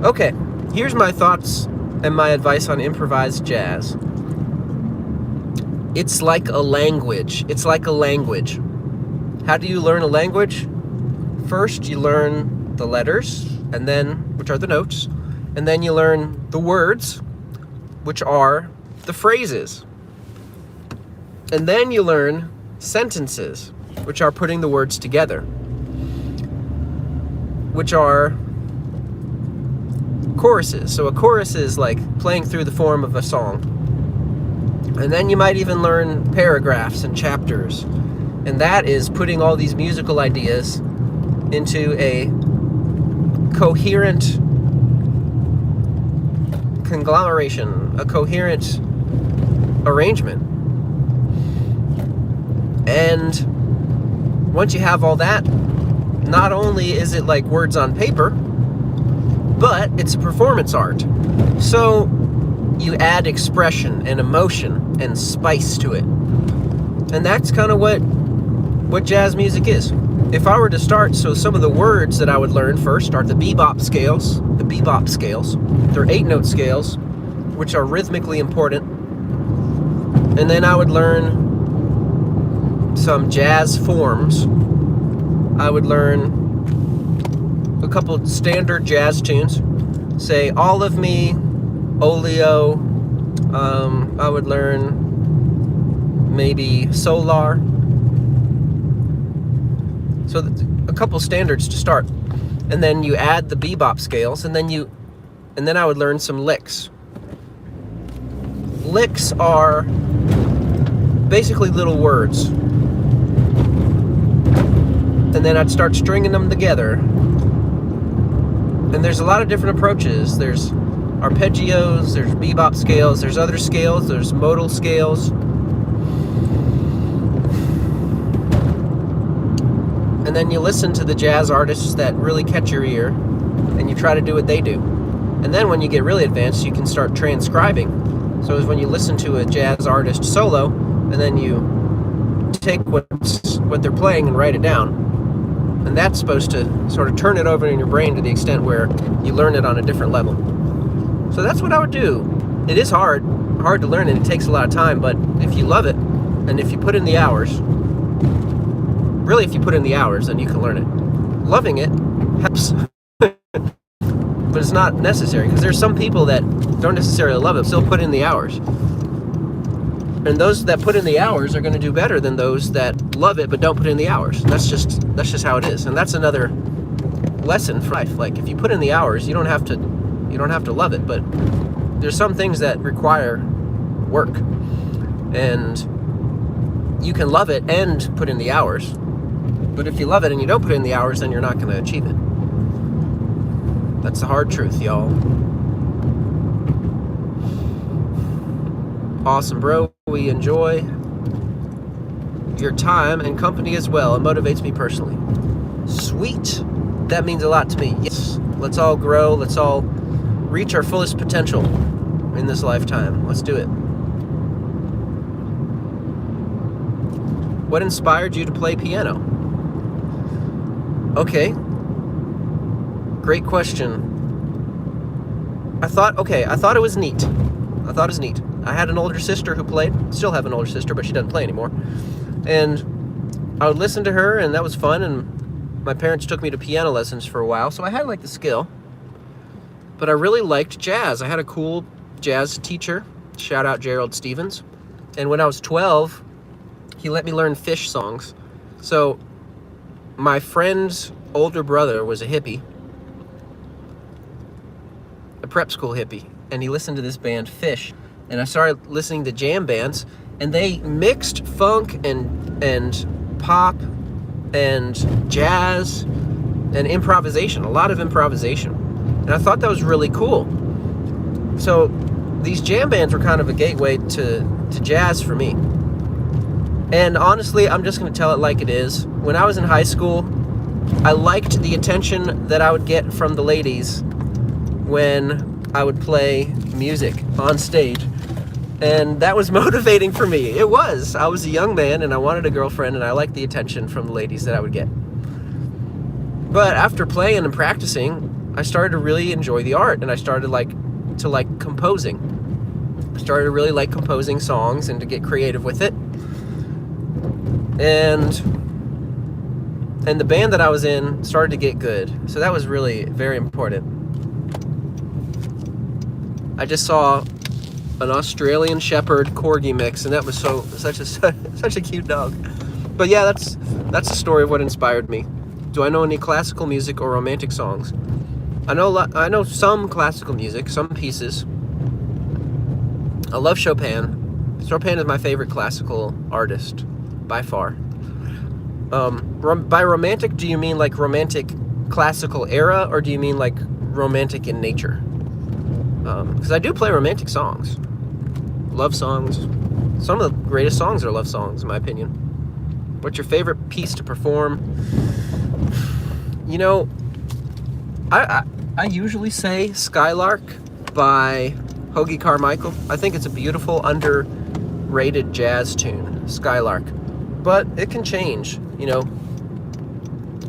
Okay, here's my thoughts and my advice on improvised jazz. It's like a language. It's like a language. How do you learn a language? First, you learn the letters, and then, which are the notes, and then you learn the words, which are the phrases. And then you learn sentences, which are putting the words together, which are choruses. So a chorus is like playing through the form of a song. And then you might even learn paragraphs and chapters. And that is putting all these musical ideas into a coherent conglomeration, a coherent arrangement. And once you have all that, not only is it like words on paper, but it's a performance art. So you add expression and emotion and spice to it. And that's kind of what jazz music is. If I were to start, so some of the words that I would learn first are the bebop scales. The bebop scales. They're 8-note scales, which are rhythmically important. And then I would learn some jazz forms. I would learn a couple standard jazz tunes. Say, All of Me, Oleo. I would learn maybe Solar. So a couple standards to start. And then you add the bebop scales, and then I would learn some licks. Licks are basically little words. And then I'd start stringing them together. And there's a lot of different approaches. There's arpeggios, there's bebop scales, there's other scales, there's modal scales. And then you listen to the jazz artists that really catch your ear, and you try to do what they do. And then when you get really advanced, you can start transcribing. So it's when you listen to a jazz artist solo, and then you take what they're playing and write it down. And that's supposed to sort of turn it over in your brain to the extent where you learn it on a different level. So that's what I would do. It is hard to learn, and it takes a lot of time, but if you love it, and if you put in the hours, really if you put in the hours, then you can learn it. Loving it helps, but it's not necessary, because there's some people that don't necessarily love it, still put in the hours. And those that put in the hours are going to do better than those that love it but don't put in the hours. And that's just how it is. And that's another lesson for life. Like, if you put in the hours, you don't have to love it, but there's some things that require work. And you can love it and put in the hours. But if you love it and you don't put in the hours, then you're not going to achieve it. That's the hard truth, y'all. Awesome, bro. We enjoy your time and company as well. It motivates me personally. Sweet. That means a lot to me. Yes. Let's all grow. Let's all reach our fullest potential in this lifetime. Let's do it. What inspired you to play piano? Okay. Great question. I thought it was neat. I had an older sister who played. Still have an older sister, but she doesn't play anymore. And I would listen to her, and that was fun. And my parents took me to piano lessons for a while, so I had like the skill. But I really liked jazz. I had a cool jazz teacher. Shout out Gerald Stevens. And when I was 12, he let me learn Fish songs. So my friend's older brother was a hippie, a prep school hippie, and he listened to this band Fish. And I started listening to jam bands, and they mixed funk and pop and jazz and improvisation, a lot of improvisation. And I thought that was really cool. So these jam bands were kind of a gateway to jazz for me. And honestly, I'm just going to tell it like it is. When I was in high school, I liked the attention that I would get from the ladies when I would play music on stage. And that was motivating for me. It was. I was a young man and I wanted a girlfriend, and I liked the attention from the ladies that I would get. But after playing and practicing, I started to really enjoy the art, and I started to like composing. I started to really like composing songs and to get creative with it. And the band that I was in started to get good. So that was really very important. I just saw an Australian Shepherd Corgi mix, and that was such a cute dog. But yeah, that's the story of what inspired me. Do I know any classical music or romantic songs? I know some classical music, some pieces. I love Chopin. Chopin is my favorite classical artist by far. By romantic, do you mean like romantic classical era, or do you mean like romantic in nature? Because I do play romantic songs. Love songs. Some of the greatest songs are love songs, in my opinion. What's your favorite piece to perform? You know, I usually say Skylark by Hoagie Carmichael. I think it's a beautiful, underrated jazz tune, Skylark. But it can change, you know.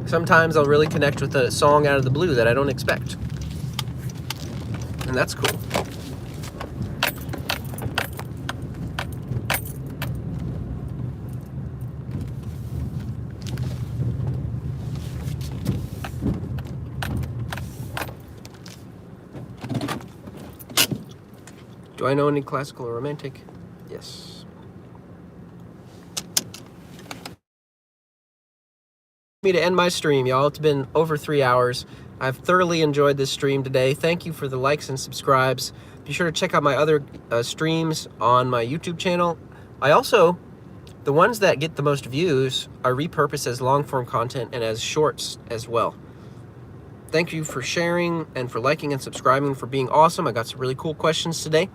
Sometimes I'll really connect with a song out of the blue that I don't expect. And that's cool. Do I know any classical or romantic? Yes. Me to end my stream, y'all. It's been over 3 hours. I've thoroughly enjoyed this stream today. Thank you for the likes and subscribes. Be sure to check out my other streams on my YouTube channel. The ones that get the most views are repurposed as long-form content and as shorts as well. Thank you for sharing and for liking and subscribing, for being awesome. I got some really cool questions today,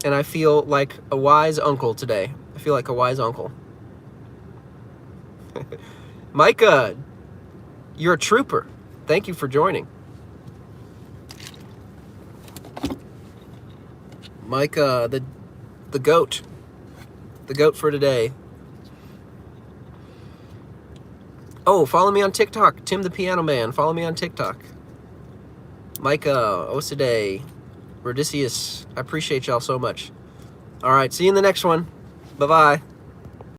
and I feel like a wise uncle today. I feel like a wise uncle. Micah, you're a trooper. Thank you for joining. Micah, the goat. The goat for today. Oh, follow me on TikTok. Tim the Piano Man. Follow me on TikTok. Micah, Osade, Rodicius. I appreciate y'all so much. All right, see you in the next one. Bye-bye.